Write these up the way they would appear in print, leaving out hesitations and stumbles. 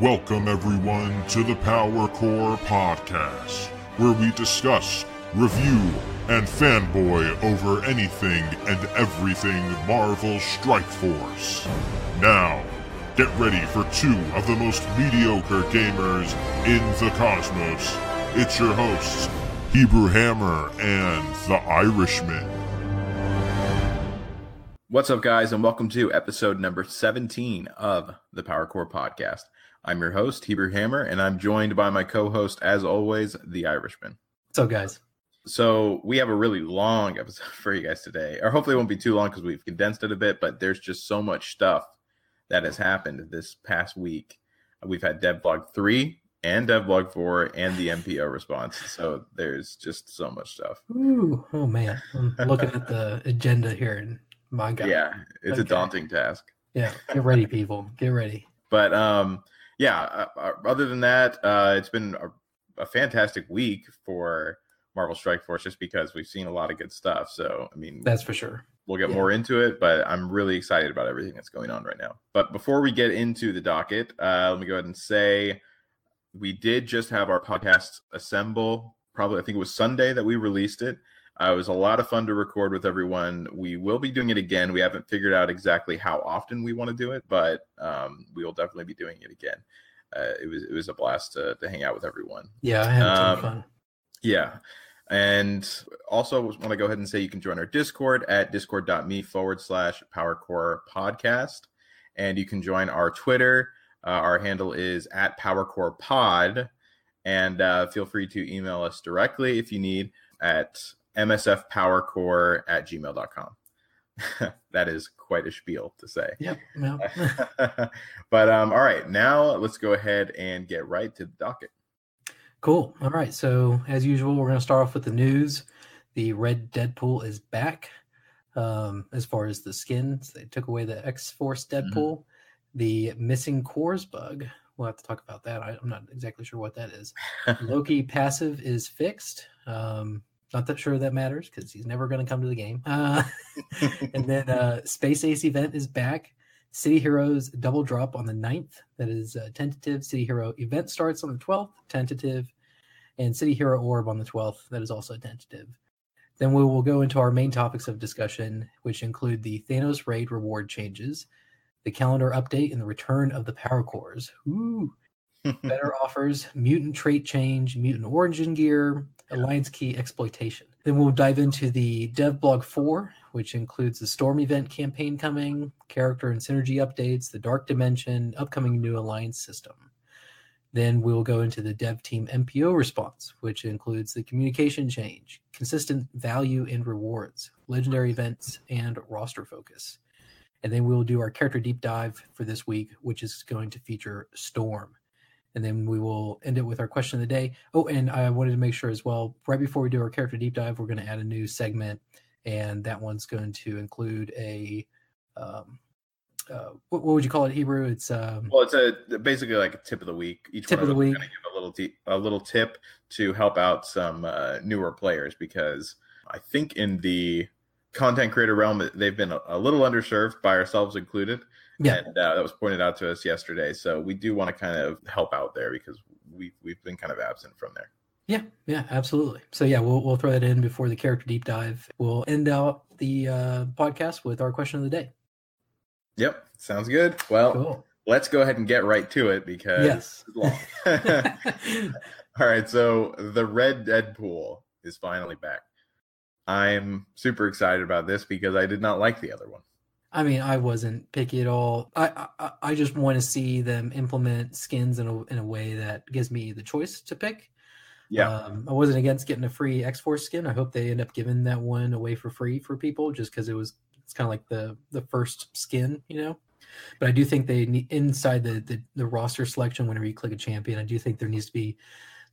Welcome everyone to the Power Core Podcast, where we discuss, review, and fanboy over anything and everything Marvel Strike Force. Now, get ready for two of the most mediocre gamers in the cosmos. It's your hosts, Hebrew Hammer and the Irishman. What's up, guys, and welcome to episode number 17 of the Power Core Podcast. I'm your host, Hebrew Hammer, and I'm joined by my co-host, as always, the Irishman. What's up, guys? So we have a really long episode for you guys today, or hopefully it won't be too long because we've condensed it a bit, but there's just so much stuff that has happened this past week. We've had Devlog 3 and Devlog 4 and the MPO response, so there's just so much stuff. Ooh, oh man, I'm looking at the agenda here, and my God. Yeah, it's a daunting task. Yeah, get ready, people. Get ready. But other than that, it's been a fantastic week for Marvel Strike Force just because we've seen a lot of good stuff. So, I mean, that's for sure. We'll get more into it, but I'm really excited about everything that's going on right now. But before we get into the docket, let me go ahead and say we did just have our podcast assemble. Probably, I think it was Sunday that we released it. It was a lot of fun to record with everyone. We will be doing it again. We haven't figured out exactly how often we want to do it, but we will definitely be doing it again. It was a blast to hang out with everyone. Yeah, I had a ton of fun. Yeah. And also want to go ahead and say you can join our Discord at discord.me/PowerCore Podcast. And you can join our Twitter. Our handle is at PowerCore Pod. And feel free to email us directly if you need at msfpowercore@gmail.com. That is quite a spiel to say. Yep. No. But all right, now let's go ahead and get right to the docket. Cool. All right. So as usual, we're going to start off with the news. The red Deadpool is back. As far as the skins, they took away the X-Force Deadpool. Mm-hmm. The missing Chord Bug. We'll have to talk about that. I'm not exactly sure what that is. Loki Passive is fixed. Not that sure that matters because he's never going to come to the game. And then Space Ace event is back. City Heroes double drop on the 9th. That is tentative. City Hero event starts on the 12th, tentative. And City Hero Orb on the 12th. That is also tentative. Then we will go into our main topics of discussion, which include the Thanos Raid reward changes, the calendar update, and the return of the Power Cores. Ooh. Better offers, mutant trait change, mutant origin gear, alliance key exploitation. Then we'll dive into the Devlog 4, which includes the Storm event campaign coming, character and synergy updates, the Dark Dimension, upcoming new alliance system. Then we'll go into the Dev Team MPO response, which includes the communication change, consistent value and rewards, legendary events, and roster focus. And then we'll do our character deep dive for this week, which is going to feature Storm. And then we will end it with our question of the day. Oh, and I wanted to make sure as well, right before we do our character deep dive, we're going to add a new segment. And that one's going to include a, what would you call it, Hebrew? It's basically like a tip of the week. Each tip one of the week. Give a little tip to help out some newer players, because I think in the content creator realm, they've been a little underserved, by ourselves included. Yeah, and that was pointed out to us yesterday. So we do want to kind of help out there because we've been kind of absent from there. Yeah, absolutely. So yeah, we'll throw that in before the character deep dive. We'll end out the podcast with our question of the day. Yep, sounds good. Well, cool. Let's go ahead and get right to it because it's long. All right, so the red Deadpool is finally back. I'm super excited about this because I did not like the other one. I mean, I wasn't picky at all. I just want to see them implement skins in a way that gives me the choice to pick. Yeah. I wasn't against getting a free X-Force skin. I hope they end up giving that one away for free for people just because it's kind of like the first skin, you know. But I do think they need, inside the roster selection, whenever you click a champion, I do think there needs to be,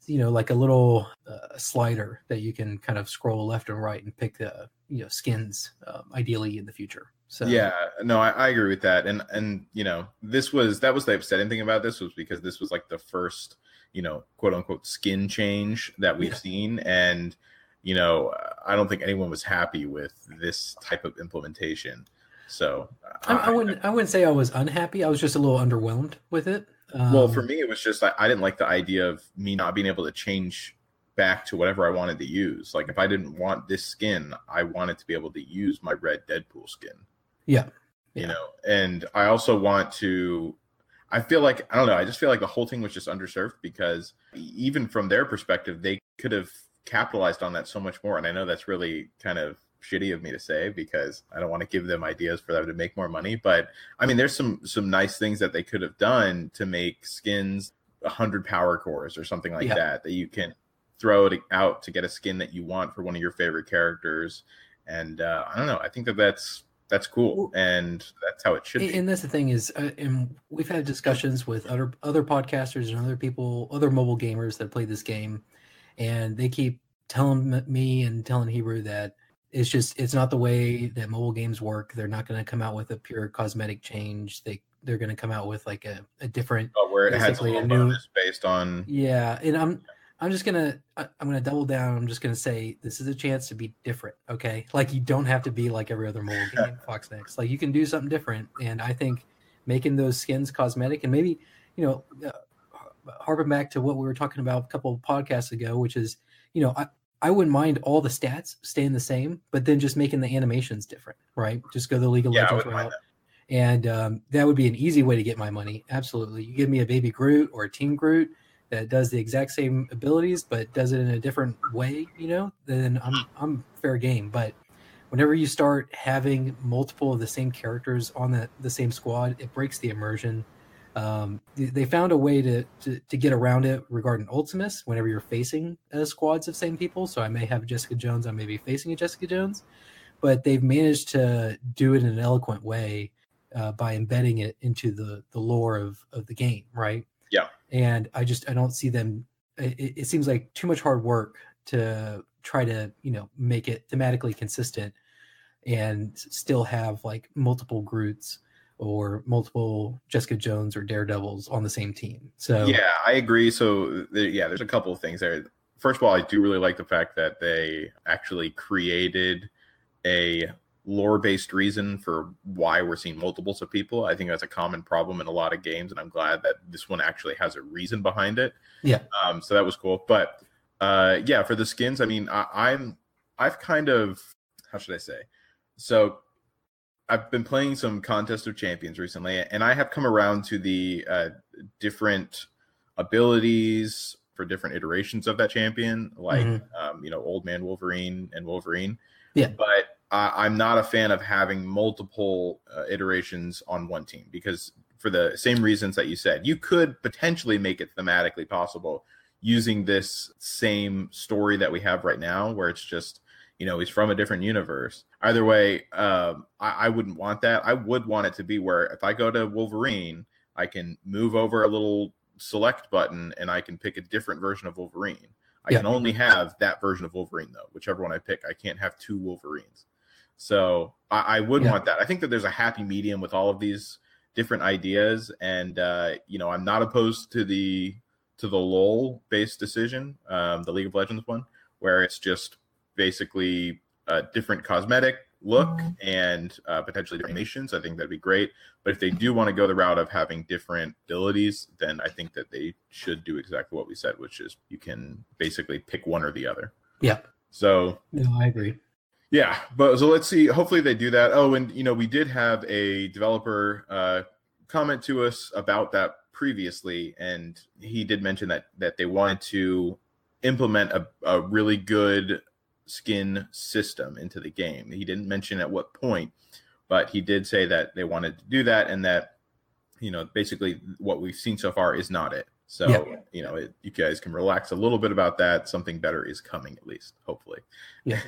you know, like a little slider that you can kind of scroll left and right and pick the skins ideally in the future. So yeah, no, I agree with that. And you know, that was the upsetting thing about this was because this was like the first, you know, quote unquote skin change that we've seen. And, you know, I don't think anyone was happy with this type of implementation. So I wouldn't say I was unhappy. I was just a little underwhelmed with it. Well, for me, it was just I didn't like the idea of me not being able to change back to whatever I wanted to use. Like if I didn't want this skin, I wanted to be able to use my red Deadpool skin. Yeah. You know, and I also want to. I feel like I don't know. I just feel like the whole thing was just underserved because even from their perspective, they could have capitalized on that so much more. And I know that's really kind of shitty of me to say because I don't want to give them ideas for them to make more money. But I mean, there's some nice things that they could have done to make skins 100 power cores or something like that you can throw it out to get a skin that you want for one of your favorite characters. And I don't know. I think that's cool, and that's how it should be. And that's the thing is, and we've had discussions with other podcasters and other people, other mobile gamers that play this game, and they keep telling me and telling Hebrew that it's not the way that mobile games work. They're not going to come out with a pure cosmetic change. They're going to come out with like a different, where it has a little bonus based on. Yeah, and I'm gonna double down. I'm just gonna say this is a chance to be different. Okay, like you don't have to be like every other mobile game, Fox Next. Like you can do something different, and I think making those skins cosmetic and maybe harping back to what we were talking about a couple of podcasts ago, which is I wouldn't mind all the stats staying the same, but then just making the animations different, right? Just go the League of Legends route. And that would be an easy way to get my money. Absolutely. You give me a baby Groot or a Team Groot that does the exact same abilities, but does it in a different way, then I'm fair game. But whenever you start having multiple of the same characters on the same squad, it breaks the immersion. They found a way to get around it regarding Ultimus whenever you're facing squads of same people. So I may have Jessica Jones, I may be facing a Jessica Jones, but they've managed to do it in an eloquent way by embedding it into the lore of the game, right? Yeah. And I don't see them. It seems like too much hard work to try to, make it thematically consistent and still have like multiple Groots or multiple Jessica Jones or Daredevils on the same team. So yeah, I agree. So there's a couple of things there. First of all, I do really like the fact that they actually created a lore-based reason for why we're seeing multiples of people. I think that's a common problem in a lot of games, and I'm glad that this one actually has a reason behind it. Yeah. So that was cool. But for the skins, I mean, I've kind of, how should I say? So I've been playing some Contest of Champions recently, and I have come around to the different abilities for different iterations of that champion, like Old Man Wolverine and Wolverine. Yeah. But I'm not a fan of having multiple iterations on one team because for the same reasons that you said, you could potentially make it thematically possible using this same story that we have right now, where it's just, he's from a different universe. Either way, I wouldn't want that. I would want it to be where if I go to Wolverine, I can move over a little select button and I can pick a different version of Wolverine. I can only have that version of Wolverine, though. Whichever one I pick, I can't have two Wolverines. So I would want that. I think that there's a happy medium with all of these different ideas. And, I'm not opposed to the LOL-based decision, the League of Legends one, where it's just basically a different cosmetic look and potentially different animations. I think that'd be great. But if they do want to go the route of having different abilities, then I think that they should do exactly what we said, which is you can basically pick one or the other. Yeah. So no, I agree. Yeah, but so let's see. Hopefully they do that. Oh, and we did have a developer comment to us about that previously, and he did mention that they wanted to implement a really good skin system into the game. He didn't mention at what point, but he did say that they wanted to do that, and that basically what we've seen so far is not it. So you guys can relax a little bit about that. Something better is coming, at least, hopefully. Yeah.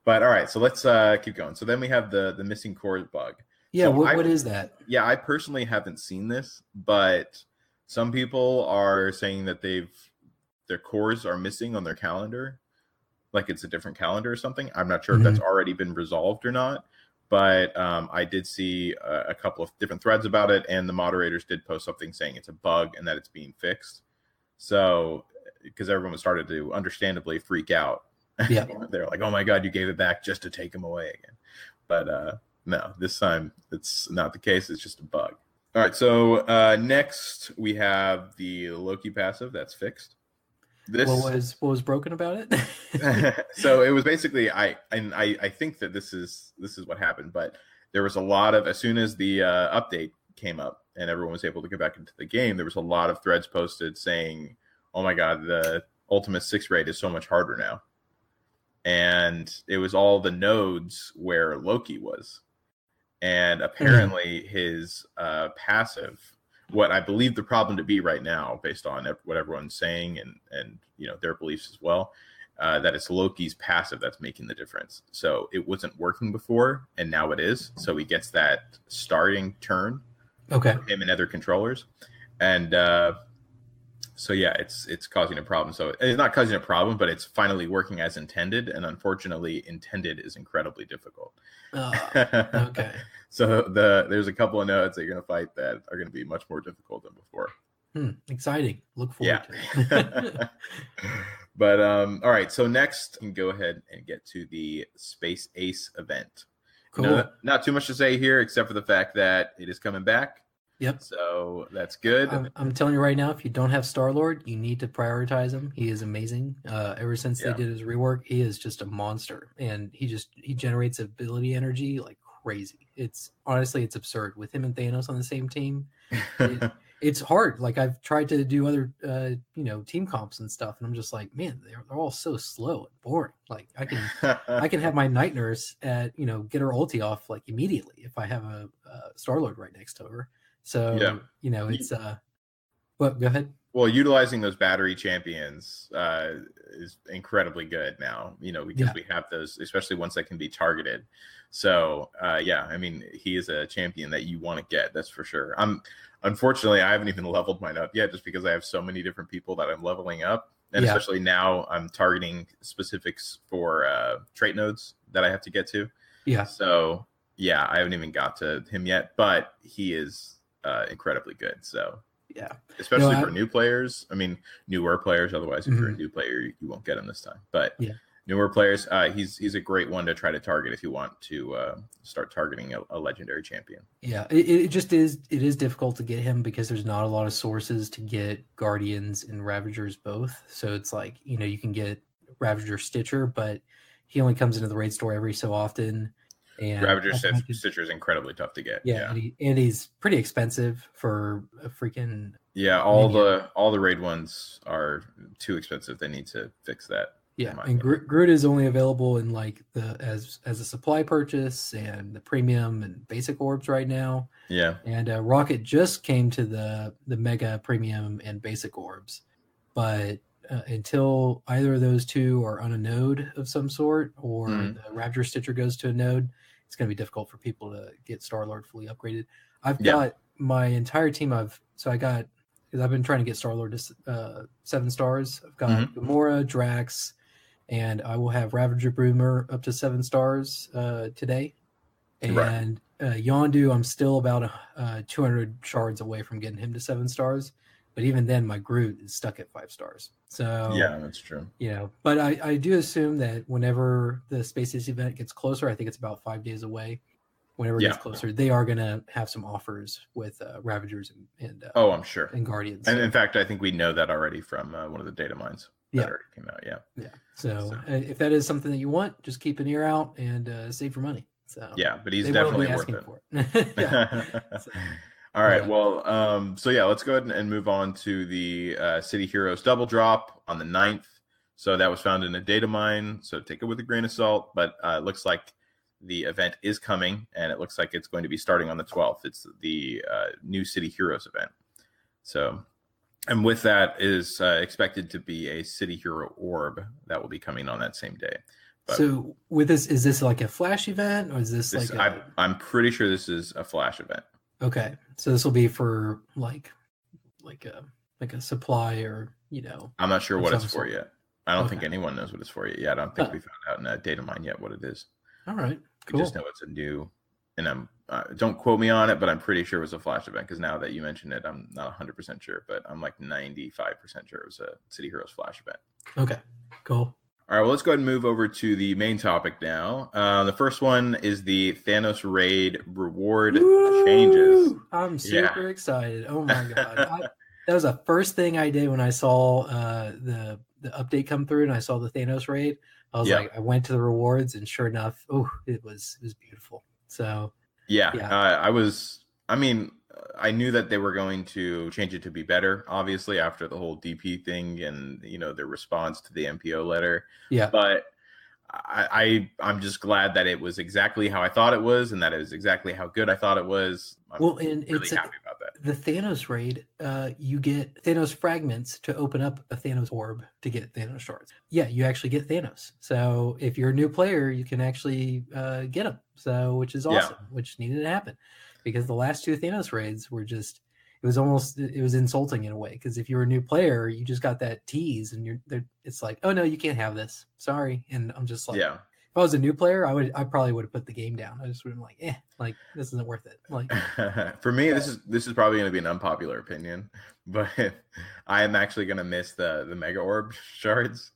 But all right, so let's keep going. So then we have the missing chord bug. Yeah, so what is that? Yeah, I personally haven't seen this, but some people are saying that their cores are missing on their calendar, like it's a different calendar or something. I'm not sure if that's already been resolved or not, but I did see a couple of different threads about it, and the moderators did post something saying it's a bug and that it's being fixed. So because everyone started to understandably freak out. Yeah. They're like, oh my God, you gave it back just to take them away again. But no, this time it's not the case. It's just a bug. All right, so next we have the Loki passive that's fixed. This what was broken about it? So it was basically I think that this is what happened, but there was a lot of, as soon as the update came up and everyone was able to get back into the game, there was a lot of threads posted saying, "Oh my god, the Ultimate 6 raid is so much harder now." And it was all the nodes where Loki was. And apparently his passive, what I believe the problem to be right now, based on what everyone's saying and their beliefs as well, that it's Loki's passive that's making the difference. So it wasn't working before, and now it is. So he gets that starting turn. Okay. For him and other controllers, and so yeah, it's causing a problem. So it's not causing a problem, but it's finally working as intended. And unfortunately, intended is incredibly difficult. Okay. So there's a couple of nodes that you're going to fight that are going to be much more difficult than before. Exciting. Look forward to it. But all right. So next, you can go ahead and get to the Space Ace event. Cool. Not too much to say here, except for the fact that it is coming back. Yep. So that's good. I'm telling you right now, if you don't have Star-Lord, you need to prioritize him. He is amazing. Ever since they did his rework, he is just a monster, and he generates ability energy like crazy. It's absurd with him and Thanos on the same team. It's hard. Like, I've tried to do other team comps and stuff, and I'm just like, man, they're all so slow and boring. Like, I can have my night nurse at get her ulti off like immediately if I have a Star-Lord right next to her. So it's well, go ahead. Well, utilizing those battery champions is incredibly good now, because we have those, especially ones that can be targeted. So I mean, he is a champion that you want to get, that's for sure. Unfortunately, I haven't even leveled mine up yet, just because I have so many different people that I'm leveling up. And especially now I'm targeting specifics for trait nodes that I have to get to. Yeah. So I haven't even got to him yet, but he is incredibly good. So especially for new players. I mean, newer players. Otherwise, if you're a new player, you won't get him this time. But newer players, he's a great one to try to target if you want to start targeting a legendary champion. Yeah, it is difficult to get him because there's not a lot of sources to get Guardians and Ravagers both. So it's like, you can get Ravager Stitcher, but he only comes into the raid store every so often. And Ravager Stitcher is incredibly tough to get. And he's pretty expensive for a freaking. Yeah, all the raid ones are too expensive. They need to fix that. Yeah, and Groot is only available in like as a supply purchase and the premium and basic orbs right now. Yeah, and Rocket just came to the mega premium and basic orbs, but until either of those two are on a node of some sort, or the Ravager Stitcher goes to a node, it's going to be difficult for people to get Star-Lord fully upgraded. I've got my entire team. Because I've been trying to get Star-Lord to 7 stars. I've got Gamora, Drax, and I will have Ravager Boomer up to 7 stars today. And Yondu, I'm still about 200 shards away from getting him to 7 stars. But even then, my Groot is stuck at 5 stars. So yeah, that's true. But I do assume that whenever the Space Ace event gets closer, I think it's about 5 days away. Whenever it gets closer, they are going to have some offers with Ravagers and I'm sure, and Guardians. And in fact, I think we know that already from one of the data mines that already came out. Yeah. So if that is something that you want, just keep an ear out and save your money. So but he's definitely worth it. For it. All right. Well, so let's go ahead and move on to the City Heroes double drop on the 9th. So that was found in a data mine. So take it with a grain of salt. But it looks like the event is coming, and it looks like it's going to be starting on the 12th. It's the new City Heroes event. So, and with that is expected to be a City Hero orb that will be coming on that same day. But so with this, is this like a flash event, or is this like I'm pretty sure this is a flash event. Okay, so this will be for like a supply, or I'm not sure what it's for yet. I don't think anyone knows what it's for yet. I don't think we found out in that data mine yet what it is. All right, cool. We just know it's a new, and don't quote me on it, but I'm pretty sure it was a flash event, because now that you mention it, I'm not 100% sure, but I'm like 95% sure it was a City Heroes flash event. Okay, cool. All right, well, let's go ahead and move over to the main topic now. The first one is the Thanos Raid reward changes. I'm super excited. Oh my god. That was the first thing I did when I saw the update come through and I saw the Thanos Raid. I was like, I went to the rewards and sure enough, it was beautiful. So I knew that they were going to change it to be better, obviously, after the whole DP thing and, their response to the MPO letter. Yeah. But I'm just glad that it was exactly how I thought it was and that it was exactly how good I thought it was. I'm really happy about that. The Thanos Raid, you get Thanos fragments to open up a Thanos orb to get Thanos shards. Yeah, you actually get Thanos. So if you're a new player, you can actually get them. So, which is awesome, which needed to happen. Because the last two Thanos raids were just, it was insulting in a way. Because if you're a new player, you just got that tease and it's like, oh no, you can't have this. Sorry. And I'm just like, if I was a new player, I probably would have put the game down. I just would have been like, this isn't worth it. Like for me, this is probably going to be an unpopular opinion, but I am actually going to miss the Mega Orb shards.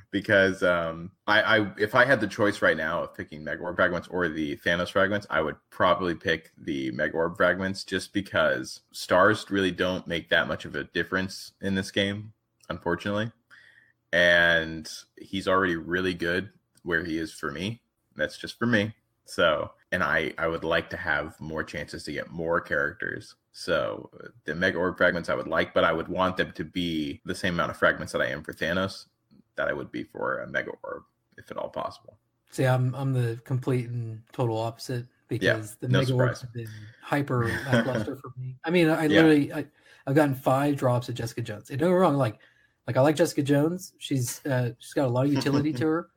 Because if I had the choice right now of picking Mega Orb fragments or the Thanos fragments, I would probably pick the Mega Orb fragments just because stars really don't make that much of a difference in this game, unfortunately. And he's already really good where he is for me. That's just for me. So, and I would like to have more chances to get more characters. So the Mega Orb fragments I would like, but I would want them to be the same amount of fragments that I am for Thanos that I would be for a Mega Orb, if at all possible. See, I'm the complete and total opposite because the Mega Orbs have been hyper lackluster for me. I mean, I've gotten 5 drops of Jessica Jones. And don't get me wrong, like I like Jessica Jones. She's got a lot of utility to her,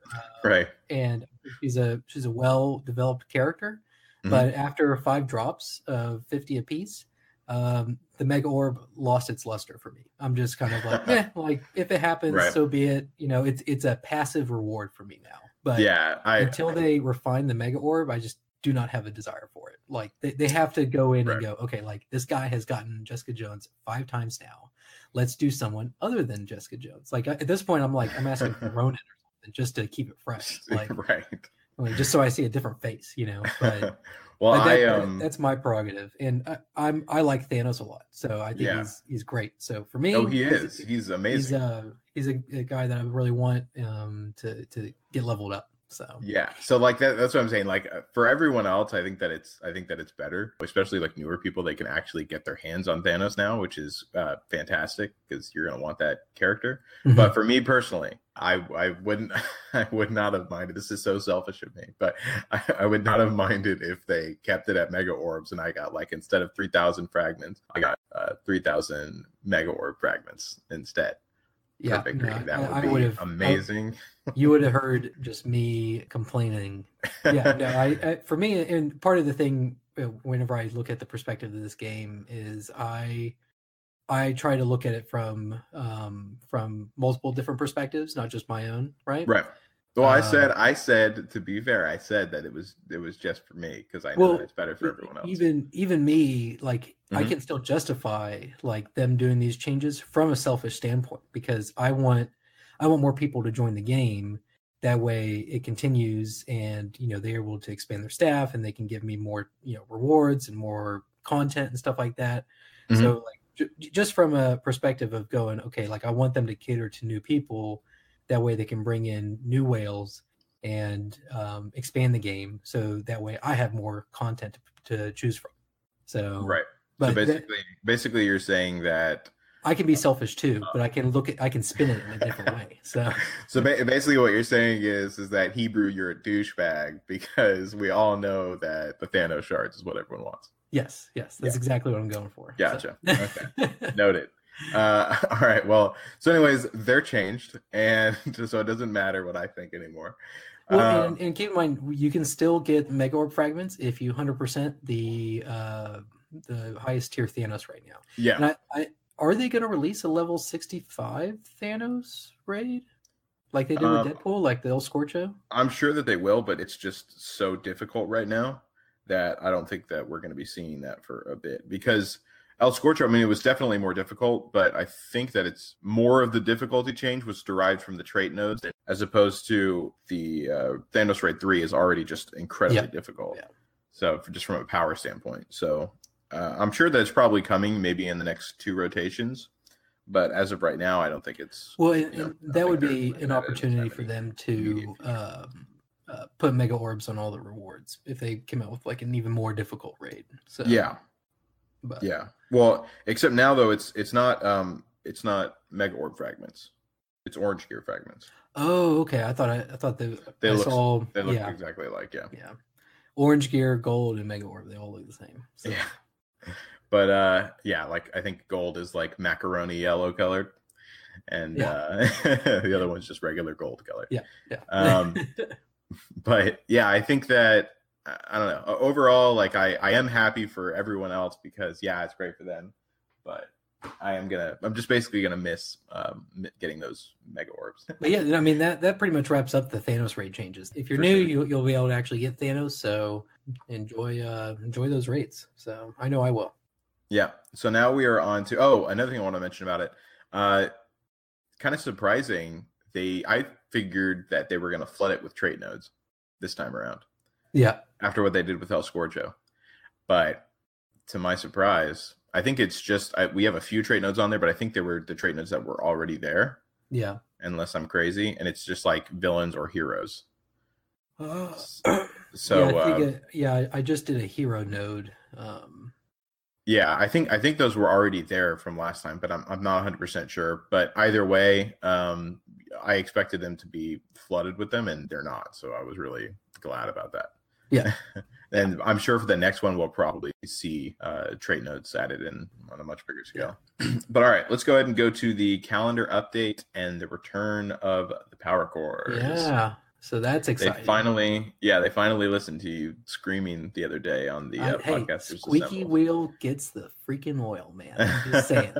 right? And she's a well developed character. Mm-hmm. But after 5 drops of 50 apiece, the Mega Orb lost its luster for me. I'm just kind of like, like if it happens, so be it. It's a passive reward for me now. But until they refine the Mega Orb, I just do not have a desire for it. Like they have to go in and go, okay, like this guy has gotten Jessica Jones 5 times now. Let's do someone other than Jessica Jones. Like at this point, I'm asking for Ronan or something just to keep it fresh. Like, like just so I see a different face, But well, that's my prerogative, and I like Thanos a lot, so I think he's great. So for me, he's amazing. He's a guy that I really want to get leveled up. So so like that's what I'm saying. Like for everyone else, I think that it's better, especially like newer people. They can actually get their hands on Thanos now, which is fantastic because you're gonna want that character. Mm-hmm. But for me personally, I would not have minded. This is so selfish of me, but I would not have minded if they kept it at Mega Orbs and I got like instead of 3,000 fragments, I got 3,000 Mega Orb fragments instead. Yeah, that would be amazing. You would have heard just me complaining. Yeah, no, I for me, and part of the thing whenever I look at the perspective of this game is I try to look at it from multiple different perspectives, not just my own, right? Right. Well, I said to be fair, I said that it was just for me because I know that it's better for everyone else. Even me, like I can still justify like them doing these changes from a selfish standpoint because I want more people to join the game. That way it continues and they're able to expand their staff and they can give me more rewards and more content and stuff like that. Mm-hmm. So like just from a perspective of going, okay, like I want them to cater to new people. That way they can bring in new whales and expand the game. So that way I have more content to choose from. So But so basically you're saying that I can be selfish too, but I can spin it in a different way. So basically what you're saying is that Hebrew, you're a douchebag because we all know that the Thanos shards is what everyone wants. Yes. That's exactly what I'm going for. Gotcha. So. Okay. Noted. All right. Well, so anyways, they're changed, and so it doesn't matter what I think anymore. Well, and keep in mind, you can still get Mega Orb fragments if you 100% the highest tier Thanos right now. Yeah. And are they going to release a level 65 Thanos raid like they did with Deadpool, like the El Scorcho? I'm sure that they will, but it's just so difficult right now that I don't think that we're going to be seeing that for a bit because El Scorcho, I mean, it was definitely more difficult, but I think that it's more of the difficulty change was derived from the trait nodes as opposed to the Thanos Raid 3 is already just incredibly difficult. Yeah. So just from a power standpoint. So I'm sure that it's probably coming maybe in the next 2 rotations. But as of right now, I don't think it's... Well, that would be an opportunity for them to put Mega Orbs on all the rewards if they came out with like an even more difficult raid. So But. Yeah. Well, except now though, it's not Mega Orb fragments. It's Orange Gear fragments. Oh, okay. I thought they look exactly alike. Yeah. Orange Gear, Gold, and Mega Orb, they all look the same. So. Yeah. But like I think Gold is like macaroni yellow colored, and the other one's just regular gold colored. Yeah. But yeah, I think that I don't know. Overall, like I am happy for everyone else because it's great for them. But I'm just basically gonna miss getting those Mega Orbs. But yeah, I mean that pretty much wraps up the Thanos raid changes. If you're new, you'll be able to actually get Thanos. So enjoy those raids. So I know I will. Yeah. So now we are on to another thing I want to mention about it. Kind of surprising. I figured that they were going to flood it with trait nodes this time around. Yeah. After what they did with El Scorcho. But to my surprise, I think it's just we have a few trait nodes on there, but I think they were the trait nodes that were already there. Yeah. Unless I'm crazy, and it's just like villains or heroes. So I just did a hero node. Yeah, I think those were already there from last time, but I'm not 100% sure. But either way, I expected them to be flooded with them, and they're not. So I was really glad about that. Yeah. And I'm sure for the next one, we'll probably see trait nodes added in on a much bigger scale. Yeah. But all right, let's go ahead and go to the calendar update and the return of the power cores. Yeah. So that's exciting. They finally listened to you screaming the other day on the podcast. Squeaky wheel gets the freaking oil, man. I'm just saying,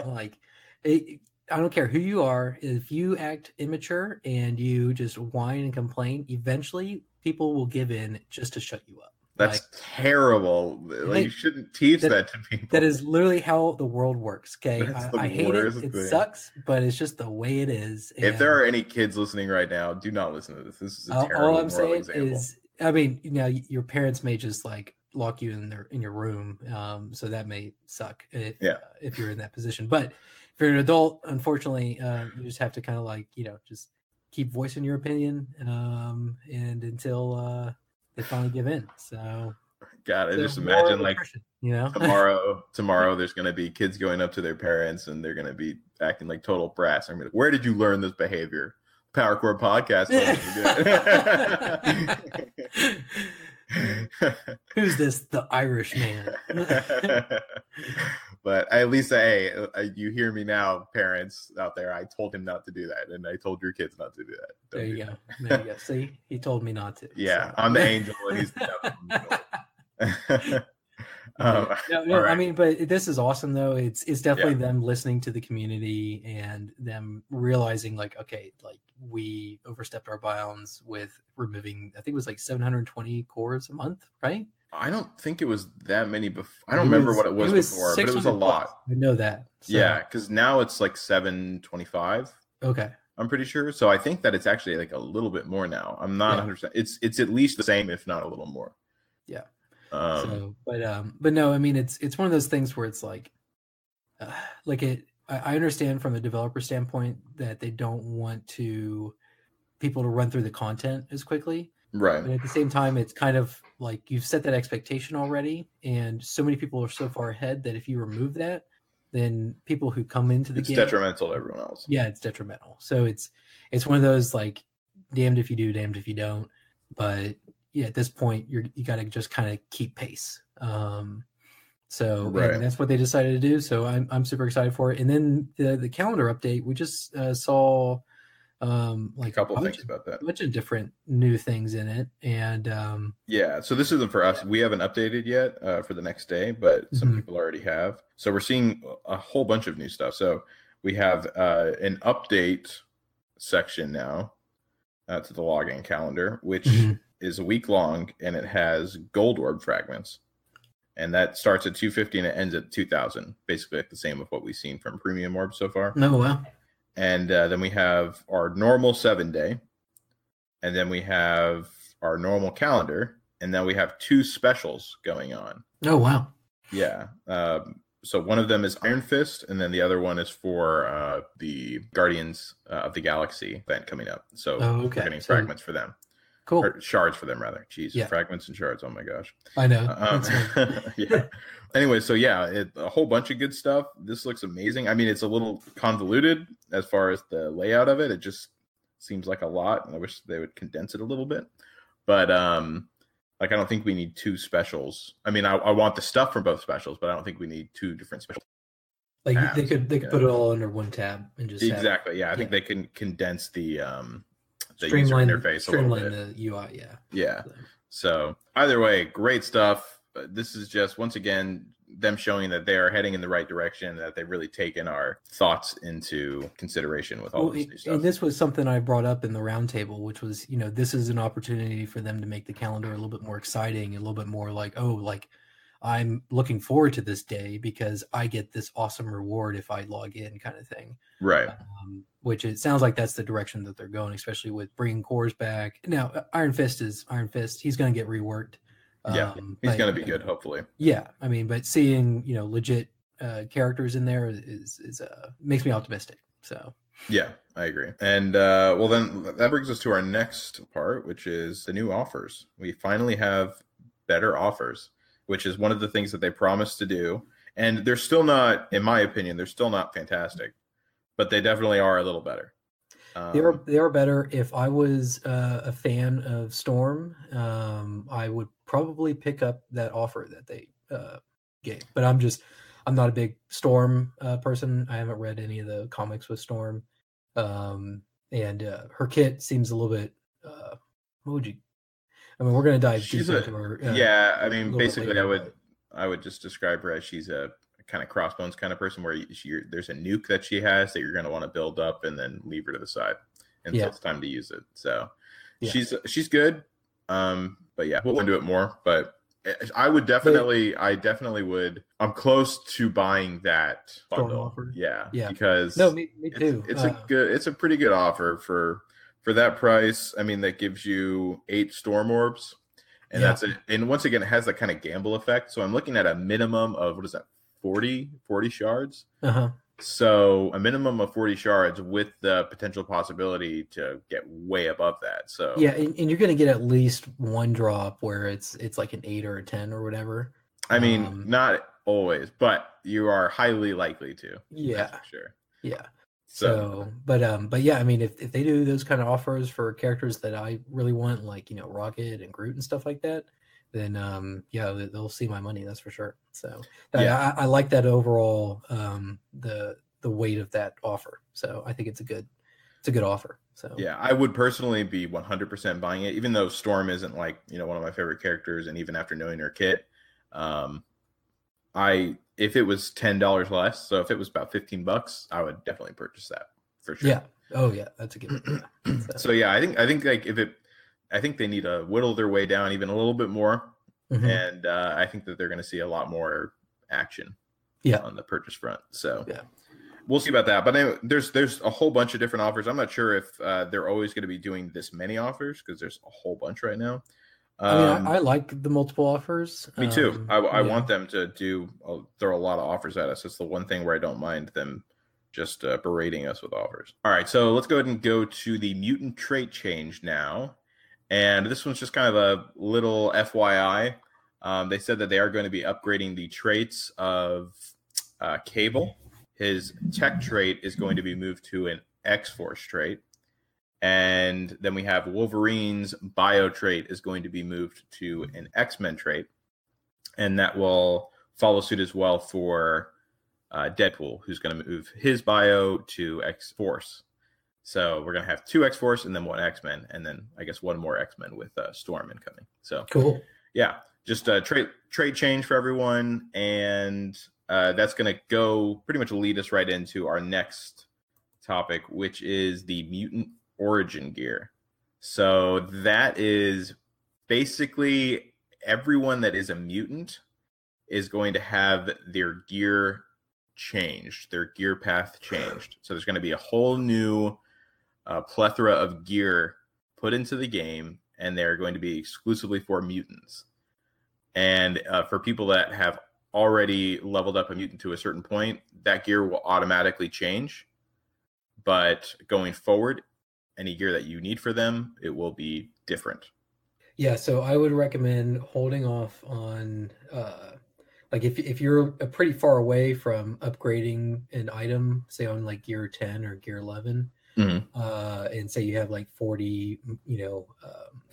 I don't care who you are. If you act immature and you just whine and complain, eventually people will give in just to shut you up. That's terrible. You shouldn't teach that to people. That is literally how the world works. Okay, I hate it. It sucks, but it's just the way it is. If there are any kids listening right now, do not listen to this. This is a terrible all I'm saying example. Is, I mean, your parents may just like lock you in your room, so that may suck if you're in that position. But if you're an adult, unfortunately, you just have to kind of just keep voicing your opinion, and until they finally give in. So God, I just imagine tomorrow there's gonna be kids going up to their parents and they're gonna be acting like total brats. I'm like, where did you learn this behavior? Power Core Podcast. Who's this? The Irish man. But at least you hear me now, parents out there. I told him not to do that, and I told your kids not to do that. There you go. See, he told me not to. Yeah, so. I'm the angel, and he's the devil. I mean, but this is awesome though. It's definitely them listening to the community and them realizing we overstepped our bounds with removing, I think it was like 720 cores a month, right? I don't think it was that many before. I don't remember what it was before, but it was a lot. I know that. So. Yeah, because now it's like 725. Okay. I'm pretty sure. So I think that it's actually like a little bit more now. I'm not 100%. It's at least the same, if not a little more. Yeah. But no, I mean, it's one of those things where it's I understand from a developer standpoint that they don't want people to run through the content as quickly. Right. But at the same time, it's kind of like you've set that expectation already, and so many people are so far ahead that if you remove that, then people who come into the game, it's detrimental to everyone else. Yeah, it's detrimental. So it's one of those damned if you do, damned if you don't. But at this point, you got to just kind of keep pace. And that's what they decided to do. So I'm super excited for it. And then the calendar update, we just saw a couple things about that, a bunch of different new things in it. And so this isn't for us. We haven't updated yet for the next day, but some people already have. So we're seeing a whole bunch of new stuff. So we have an update section now to the login calendar, which is a week long, and it has gold orb fragments. and that starts at 250 and it ends at 2,000. Basically, like the same of what we've seen from premium orbs so far. No, wow. And then we have our normal 7-day, and then we have our normal calendar, and then we have 2 specials going on. Oh, wow. Yeah. So one of them is Iron Fist, and then the other one is for the Guardians of the Galaxy event coming up. So we're getting fragments for them. Cool. Or shards for them, rather. Jeez, yeah. Fragments and shards. Oh my gosh. I know. Yeah. Anyway, so yeah, a whole bunch of good stuff. This looks amazing. I mean, it's a little convoluted as far as the layout of it. It just seems like a lot, and I wish they would condense it a little bit. But like, I don't think we need 2 specials. I mean, I want the stuff from both specials, but I don't think we need 2 different specials. Like tabs. they could put it all under one tab and just exactly. Yeah, I think they can condense the user interface streamline a little bit. The UI. Yeah. So either way, great stuff. This is just, once again, them showing that they are heading in the right direction, that they've really taken our thoughts into consideration with all this new stuff. And this was something I brought up in the roundtable, which was, this is an opportunity for them to make the calendar a little bit more exciting, a little bit more like, I'm looking forward to this day because I get this awesome reward if I log in, kind of thing. Right. Which it sounds like that's the direction that they're going, especially with bringing cores back. Now, Iron Fist is Iron Fist. He's going to get reworked. Yeah, he's going to be good, hopefully. Yeah, I mean, but seeing legit characters in there is makes me optimistic. So yeah, I agree. And well, then that brings us to our next part, which is the new offers. We finally have better offers, which is one of the things that they promised to do. And they're still not, in my opinion, they're still not fantastic, but they definitely are a little better. They are better. If I was a fan of Storm, I would probably pick up that offer that they gave. But I'm not a big Storm person. I haven't read any of the comics with Storm, and her kit seems a little bit. What would you? I mean, we're going to dive deep into her. Yeah, I mean, basically, later, I would just describe her as she's a kind of Crossbones kind of person, where there's a nuke that she has that you're going to want to build up and then leave her to the side until it's time to use it. So she's good. But yeah, we'll go into it more. But I definitely would. I'm close to buying that bundle. Yeah, because me too. It's a pretty good offer for that price. I mean, that gives you 8 Storm Orbs, and that's it. And once again, it has that kind of gamble effect. So I'm looking at a minimum of 40 shards. So a minimum of 40 shards with the potential possibility to get way above that. So yeah, and you're going to get at least one drop where it's like an 8 or a 10 or whatever. I mean, not always, but you are highly likely to. Yeah, for sure. Yeah. So, but yeah, I mean, if they do those kind of offers for characters that I really want, like Rocket and Groot and stuff like that, then they'll see my money. That's for sure. So I like that overall, the weight of that offer. So I think it's a good offer. So yeah, I would personally be 100% buying it, even though Storm isn't like one of my favorite characters, and even after knowing her kit, if it was $10 less, so if it was about $15, I would definitely purchase that for sure. Yeah. Oh yeah, that's a good one. So yeah, I think like I think they need to whittle their way down even a little bit more. And I think that they're going to see a lot more action on the purchase front. So we'll see about that. But anyway, there's a whole bunch of different offers. I'm not sure if they're always going to be doing this many offers, because there's a whole bunch right now. I mean, I like the multiple offers. Me too. I want them to throw a lot of offers at us. It's the one thing where I don't mind them just berating us with offers. All right, so let's go ahead and go to the mutant trait change now. And this one's just kind of a little FYI. They said that they are going to be upgrading the traits of Cable. His tech trait is going to be moved to an X-Force trait. And then we have Wolverine's bio trait is going to be moved to an X-Men trait. And that will follow suit as well for Deadpool, who's going to move his bio to X-Force. So we're going to have 2 X-Force and then 1 X-Men, and then I guess 1 more X-Men with Storm incoming. So cool. Yeah, just a trait change for everyone. And that's going to go pretty much lead us right into our next topic, which is the mutant origin gear. So that is basically everyone that is a mutant is going to have their gear changed, their gear path changed. So there's going to be a whole new plethora of gear put into the game, and they're going to be exclusively for mutants. And for people that have already leveled up a mutant to a certain point, that gear will automatically change. But going forward, any gear that you need for them, it will be different. Yeah, so I would recommend holding off on like if you're pretty far away from upgrading an item, say on like gear 10 or gear 11, and say you have like 40,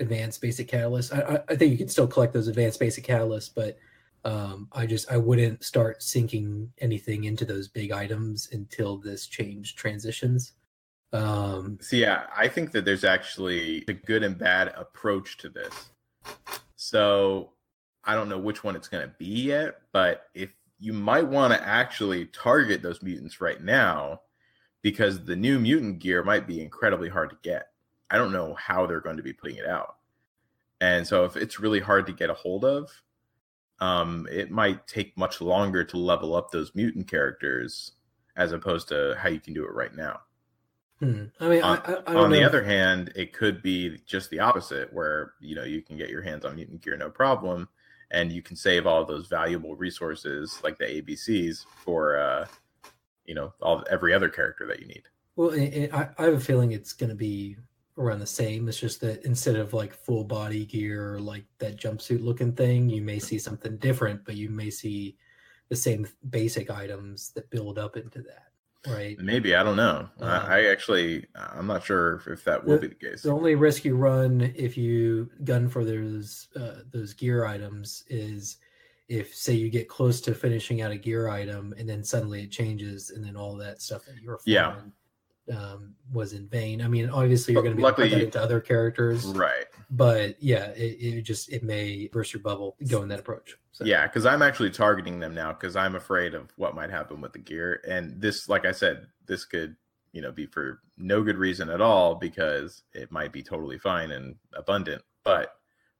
advanced basic catalysts. I think you can still collect those advanced basic catalysts, but I wouldn't start sinking anything into those big items until this change transitions. I think that there's actually a good and bad approach to this. So I don't know which one it's going to be yet, but if you might want to actually target those mutants right now, because the new mutant gear might be incredibly hard to get. I don't know how they're going to be putting it out. And so if it's really hard to get a hold of, it might take much longer to level up those mutant characters as opposed to how you can do it right now. I mean, on the other hand, it could be just the opposite, where you can get your hands on mutant gear no problem, and you can save all of those valuable resources like the ABCs for every other character that you need. Well, I have a feeling it's going to be around the same. It's just that instead of like full body gear, like that jumpsuit looking thing, you may see something different, but you may see the same basic items that build up into that. Right. Maybe. I don't know. I'm not sure if that will be the case. The only risk you run if you gun for those gear items is if, say, you get close to finishing out a gear item and then suddenly it changes and then all that stuff that you were farming was in vain. I mean, obviously you're going to be able to put that into other characters. Right. But yeah, it may burst your bubble going that approach. So. Yeah, because I'm actually targeting them now because I'm afraid of what might happen with the gear. And this, like I said, this could, be for no good reason at all, because it might be totally fine and abundant. But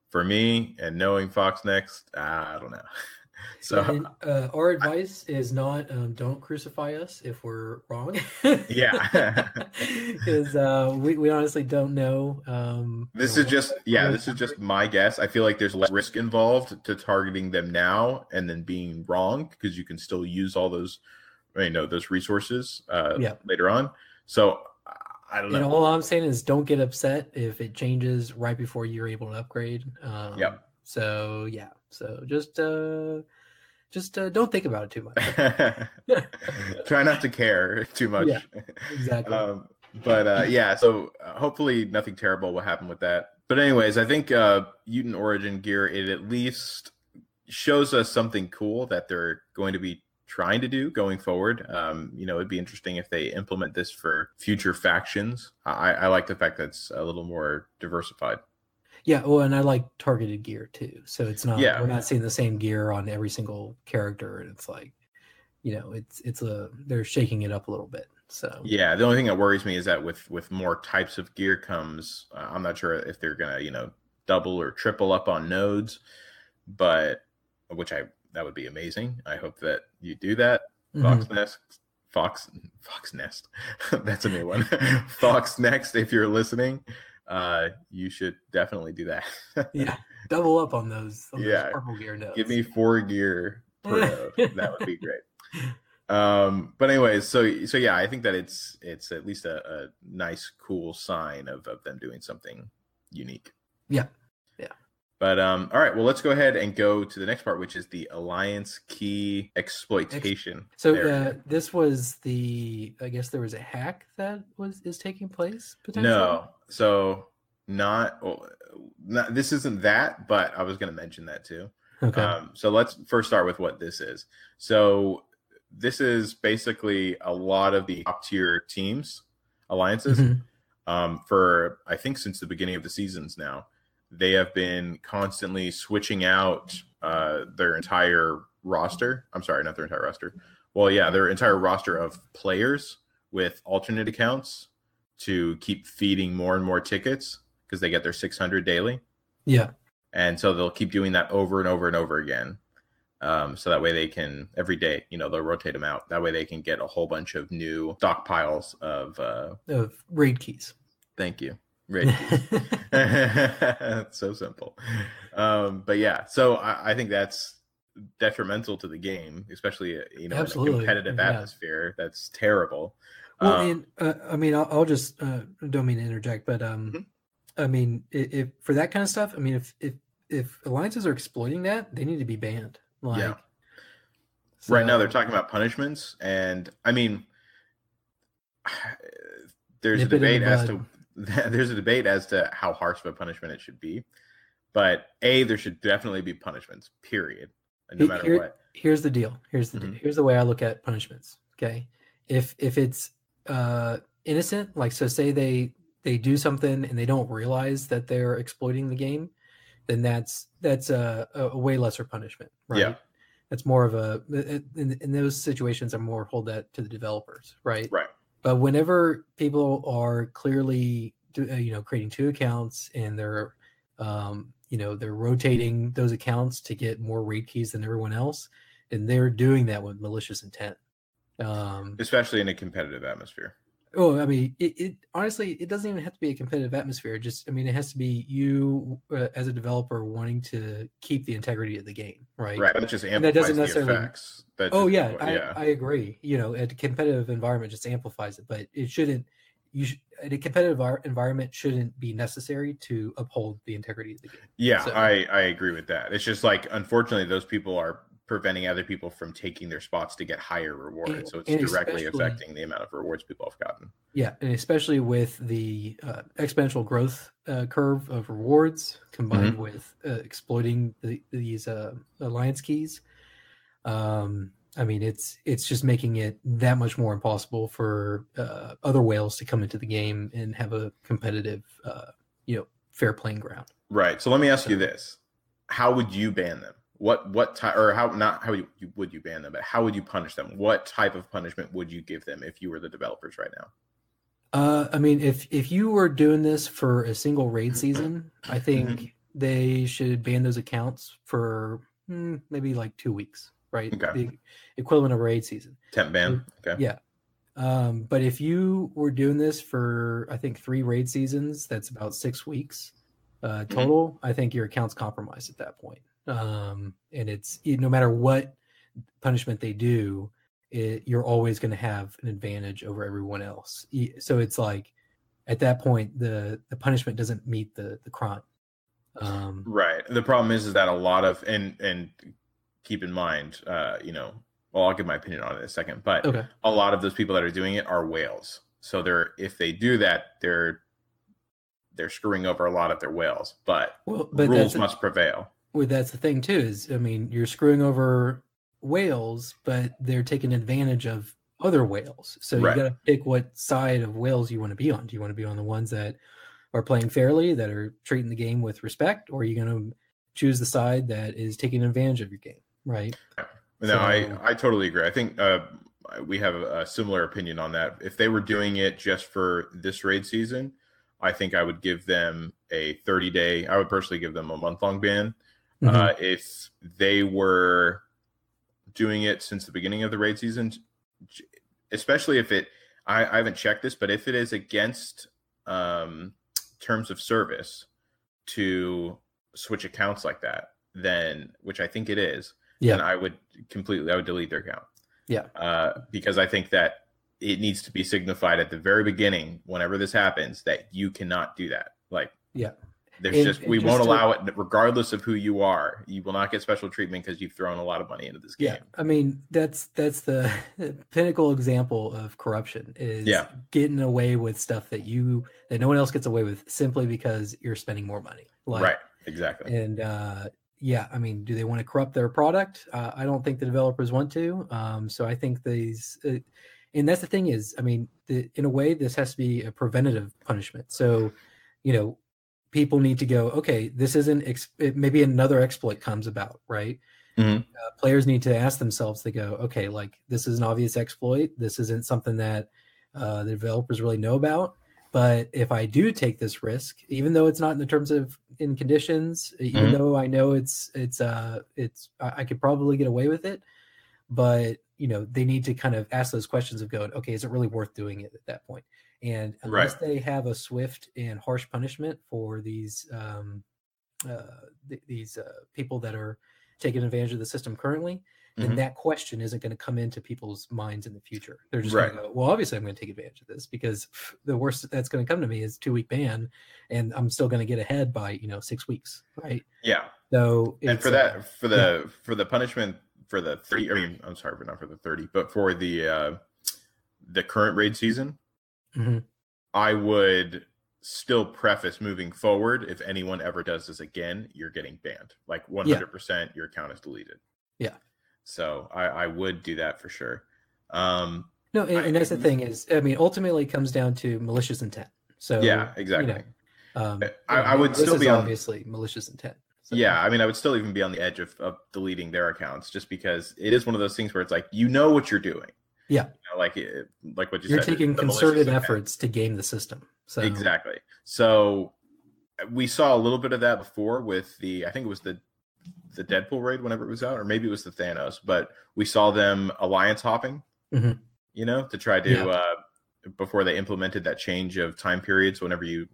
for me and knowing Fox Next, I don't know. So our advice is not don't crucify us if we're wrong. Yeah, because we honestly don't know. This is just my guess. I feel like there's less risk involved to targeting them now and then being wrong, because you can still use all those those resources later on. So I don't know. And all I'm saying is don't get upset if it changes right before you're able to upgrade. So yeah. So just don't think about it too much. Try not to care too much. Yeah, exactly. So hopefully nothing terrible will happen with that. But anyways, I think Mutant Origin gear, it at least shows us something cool that they're going to be trying to do going forward. It'd be interesting if they implement this for future factions. I like the fact that it's a little more diversified. Yeah, well, and I like targeted gear too. So it's not we're not seeing the same gear on every single character, and it's like, they're shaking it up a little bit. So yeah, the only thing that worries me is that with more types of gear comes, I'm not sure if they're gonna double or triple up on nodes, but that would be amazing. I hope that you do that. Fox Nest. That's a new one. Fox Next, if you're listening. You should definitely do that. Yeah, double up on those purple gear nodes. Give me 4 gear per node. That would be great. But anyways, so yeah, I think that it's at least a nice, cool sign of them doing something unique. Yeah. But all right, well, let's go ahead and go to the next part, which is the Alliance Key exploitation. So this was I guess there was a hack that is taking place potentially? No, so this isn't that, but I was going to mention that too. Okay. So let's first start with what this is. So this is basically a lot of the top tier teams, alliances, for I think since the beginning of the seasons now. They have been constantly switching out their entire roster. I'm sorry, not their entire roster. Well, yeah, their entire roster of players with alternate accounts to keep feeding more and more tickets because they get their 600 daily. Yeah. And so they'll keep doing that over and over and over again. So that way they can every day, they'll rotate them out. That way they can get a whole bunch of new stockpiles of raid keys. Thank you. Raid keys. It's so simple. But yeah, so I think that's detrimental to the game, especially in a competitive atmosphere. That's terrible. Well, and I mean, I'll just don't mean to interject, but I mean, if for that kind of stuff, I mean, if alliances are exploiting that, they need to be banned. So, right now they're talking about punishments, and I mean, there's a debate as to how harsh of a punishment it should be. But there should definitely be punishments. Period. No matter what. Here's the deal. Here's the way I look at punishments. Okay, if it's innocent, like so, say they do something and they don't realize that they're exploiting the game, then that's a way lesser punishment, right? Yeah. That's more of in those situations, I more hold that to the developers, right? Right. But whenever people are clearly, creating two accounts and they're rotating those accounts to get more raid keys than everyone else, and they're doing that with malicious intent. Especially in a competitive atmosphere. Oh, I mean, it honestly, it doesn't even have to be a competitive atmosphere. It has to be you as a developer wanting to keep the integrity of the game, right? Right. That just amplifies the effects. I agree. A competitive environment just amplifies it, but it shouldn't. A competitive environment shouldn't be necessary to uphold the integrity of the game. Yeah, so, I agree with that. It's just like, unfortunately, those people are preventing other people from taking their spots to get higher rewards. So it's directly affecting the amount of rewards people have gotten. Yeah, and especially with the exponential growth curve of rewards combined with exploiting these alliance keys. I mean, it's just making it that much more impossible for other whales to come into the game and have a competitive, fair playing ground. Right. So let me ask you this: how would you ban them? What type, or how not? How would you ban them? But how would you punish them? What type of punishment would you give them if you were the developers right now? I mean, if you were doing this for a single raid season, I think they should ban those accounts for maybe like 2 weeks. Right, the equivalent of raid season. Temp ban. Okay. Yeah, but if you were doing this for, I think 3 raid seasons, that's about 6 weeks total. I think your account's compromised at that point. And it's no matter what punishment they do, you're always going to have an advantage over everyone else. So it's like at that point, the punishment doesn't meet the crime. Right. The problem is that a lot of and keep in mind, I'll give my opinion on it in a second, but a lot of those people that are doing it are whales. So if they do that, they're screwing over a lot of their whales, but rules must prevail. Well, that's the thing too, is, I mean, you're screwing over whales, but they're taking advantage of other whales. So you got to pick what side of whales you want to be on. Do you want to be on the ones that are playing fairly, that are treating the game with respect, or are you going to choose the side that is taking advantage of your game? Right. No, I totally agree. I think we have a similar opinion on that. If they were doing it just for this raid season, I think I would give them a 30-day. I would personally give them a month-long ban. If they were doing it since the beginning of the raid season, especially if I haven't checked this, but if it is against terms of service to switch accounts like that, then, which I think it is, then I would delete their account. Yeah. Because I think that it needs to be signified at the very beginning, whenever this happens, that you cannot do that. Like, we won't allow it regardless of who you are. You will not get special treatment because you've thrown a lot of money into this game. Yeah. I mean, that's the pinnacle example of corruption, is getting away with stuff that no one else gets away with simply because you're spending more money. Right. Exactly. And I mean, do they want to corrupt their product? I don't think the developers want to. So I think these, and that's the thing is, I mean, in a way, this has to be a preventative punishment. So, people need to go, okay, this isn't, maybe another exploit comes about, right? Players need to ask themselves, they go, okay, like, this is an obvious exploit. This isn't something that the developers really know about, But if I do take this risk, even though it's not in the terms of in conditions, even though I know I could probably get away with it, but they need to kind of ask those questions of going, okay, is it really worth doing it at that point? And unless they have a swift and harsh punishment for these people that are taking advantage of the system currently, then that question isn't going to come into people's minds in the future. They're just going to go, well, obviously I'm going to take advantage of this, because the worst that's going to come to me is 2-week ban, and I'm still going to get ahead by 6 weeks, right? Yeah. So and for the punishment for the 30, I'm sorry, but not for the 30, but for the current raid season, I would still preface moving forward, if anyone ever does this again, you're getting banned. Like 100%, your account is deleted. Yeah. So I would do that for sure. No, and that's the thing is, ultimately it comes down to malicious intent. So yeah, exactly. I would still be obviously malicious intent. So. Yeah, I would still even be on the edge of deleting their accounts, just because it is one of those things where it's like, what you're doing. Yeah. Like what you said. You're taking concerted efforts to game the system. So exactly. So we saw a little bit of that before with I think it was the Deadpool raid whenever it was out, or maybe it was the Thanos, but we saw them alliance hopping, to try to, before they implemented that change of time periods whenever you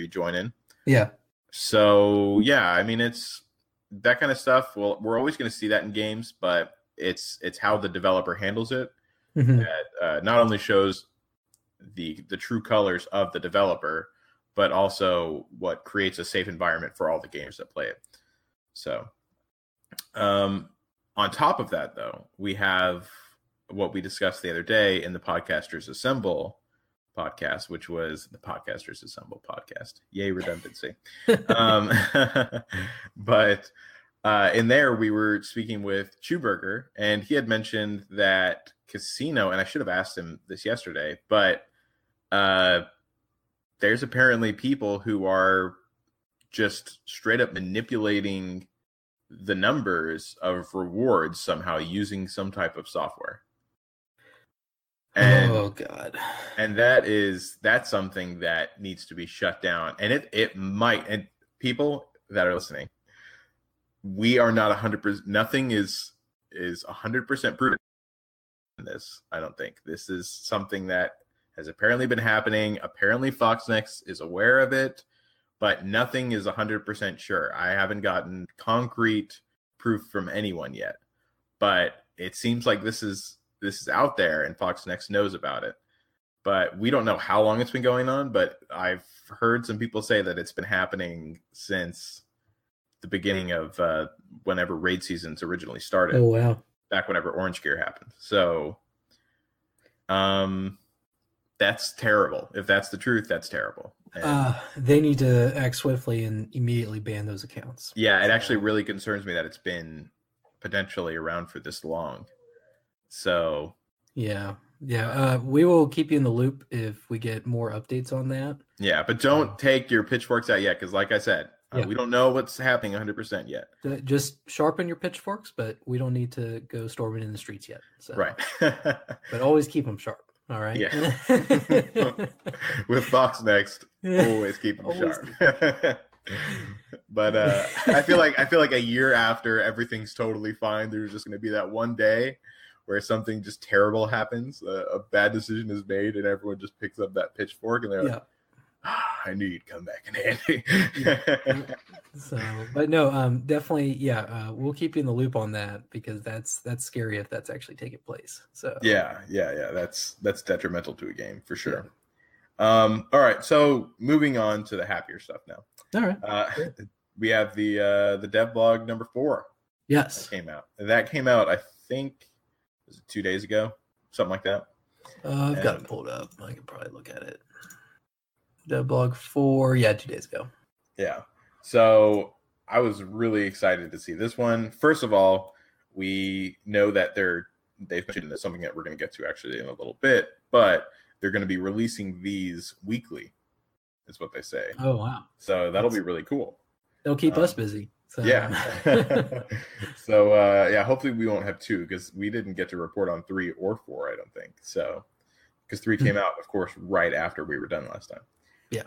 join in. Yeah. So yeah, it's that kind of stuff. Well, we're always going to see that in games, but it's how the developer handles it that not only shows the true colors of the developer, but also what creates a safe environment for all the gamers that play it. So on top of that, though, we have what we discussed the other day in the Podcasters Assemble podcast, which was the Podcasters Assemble podcast. Yay, redundancy. But in there, we were speaking with Chewburger, and he had mentioned that Casino, and I should have asked him this yesterday, but there's apparently people who are just straight up manipulating the numbers of rewards somehow using some type of software. And, oh God! And that's something that needs to be shut down. And it might. And people that are listening, we are not 100%. Nothing is 100% proven in this. I don't think this is something that has apparently been happening. Apparently, Foxnext is aware of it, but nothing is 100% sure. I haven't gotten concrete proof from anyone yet, but it seems like this is out there, and Foxnext knows about it. But we don't know how long it's been going on, but I've heard some people say that it's been happening since the beginning of whenever raid seasons originally started. Oh, wow. Back whenever Orange Gear happened. So that's terrible. If that's the truth, that's terrible. They need to act swiftly and immediately ban those accounts. Yeah, it actually really concerns me that it's been potentially around for this long. So yeah. We will keep you in the loop if we get more updates on that. Yeah, but don't take your pitchforks out yet, because like I said, we don't know what's happening 100% yet. Just sharpen your pitchforks, but we don't need to go storming in the streets yet. So. Right. But always keep them sharp. All right. Yeah. With Foxnext, always keep them sharp. But I feel like a year after everything's totally fine, there's just going to be that one day where something just terrible happens, a bad decision is made, and everyone just picks up that pitchfork and they're like, I knew you'd come back in handy. So, but no, definitely, we'll keep you in the loop on that, because that's scary if that's actually taking place. So yeah, that's detrimental to a game for sure. Yeah. All right, so moving on to the happier stuff now. All right, we have the dev blog number 4. Yes, that came out. I think was it 2 days ago, something like that. I've got it pulled up. I can probably look at it. Dev blog 4, 2 days ago. Yeah. So I was really excited to see this one. First of all, we know that they've mentioned something that we're going to get to actually in a little bit, but they're going to be releasing these weekly, is what they say. Oh, wow. So that'll be really cool. They'll keep us busy. So. Yeah. So, hopefully we won't have 2, because we didn't get to report on 3 or 4, I don't think. So, because 3 came out, of course, right after we were done last time. Yeah.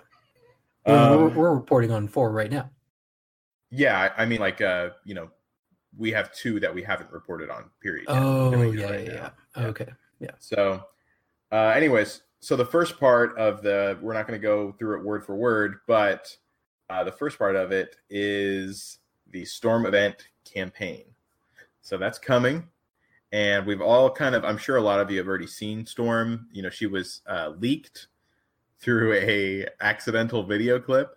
We're reporting on 4 right now. Yeah, I mean, like, we have 2 that we haven't reported on, period. Oh, yeah. Okay, yeah. So, anyways, so the first part of we're not going to go through it word for word, but the first part of it is the Storm event campaign. So that's coming. And we've all I'm sure a lot of you have already seen Storm. She was leaked through a accidental video clip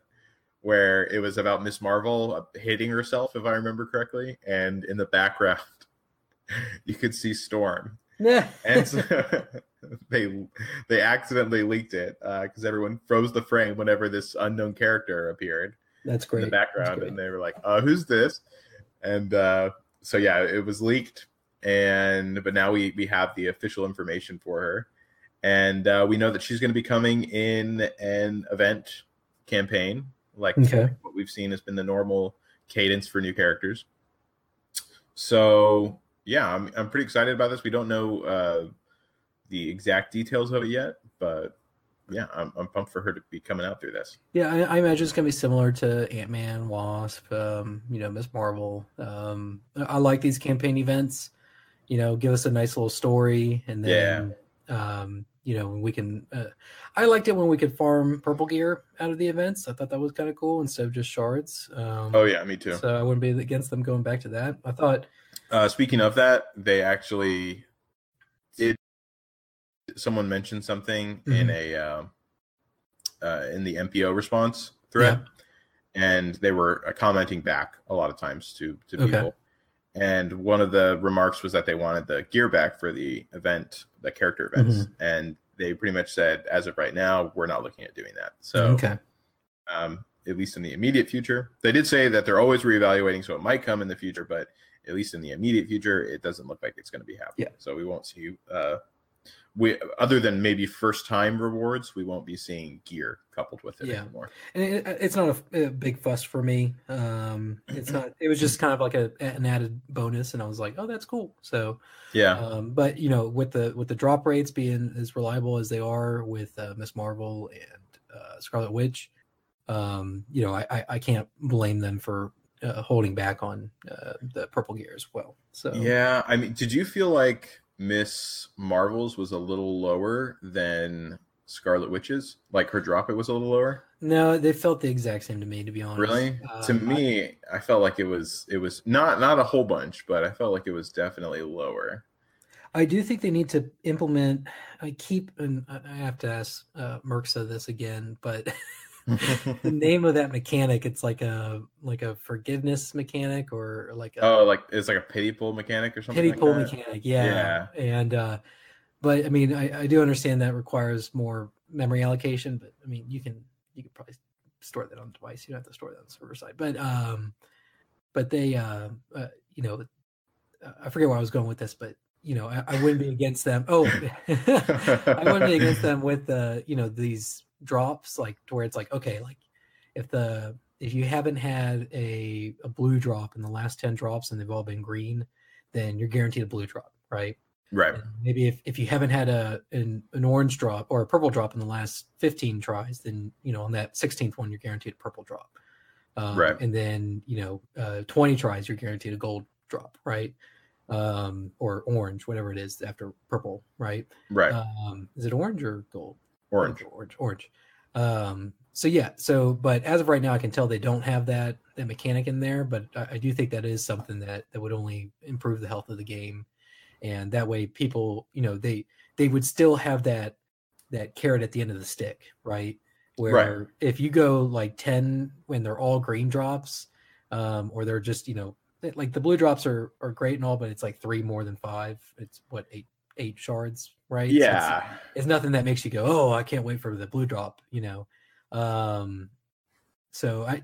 where it was about Miss Marvel hitting herself, if I remember correctly. And in the background, you could see Storm. Yeah. And so they accidentally leaked it because everyone froze the frame whenever this unknown character appeared. That's great. In the background. And they were like, who's this? And so, yeah, it was leaked. But now we have the official information for her. And we know that she's going to be coming in an event campaign. Like what we've seen has been the normal cadence for new characters. So, yeah, I'm pretty excited about this. We don't know the exact details of it yet, but yeah, I'm pumped for her to be coming out through this. Yeah, I imagine it's going to be similar to Ant-Man, Wasp, Miss Marvel. I like these campaign events. Give us a nice little story, and then we can. I liked it when we could farm purple gear out of the events. I thought that was kind of cool instead of just shards. Me too. So I wouldn't be against them going back to that. I thought. Speaking of that, they actually did. Someone mentioned something in the MPO response thread, and they were commenting back a lot of times to people. And one of the remarks was that they wanted the gear back for the event, the character events, and they pretty much said, as of right now, we're not looking at doing that. So, at least in the immediate future, they did say that they're always reevaluating, so it might come in the future, but at least in the immediate future, it doesn't look like it's going to be happening. Yeah. So we won't see, other than maybe first-time rewards, we won't be seeing gear coupled with it anymore. And it's not a big fuss for me. It's not. It was just kind of like an added bonus, and I was like, oh, that's cool. So but with the drop rates being as reliable as they are with Miss Marvel and Scarlet Witch, I can't blame them for holding back on the purple gear as well. So yeah, I mean, did you feel like Miss Marvel's was a little lower than Scarlet Witch's? Like her drop rate was a little lower? No, they felt the exact same to me, to be honest. Really? To me, I felt like it was not a whole bunch, but I felt like it was definitely lower. I do think they need to implement. I have to ask Merksa this again, but the name of that mechanic, it's like a forgiveness mechanic, or like it's like a pity pull mechanic or something. Pity pull mechanic, yeah. And but I mean, I do understand that requires more memory allocation, but I mean, you could probably store that on the device. You don't have to store that on the server side. But they I forget where I was going with this, but I wouldn't be against them. I wouldn't be against them with these drops, like to where it's like, okay, like if you haven't had a blue drop in the last 10 drops and they've all been green, then you're guaranteed a blue drop, right? And maybe if you haven't had an orange drop or a purple drop in the last 15 tries, then on that 16th one you're guaranteed a purple drop. And then 20 tries you're guaranteed a gold drop, right? Or orange, whatever it is after purple, right? Is it orange or gold? Orange. But as of right now, I can tell they don't have that mechanic in there, but I do think that is something that would only improve the health of the game. And that way people, they would still have that carrot at the end of the stick, right? Where if you go like 10 when they're all green drops, or they're just, like the blue drops are great and all, but it's like 3 more than 5. It's what, 8 shards, right? Yeah. So it's nothing that makes you go, oh, I can't wait for the blue drop, So I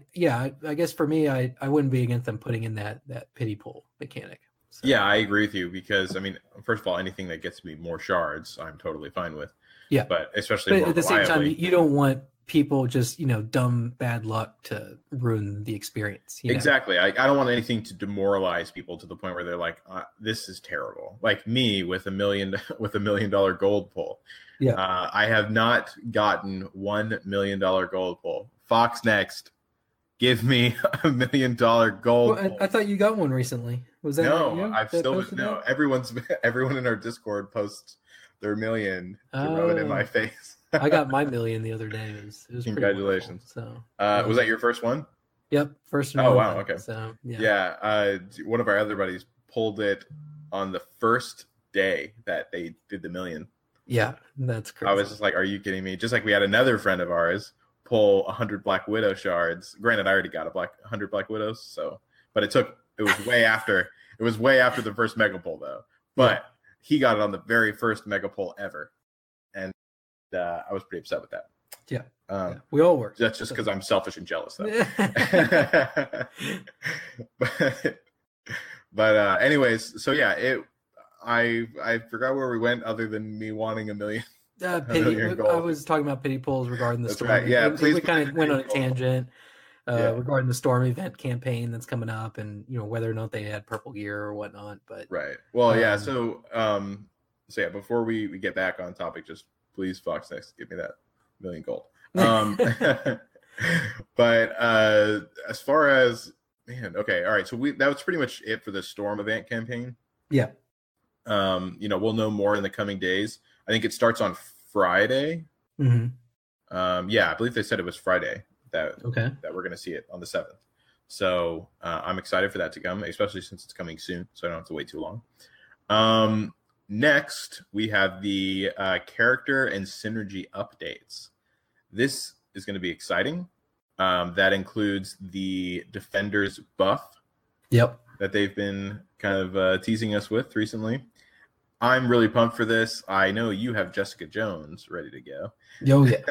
guess for me, I wouldn't be against them putting in that pity pull mechanic. So. Yeah, I agree with you because I mean, first of all, anything that gets me more shards, I'm totally fine with. Yeah, but especially at the same time, you don't want people just, dumb bad luck to ruin the experience. Exactly. I don't want anything to demoralize people to the point where they're like, this is terrible. Like me with $1 million gold pull. Yeah. I have not gotten $1 million gold pull. Fox next. Give me $1 million gold. Well, I thought you got one recently. Was that no? I've still no. Everyone in our Discord posts their million to rub it in my face. I got my million the other day. It was congratulations. So was that your first one? Yep, first. Oh wow, okay. So yeah. One of our other buddies pulled it on the first day that they did the million. Yeah, that's crazy. I was just like, are you kidding me? Just like we had another friend of ours pull 100 Black Widow shards. Granted, I already got 100 Black Widows, but it was way after the first mega pull though. But he got it on the very first mega pull ever, and I was pretty upset with that. Yeah, we all were. That's just because I'm selfish and jealous though. but anyways, so yeah, I forgot where we went other than me wanting $1 million. Pity. I was talking about pity pulls regarding the storm. Right. Yeah, we kind of went on a tangent regarding the storm event campaign that's coming up, and whether or not they had purple gear or whatnot. But right. Well, yeah. So yeah. Before we get back on topic, just please, Fox next, give me that $1 million gold. But as far as okay, all right. So that was pretty much it for the storm event campaign. Yeah. We'll know more in the coming days. I think it starts on Friday. Mm-hmm. Yeah, I believe they said it was Friday that we're going to see it on the 7th. So I'm excited for that to come, especially since it's coming soon, so I don't have to wait too long. Next, we have the character and synergy updates. This is going to be exciting. That includes the Defenders buff. Yep. That they've been kind of teasing us with recently. I'm really pumped for this. I know you have Jessica Jones ready to go. Oh, yeah.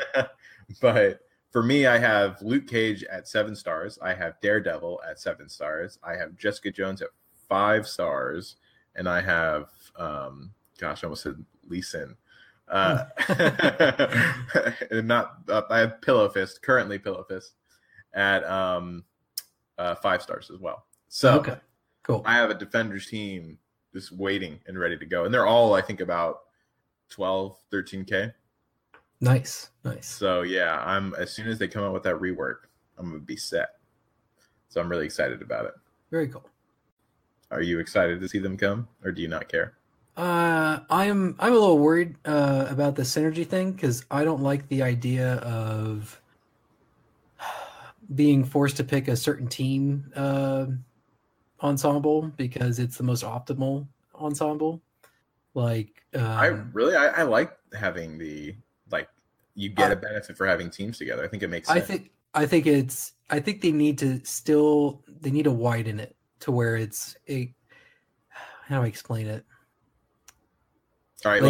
But for me, I have Luke Cage at 7 stars. I have Daredevil at 7 stars. I have Jessica Jones at 5 stars. And I have, I almost said Lee Sin. I have currently Pillow Fist at 5 stars as well. So okay, cool. I have a Defenders team just waiting and ready to go. And they're all, I think, about 12, 13K. Nice. So yeah, as soon as they come out with that rework, I'm going to be set. So I'm really excited about it. Very cool. Are you excited to see them come, or do you not care? I'm a little worried about the synergy thing, because I don't like the idea of being forced to pick a certain team ensemble because it's the most optimal ensemble. Like I like having you get a benefit for having tems together. I think it makes sense. I think they need to widen it to where it's how do I explain it? All right,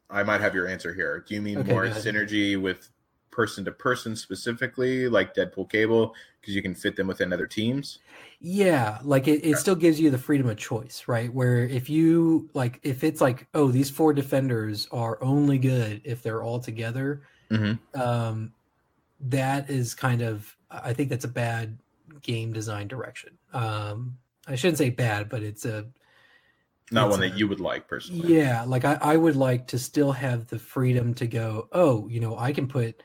I might have your answer here. Do you mean more synergy with person to person specifically, like Deadpool Cable, because you can fit them within other teams? Yeah, like it still gives you the freedom of choice, right? Where if it's like, oh, these 4 defenders are only good if they're all together, that is kind of, I think that's a bad game design direction. I shouldn't say bad, but it's not one that you would like personally. Yeah, like I would like to still have the freedom to go, oh, I can put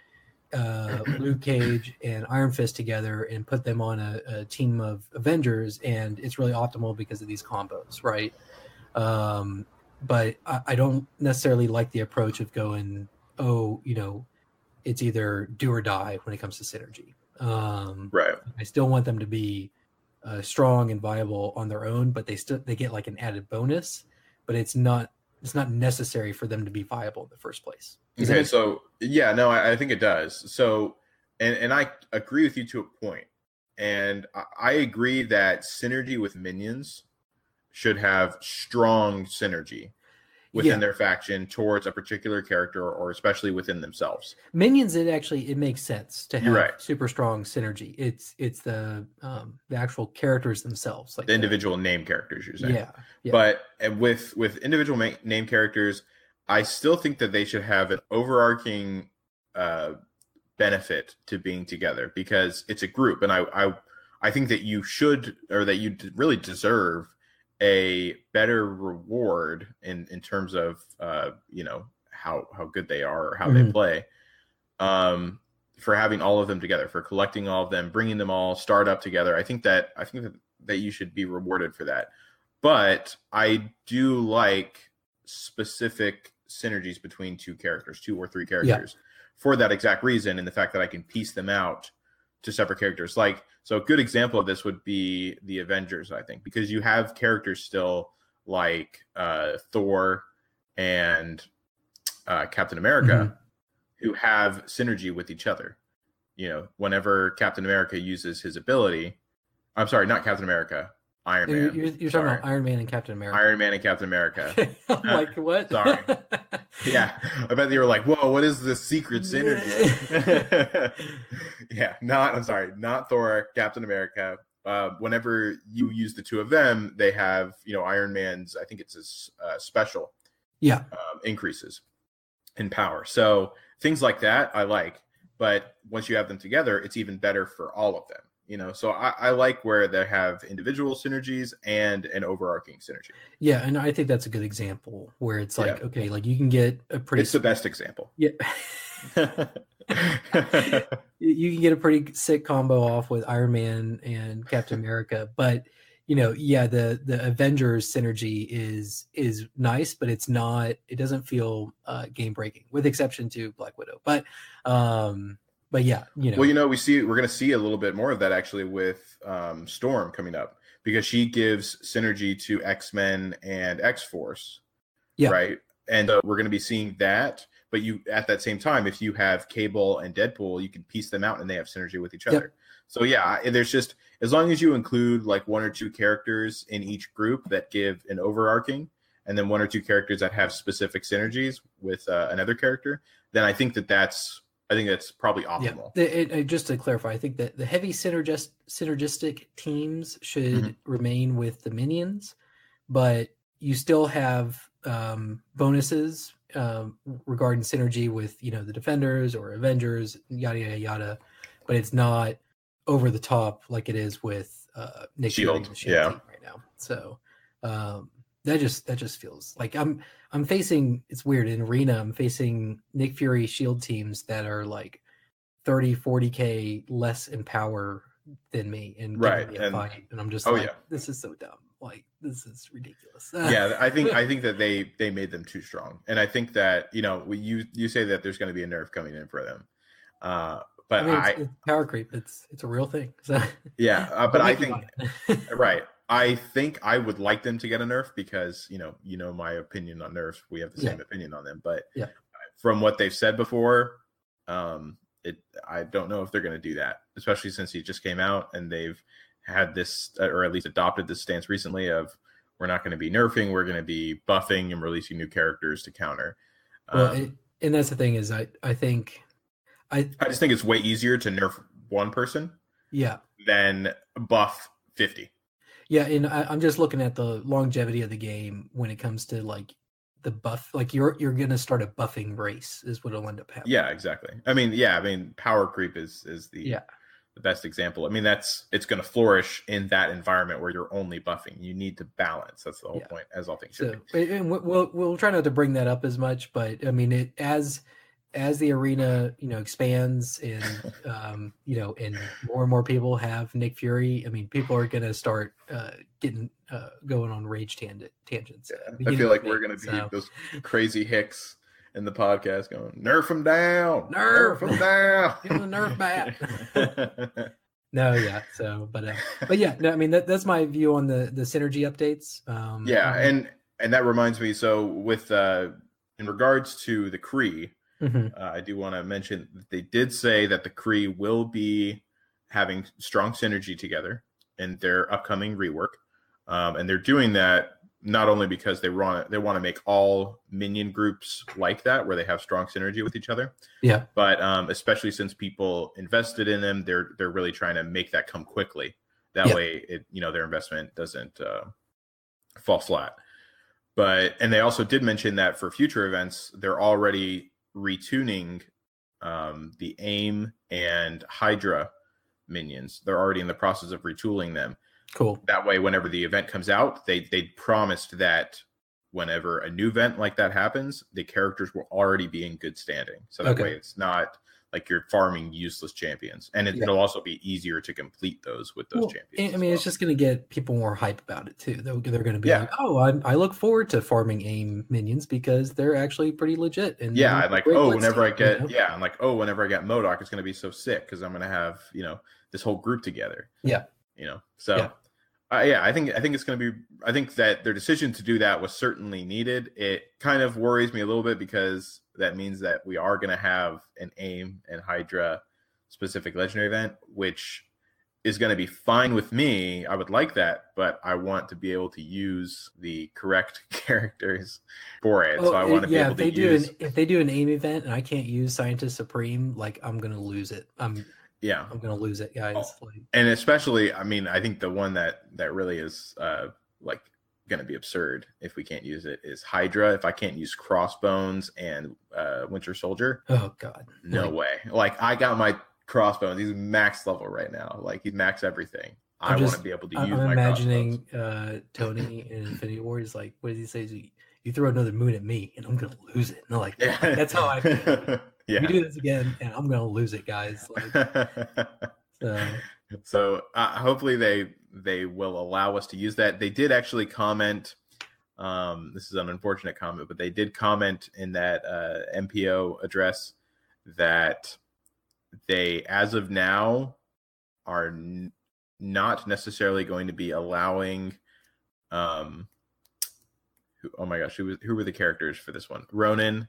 Luke Cage and Iron Fist together and put them on a team of Avengers, and it's really optimal because of these combos, right? But I don't necessarily like the approach of going, oh, it's either do or die when it comes to synergy. Right. I still want them to be strong and viable on their own, but they get like an added bonus, but it's not necessary for them to be viable in the first place. Okay, so yeah, no, I think it does. So, and I agree with you to a point, and I agree that synergy with minions should have strong synergy within their faction towards a particular character, or especially within themselves. Minions, it makes sense to have super strong synergy. It's the actual characters themselves, like the individual name characters, you're saying. Yeah. But with individual name characters, I still think that they should have an overarching benefit to being together because it's a group, and I think that you should, or that you really deserve a better reward in terms of how good they are or how they play, for having all of them together, for collecting all of them, bringing them all start up together. I think that you should be rewarded for that. But I do like specific synergies between two or three characters for that exact reason, and the fact that I can piece them out to separate characters. So a good example of this would be the Avengers, I think, because you have characters still like Thor and Captain America who have synergy with each other. Whenever Captain America uses his ability, I'm sorry, not Captain America, Iron Man. You're talking about Iron Man and Captain America. Iron Man and Captain America. I'm like, what? Sorry. Yeah. I bet they were like, whoa, what is this secret synergy? Yeah. Not Thor, Captain America. Whenever you use the two of them, they have, Iron Man's, I think it's his special increases in power. So things like that I like. But once you have them together, it's even better for all of them. So I like where they have individual synergies and an overarching synergy. Yeah, and I think that's a good example where it's like, okay, like you can get a pretty... It's the best example. Yeah. You can get a pretty sick combo off with Iron Man and Captain America, but the Avengers synergy is nice, but it doesn't feel game breaking, with exception to Black Widow. But yeah, we're going to see a little bit more of that actually with Storm coming up, because she gives synergy to X-Men and X-Force, right? And we're going to be seeing that. But at that same time, if you have Cable and Deadpool, you can piece them out and they have synergy with each other. So yeah, there's just, as long as you include like one or two characters in each group that give an overarching, and then one or two characters that have specific synergies with another character, then I think that's probably optimal. Yeah. Just to clarify, I think that the heavy synergistic teams should remain with the minions, but you still have bonuses regarding synergy with the Defenders or Avengers, yada yada yada, but it's not over the top like it is with Nick Fury and the Shield team right now. So that just feels like I'm facing, it's weird, in Arena I'm facing Nick Fury Shield teams that are like 30-40k less in power than me, and fight, and I'm just this is so dumb. Like, this is ridiculous. Yeah, I think that they made them too strong, and I think that you say that there's going to be a nerf coming in for them, but it's power creep. It's a real thing. So yeah, but I think right. I think I would like them to get a nerf because my opinion on nerfs. We have the same opinion on them, but from what they've said before, I don't know if they're going to do that, especially since he just came out and they've had this, or at least adopted this stance recently of, we're not going to be nerfing, we're going to be buffing and releasing new characters to counter. Well, and that's the thing is, I just think it's way easier to nerf one person than buff 50. Yeah, and I'm just looking at the longevity of the game when it comes to like the buff. Like you're gonna start a buffing race is what it'll end up happening. Yeah, exactly. I mean, power creep is the best example. I mean, it's going to flourish in that environment where you're only buffing. You need to balance. That's the whole point, as all things should be. And we'll try not to bring that up as much, but I mean, as the arena expands and and more and more people have Nick Fury, I mean, people are going to start getting going on rage tangents. Yeah, I feel like we're going to be those crazy hicks in the podcast going, nerf him down, nerf him down, give him the nerf back. No, yeah. So, but yeah, no, I mean that's my view on the synergy updates. And that reminds me. So with in regards to the Kree, I do want to mention that they did say that the Kree will be having strong synergy together in their upcoming rework, and they're doing that not only because they want to make all minion groups like that, where they have strong synergy with each other. Yeah. But especially since people invested in them, they're really trying to make that come quickly. That way, their investment doesn't fall flat. And they also did mention that for future events, they're already retuning the AIM and Hydra minions. They're already in the process of retooling them. Cool. That way, whenever the event comes out, they promised that whenever a new event like that happens, the characters will already be in good standing. So that way it's not like you're farming useless champions. And it'll also be easier to complete those with those champions. I mean, it's just going to get people more hype about it too. They're going to be like, oh, I look forward to farming AIM minions because they're actually pretty legit. And I'm like, whenever I get MODOK, it's going to be so sick because I'm going to have, this whole group together. Yeah. I think it's going to be. I think that their decision to do that was certainly needed. It kind of worries me a little bit because that means that we are going to have an AIM and Hydra specific legendary event, which is going to be fine with me. I would like that, but I want to be able to use the correct characters for it. So I want to be able to use. If they do an AIM event and I can't use Scientist Supreme, like I'm going to lose it. I'm going to lose it, guys. And especially, I mean, I think the one that really is going to be absurd if we can't use it is Hydra. If I can't use Crossbones and Winter Soldier. Oh, God. No way. Like, I got my Crossbones. He's max level right now. Like, he's max everything. I want to be able to use my imagining Tony in Infinity War. He's like, what does he say? You throw another moon at me, and I'm going to lose it. And I'm like, that's how I feel. You do this again, and I'm gonna lose it, guys. So hopefully they will allow us to use that. They did actually comment. This is an unfortunate comment, but they did comment in that MPO address that they, as of now, are not necessarily going to be allowing. Oh my gosh, who were the characters for this one? Ronan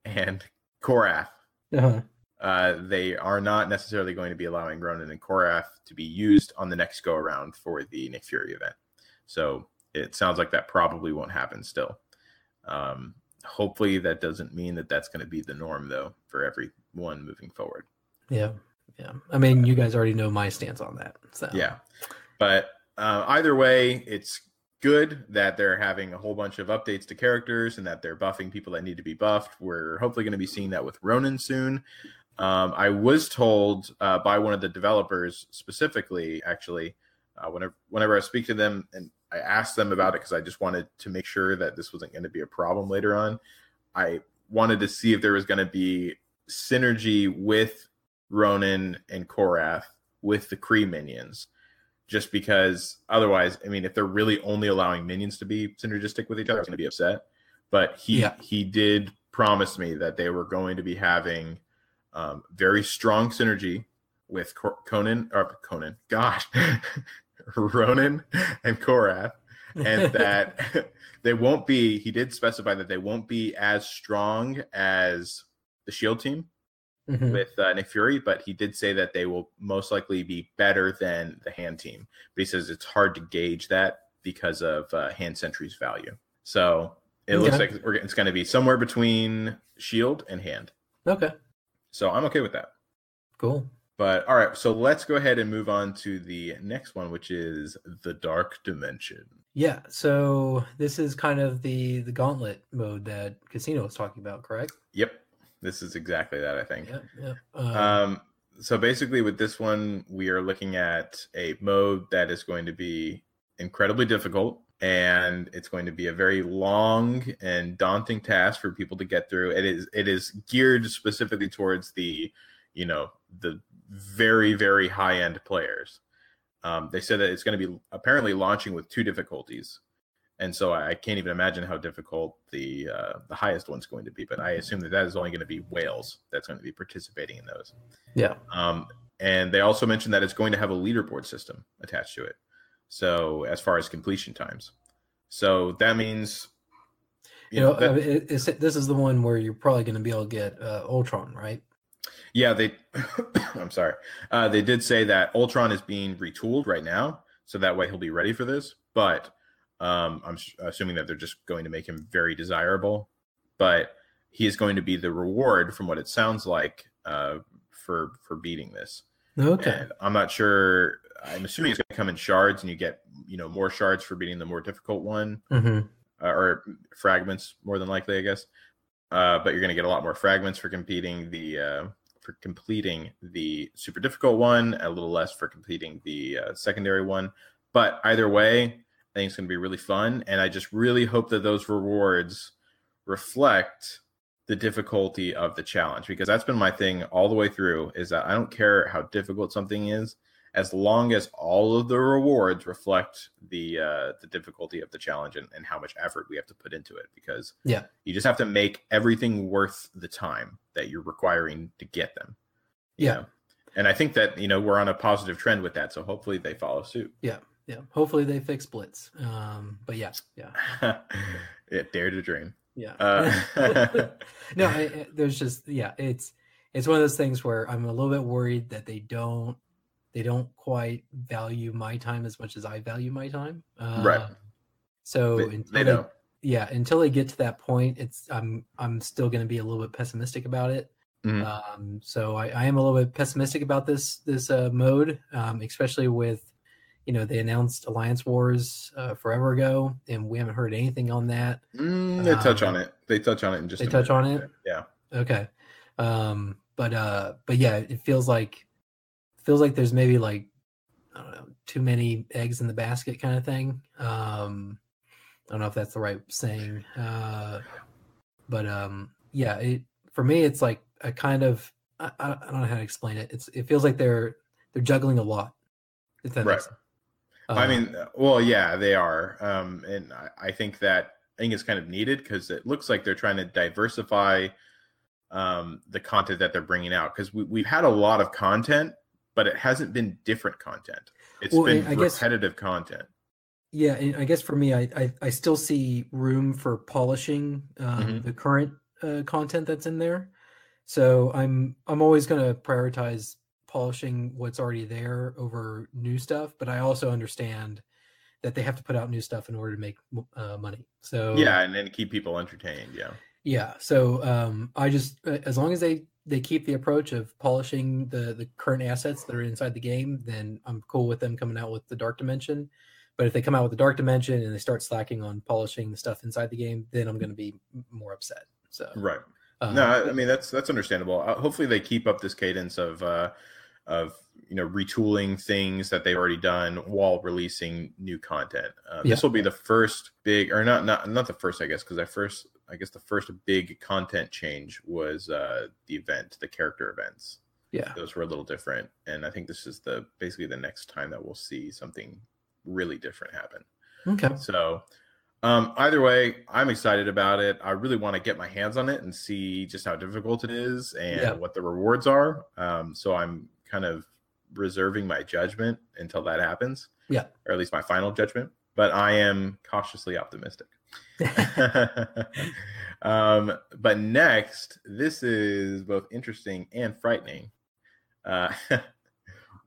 and Korath. They are not necessarily going to be allowing Ronan and Korath to be used on the next go around for the Nick Fury event. So it sounds like that probably won't happen still. Hopefully that doesn't mean that that's going to be the norm though for everyone moving forward. Yeah. I mean, you guys already know my stance on that. So but either way, it's good that they're having a whole bunch of updates to characters and that they're buffing people that need to be buffed. We're hopefully going to be seeing that with Ronan soon. I was told by one of the developers specifically, actually, whenever I speak to them and I asked them about it because I just wanted to make sure that this wasn't going to be a problem later on. I wanted to see if there was going to be synergy with Ronan and Korath with the Kree minions. Just because otherwise, I mean, if they're really only allowing minions to be synergistic with each other, I'm going to be upset. But he did promise me that they were going to be having very strong synergy with Ronan and Korath, and that they won't be. He did specify that they won't be as strong as the Shield team. With Nick Fury, but he did say that they will most likely be better than the Hand team. But he says it's hard to gauge that because of Hand Sentry's value. So it looks like it's going to be somewhere between Shield and Hand. Okay. So I'm okay with that. Cool. But all right, so let's go ahead and move on to the next one, which is the Dark Dimension. Yeah. So this is kind of the gauntlet mode that Casino was talking about, correct? Yep. This is exactly that, I think. Yeah. So basically with this one, we are looking at a mode that is going to be incredibly difficult, and it's going to be a very long and daunting task for people to get through. It is geared specifically towards the very, very high-end players. They said that it's going to be apparently launching with 2 difficulties. And so I can't even imagine how difficult the highest one's going to be. But I assume that is only going to be whales that's going to be participating in those. Yeah. And they also mentioned that it's going to have a leaderboard system attached to it. So as far as completion times. So that means... this is the one where you're probably going to be able to get Ultron, right? Yeah, I'm sorry. They did say that Ultron is being retooled right now. So that way he'll be ready for this. But... I'm assuming that they're just going to make him very desirable, but he is going to be the reward from what it sounds like for beating this. Okay. And I'm not sure. I'm assuming it's going to come in shards, and you get more shards for beating the more difficult one, or fragments more than likely, I guess. But you're going to get a lot more fragments for completing the for completing the super difficult one, a little less for completing the secondary one. But either way, I think it's going to be really fun. And I just really hope that those rewards reflect the difficulty of the challenge, because that's been my thing all the way through, is that I don't care how difficult something is, as long as all of the rewards reflect the difficulty of the challenge and how much effort we have to put into it, because you just have to make everything worth the time that you're requiring to get them. You know? And I think that, we're on a positive trend with that. So hopefully they follow suit. Yeah. Hopefully they fix Blitz. But yeah. Dare to dream. No, there's just, it's one of those things where I'm a little bit worried that they don't quite value my time as much as I value my time. Right. So they don't. Until they get to that point, I'm still going to be a little bit pessimistic about it. So I am a little bit pessimistic about this mode, especially with, they announced Alliance Wars forever ago, and we haven't heard anything on that. They touch on it. They touch on it in just. They touch on it. Yeah. Okay. But yeah, it feels like there's maybe like, I don't know, too many eggs in the basket kind of thing. I don't know if that's the right saying. For me, it's like a kind of, I don't know how to explain it. It feels like they're juggling a lot. If that makes sense. They are. And I think it's kind of needed, because it looks like they're trying to diversify the content that they're bringing out, because we've had a lot of content, but it hasn't been different content. It's been repetitive content. Yeah, and I guess for me, I still see room for polishing the current content that's in there. So I'm always going to prioritize polishing what's already there over new stuff, but I also understand that they have to put out new stuff in order to make money. So and then keep people entertained. So I just, as long as they keep the approach of polishing the current assets that are inside the game, then I'm cool with them coming out with the Dark Dimension. But if they come out with the Dark Dimension and they start slacking on polishing the stuff inside the game, then I'm going to be more upset. So right. That's understandable. Hopefully they keep up this cadence of retooling things that they've already done while releasing new content. This will be the first big, or not the first, I guess, because the first big content change was the character events. Those were a little different, and I think this is basically the next time that we'll see something really different happen. Okay. So either way, I'm excited about it. I really want to get my hands on it and see just how difficult it is and what the rewards are. So I'm kind of reserving my judgment until that happens. Or at least my final judgment. But I am cautiously optimistic. But next, this is both interesting and frightening.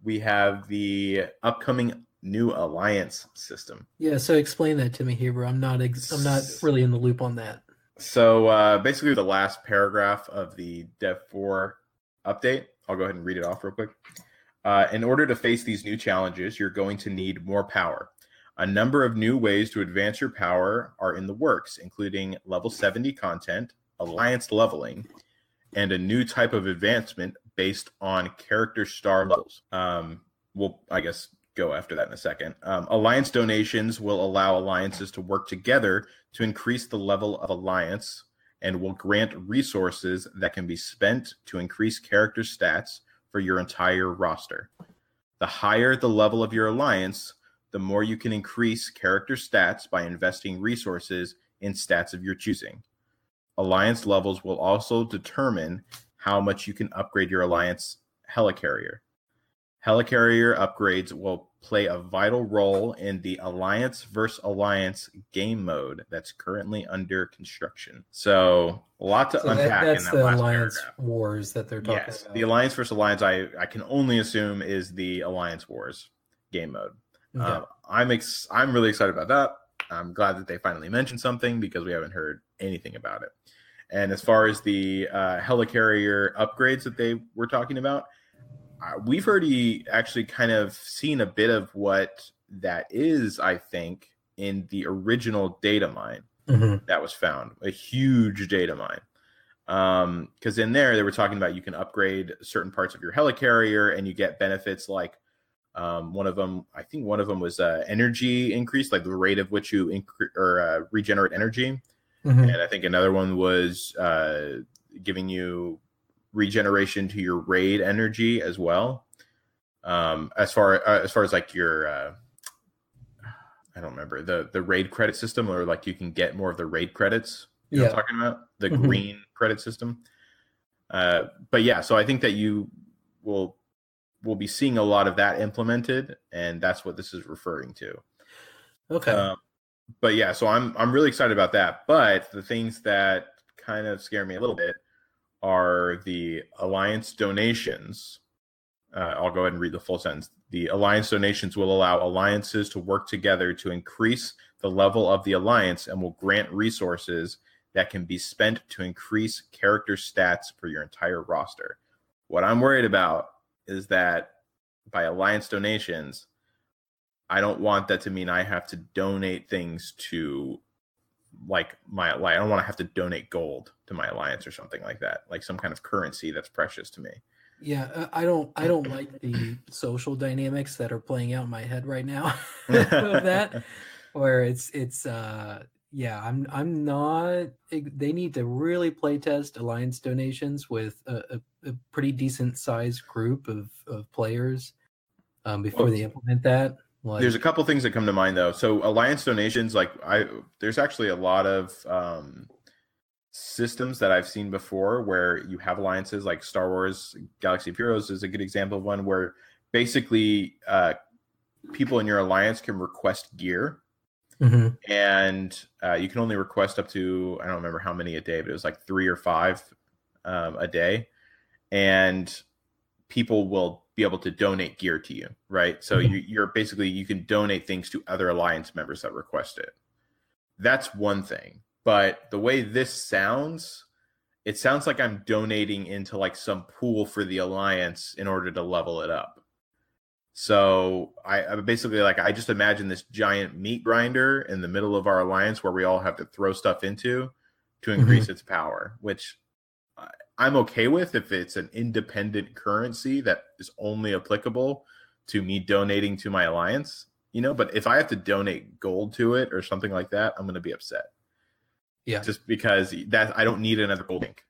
We have the upcoming new alliance system. So explain that to me, Huber. I'm not really in the loop on that. So basically the last paragraph of the Dev 4 update, I'll go ahead and read it off real quick. In order to face these new challenges, you're going to need more power. A number of new ways to advance your power are in the works, including level 70 content, alliance leveling, and a new type of advancement based on character star levels. We'll, I guess, go after that in a second. Alliance donations will allow alliances to work together to increase the level of alliance, and will grant resources that can be spent to increase character stats for your entire roster. The higher the level of your alliance, the more you can increase character stats by investing resources in stats of your choosing. Alliance levels will also determine how much you can upgrade your alliance helicarrier. Helicarrier upgrades will play a vital role in the Alliance vs. Alliance game mode that's currently under construction. So a lot to unpack in that last paragraph. That's the Alliance Wars that they're talking about. The Alliance vs. Alliance, I can only assume, is the Alliance Wars game mode. Okay. I'm really excited about that. I'm glad that they finally mentioned something, because we haven't heard anything about it. And as far as the helicarrier upgrades that they were talking about, we've already actually kind of seen a bit of what that is, I think, in the original data mine that was found. A huge data mine. Because in there they were talking about you can upgrade certain parts of your helicarrier and you get benefits like one of them was energy increase, like the rate of which you regenerate energy. And I think another one was giving you regeneration to your raid energy as well. As far as like your I don't remember the raid credit system, or like you can get more of the raid credits. You know what I'm talking about? The green credit system. But yeah, so I think that you will be seeing a lot of that implemented, and that's what this is referring to. Okay. But yeah, so I'm really excited about that. But the things that kind of scare me a little bit are the alliance donations. I'll go ahead and read the full sentence. The alliance donations will allow alliances to work together to increase the level of the alliance and will grant resources that can be spent to increase character stats for your entire roster. What I'm worried about is that by alliance donations, I don't want that to mean I have to donate things to like I don't want to have to donate gold to my alliance or something like that, like some kind of currency that's precious to me. Yeah, I don't like the social dynamics that are playing out in my head right now of that, where it's I'm not. They need to really play test alliance donations with a pretty decent sized group of players before they implement that. Like, there's a couple things that come to mind though. So alliance donations, there's actually a lot of systems that I've seen before where you have alliances, like Star Wars Galaxy of Heroes is a good example of one where basically people in your alliance can request gear. And you can only request up to, I don't remember how many a day, but it was like 3 or 5 a day. And people will be able to donate gear to you, right? So you're basically, you can donate things to other alliance members that request it. That's one thing. But the way this sounds, it sounds like I'm donating into like some pool for the alliance in order to level it up. So I basically, like, I just imagine this giant meat grinder in the middle of our alliance where we all have to throw stuff into to increase its power, which I'm okay with if it's an independent currency that is only applicable to me donating to my alliance, you know, but if I have to donate gold to it or something like that, I'm going to be upset. Yeah. Just because I don't need another gold ink.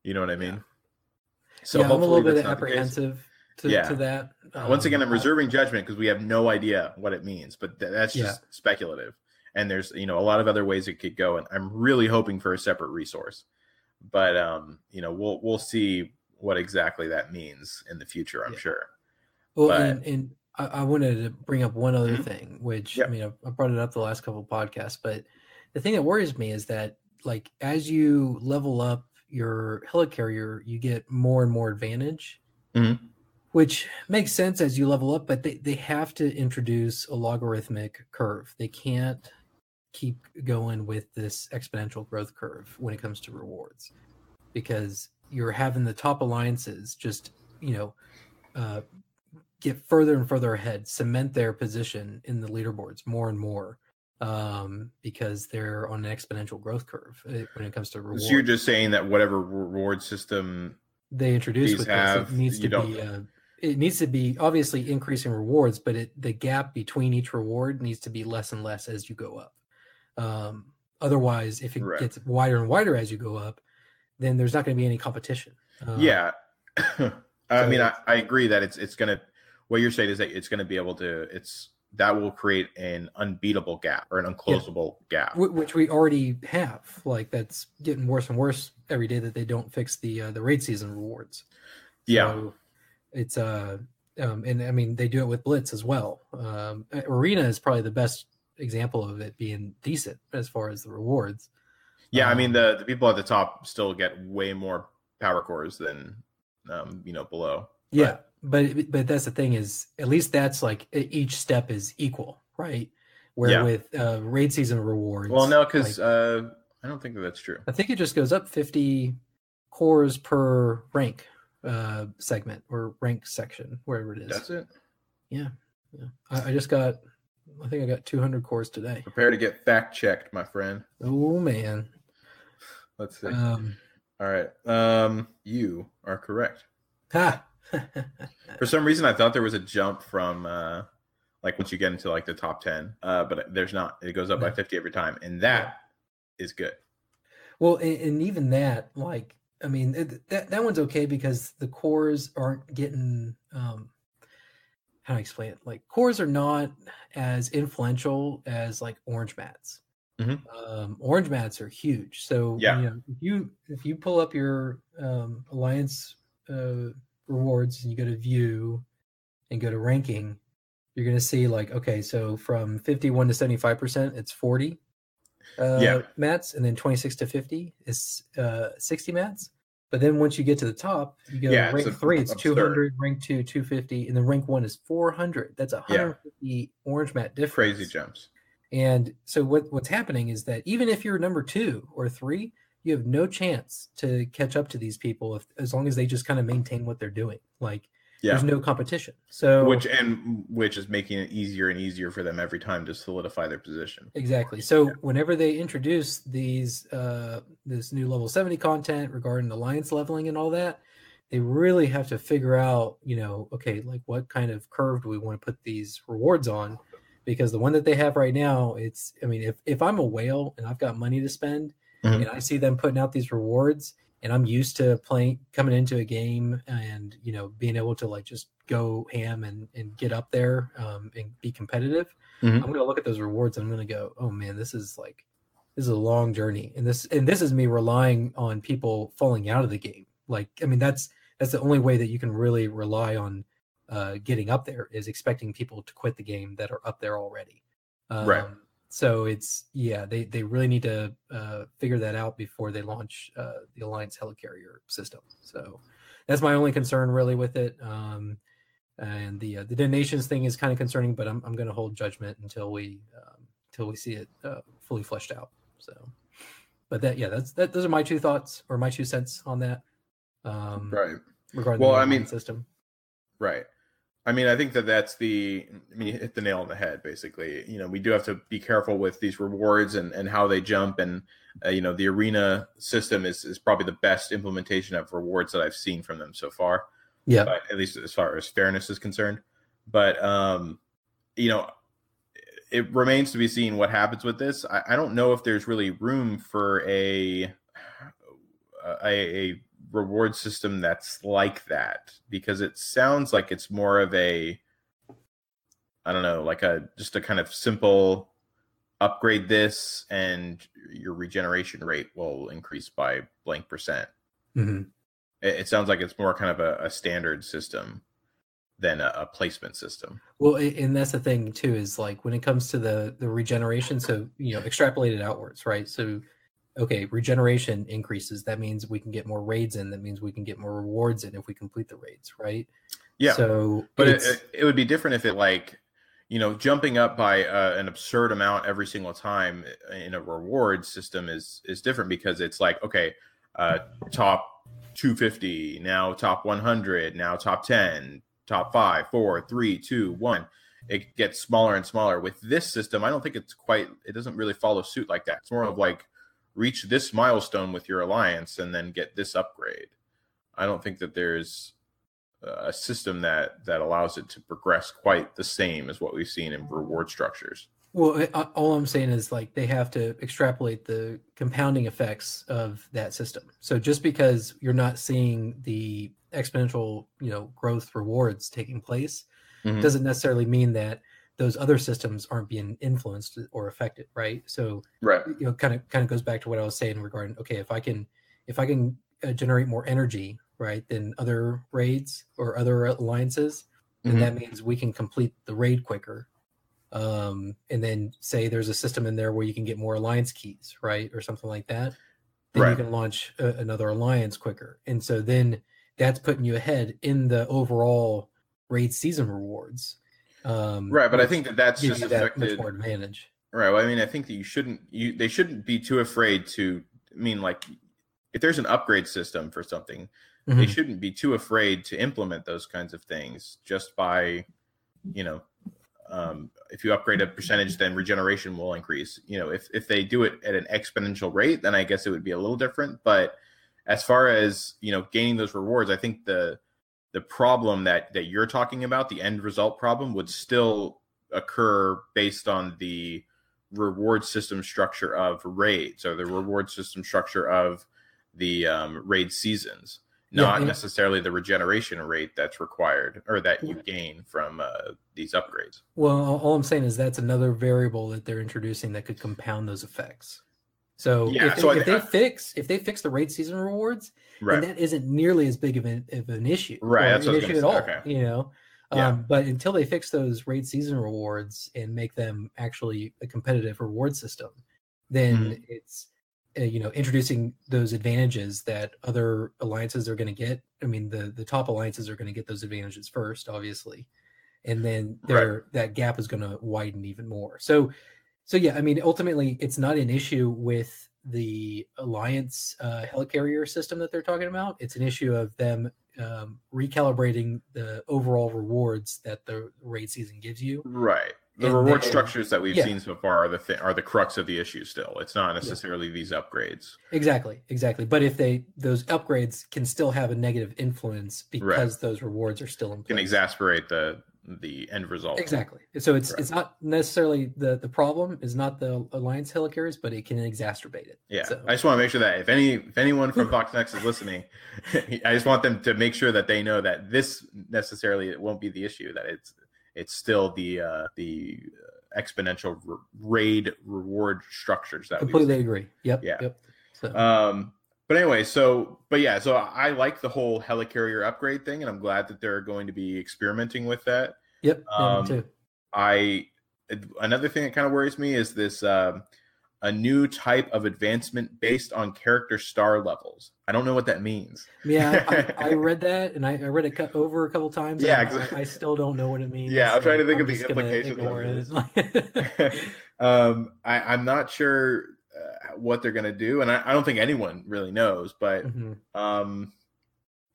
You know what I mean? Yeah. So I'm a little bit apprehensive to that. Once again, I'm reserving judgment because we have no idea what it means, but that's just speculative. And there's, you know, a lot of other ways it could go. And I'm really hoping for a separate resource. But, you know, we'll see what exactly that means in the future, I'm sure. Well, but, and I wanted to bring up one other thing, which, I mean, I brought it up the last couple of podcasts, but the thing that worries me is that, like, as you level up your helicarrier, you get more and more advantage, which makes sense as you level up, but they have to introduce a logarithmic curve. They can't keep going with this exponential growth curve when it comes to rewards, because you're having the top alliances just, you know, get further and further ahead, cement their position in the leaderboards more and more, because they're on an exponential growth curve when it comes to rewards. So you're just saying that whatever reward system they introduce with this, it needs to be obviously increasing rewards, but the gap between each reward needs to be less and less as you go up. Otherwise, if it gets wider and wider as you go up, then there's not going to be any competition. I mean, I agree that it's going to, what you're saying is that it's going to be able to, that will create an unbeatable gap or an unclosable gap. Which we already have. Like, that's getting worse and worse every day that they don't fix the raid season rewards. So it's, and I mean, they do it with Blitz as well. Arena is probably the best example of it being decent as far as the rewards. I mean, the people at the top still get way more power cores than, you know, below. But that's the thing, is at least that's like each step is equal, right? Where with raid season rewards. Well, no, because I don't think that's true. I think it just goes up 50 cores per rank segment or rank section, wherever it is. That's it? Yeah. I think I got 200 cores today. Prepare to get fact checked, my friend. Oh, man. Let's see. All right. You are correct. Ha! For some reason, I thought there was a jump from like once you get into like the top 10, but there's not. It goes up by 50 every time, and that is good. Well, and even that, like, I mean, that one's okay because the cores aren't getting. How do I explain it? Like, cores are not as influential as like orange mats. Orange mats are huge. So if you pull up your alliance rewards and you go to view and go to ranking, you're going to see like, okay, so from 51 to 75%, it's 40 mats, and then 26 to 50 is 60 mats. But then once you get to the top, you go rank 3, it's 200, rank 2, 250, and then rank 1 is 400. That's 150 orange mat difference. Crazy jumps. And so what's happening is that even if you're number 2 or 3, you have no chance to catch up to these people as long as they just kind of maintain what they're doing. Like, there's no competition. So which is making it easier and easier for them every time to solidify their position. Exactly. So whenever they introduce these this new level 70 content regarding alliance leveling and all that, they really have to figure out, okay, like what kind of curve do we want to put these rewards on? Because the one that they have right now, if I'm a whale and I've got money to spend and I see them putting out these rewards, and I'm used to coming into a game and, being able to like just go ham and get up there and be competitive. I'm going to look at those rewards and I'm going to go, oh man, this is a long journey. And this is me relying on people falling out of the game. Like, I mean, that's the only way that you can really rely on getting up there, is expecting people to quit the game that are up there already. Right. So they really need to figure that out before they launch the Alliance Helicarrier system. So that's my only concern really with it. And the donations thing is kind of concerning, but I'm going to hold judgment until we see it fully fleshed out. So, but those are my 2 thoughts or my 2 cents on that. Right. Regarding the system. Right. I mean, I think you hit the nail on the head, basically. We do have to be careful with these rewards and how they jump. And, the arena system is probably the best implementation of rewards that I've seen from them so far. Yeah. But at least as far as fairness is concerned. But, it remains to be seen what happens with this. I don't know if there's really room for a reward system that's like that, because it sounds like it's more of a, I don't know, like just a kind of simple upgrade this and your regeneration rate will increase by blank percent. It sounds like it's more kind of a standard system than a placement system. Well, and that's the thing too, is like when it comes to the regeneration, so extrapolated outwards, right? So okay, regeneration increases. That means we can get more raids in. That means we can get more rewards in if we complete the raids, right? Yeah. So, but it would be different if it jumping up by an absurd amount every single time in a reward system is different, because it's like, okay, top 250, now top 100, now top 10, top 5, 4, 3, 2, 1. It gets smaller and smaller. With this system, I don't think it doesn't really follow suit like that. It's more of like, reach this milestone with your alliance and then get this upgrade. I don't think that there's a system that allows it to progress quite the same as what we've seen in reward structures. Well, all I'm saying is like they have to extrapolate the compounding effects of that system. So just because you're not seeing the exponential, growth rewards taking place, doesn't necessarily mean that those other systems aren't being influenced or affected, right? So, right, kind of goes back to what I was saying regarding, okay, if I can generate more energy, right, than other raids or other alliances, then that means we can complete the raid quicker. And then say there's a system in there where you can get more alliance keys, right, or something like that. Then you can launch another alliance quicker, and so then that's putting you ahead in the overall raid season rewards. Right, but I think that's just affected much more advantage. Right. Well, I mean, I think that they shouldn't be too afraid to. I mean, like, if there's an upgrade system for something, they shouldn't be too afraid to implement those kinds of things just by, if you upgrade a percentage, then regeneration will increase. If they do it at an exponential rate, then I guess it would be a little different. But as far as, gaining those rewards, I think the problem that you're talking about, the end result problem, would still occur based on the reward system structure of raids, or the reward system structure of the raid seasons, not necessarily the regeneration rate that's required or that you gain from these upgrades. Well, all I'm saying is that's another variable that they're introducing that could compound those effects. So if they fix the raid season rewards, then that isn't nearly as big of an issue, right? That's an issue at all. Okay. But until they fix those raid season rewards and make them actually a competitive reward system, then it's introducing those advantages that other alliances are going to get. I mean, the top alliances are going to get those advantages first, obviously, and then that gap is going to widen even more. So yeah, I mean, ultimately, it's not an issue with the alliance helicarrier system that they're talking about. It's an issue of them recalibrating the overall rewards that the raid season gives you. Right. The reward structures that we've seen so far are the crux of the issue still. It's not necessarily these upgrades. Exactly. But if those upgrades can still have a negative influence because those rewards are still in place. Can exasperate the end result. Exactly. So it's not necessarily the problem is not the alliance helicarriers, but it can exacerbate it. Yeah. So. I just want to make sure that if anyone from Fox Next is listening, I just want them to make sure that they know that this necessarily it won't be the issue, that it's still the exponential raid reward structures that completely agree. Yep. Yeah. Yep. So. But anyway, so I like the whole helicarrier upgrade thing, and I'm glad that they're going to be experimenting with that. Yep. Me too. Another thing that kind of worries me is this a new type of advancement based on character star levels. I don't know what that means. Yeah, I read that, and I read it over a couple times. Yeah, exactly. I still don't know what it means. Yeah, I'm trying to think of the implications of this. I'm not sure what they're going to do, and I don't think anyone really knows, but I'm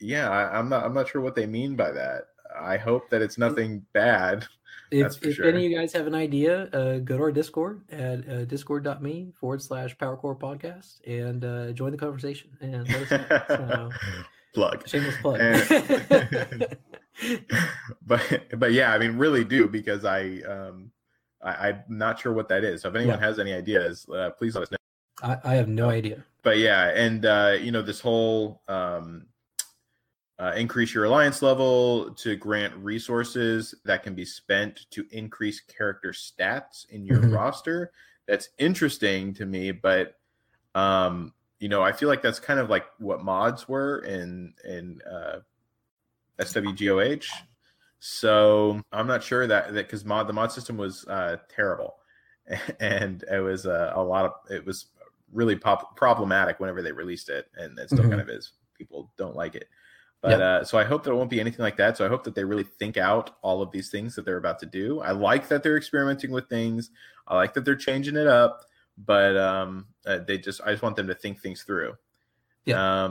not sure what they mean by that. I hope that it's nothing bad. If any of you guys have an idea, go to our Discord at discord.me/PowerCore podcast and join the conversation and let us know. Plug. Shameless plug. But yeah, I mean, really do, because I'm not sure what that is. So if anyone has any ideas, please let us know. I have no idea. But yeah, and this whole increase your alliance level to grant resources that can be spent to increase character stats in your roster. That's interesting to me, but I feel like that's kind of like what mods were in SWGOH. So I'm not sure that because the mod system was terrible, and it was it was really problematic whenever they released it, and it still kind of is. People don't like it. But so I hope there won't be anything like that. So I hope that they really think out all of these things that they're about to do. I like that they're experimenting with things. I like that they're changing it up. But I just want them to think things through. Yeah.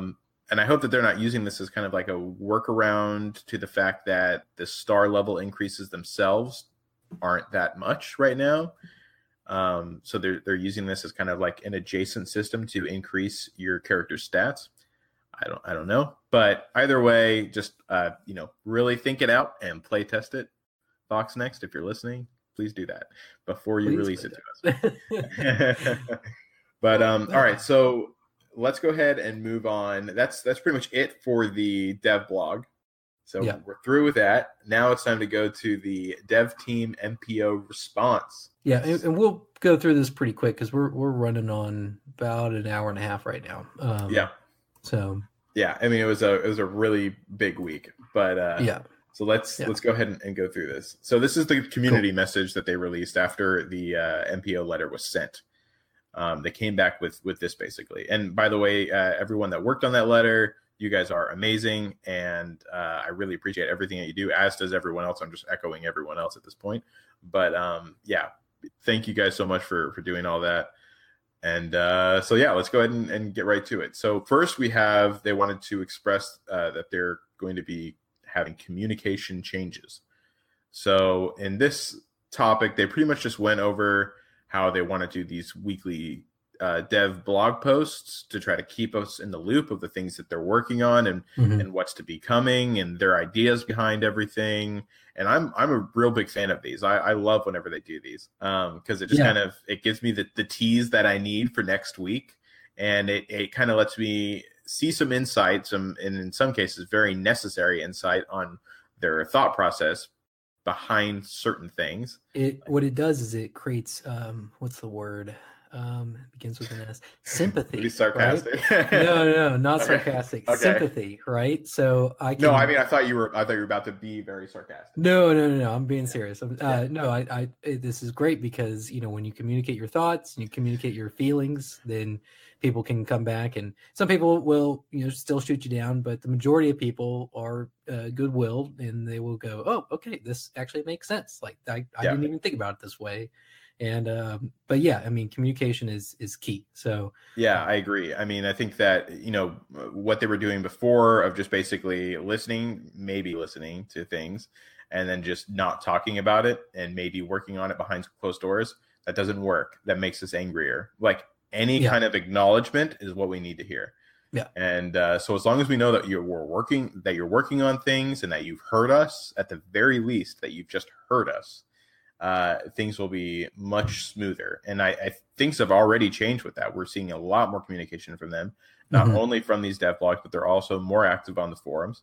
And I hope that they're not using this as kind of like a workaround to the fact that the star level increases themselves aren't that much right now. So they're using this as kind of like an adjacent system to increase your character's stats. I don't know, but either way, just really think it out and play test it. Fox Next, if you're listening, please do that before you release it to us. But all right, so let's go ahead and move on. That's pretty much it for the dev blog. So we're through with that. Now it's time to go to the dev team MPO response. Yeah, and we'll go through this pretty quick because we're running on about an hour and a half right now. So yeah, I mean it was a really big week, but so let's go ahead and go through this. So this is the community message that they released after the MPO letter was sent. They came back with this basically. And by the way, everyone that worked on that letter, you guys are amazing, and I really appreciate everything that you do, as does everyone else. I'm just echoing everyone else at this point. But thank you guys so much for doing all that. And let's go ahead and get right to it. So first they wanted to express that they're going to be having communication changes. So in this topic, they pretty much just went over how they want to do these weekly dev blog posts to try to keep us in the loop of the things that they're working on and what's to be coming and their ideas behind everything. And I'm a real big fan of these. I love whenever they do these because it just kind of it gives me the tease that I need for next week, and it kind of lets me see some insights, and in some cases very necessary insight on their thought process behind certain things. What it does is it creates what's the word? It begins with an S. Sympathy. Be sarcastic. Right? No, not Okay. sarcastic. Okay. Sympathy, right? So I can. No, I mean I thought you were about to be very sarcastic. No. I'm being serious. No, this is great because when you communicate your thoughts and you communicate your feelings, then people can come back, and some people will still shoot you down, but the majority of people are goodwill, and they will go, oh, okay, this actually makes sense. Like I didn't even think about it this way. And but yeah, I mean, communication is key. So yeah, I agree. I mean, I think that what they were doing before of just basically maybe listening to things and then just not talking about it and maybe working on it behind closed doors, that doesn't work. That makes us angrier. Like any kind of acknowledgement is what we need to hear. Yeah. And so as long as we know that you're working on things and that you've heard us, at the very least that you've just heard us, things will be much smoother. And I things have already changed with that. We're seeing a lot more communication from them, not only from these dev blogs, but they're also more active on the forums.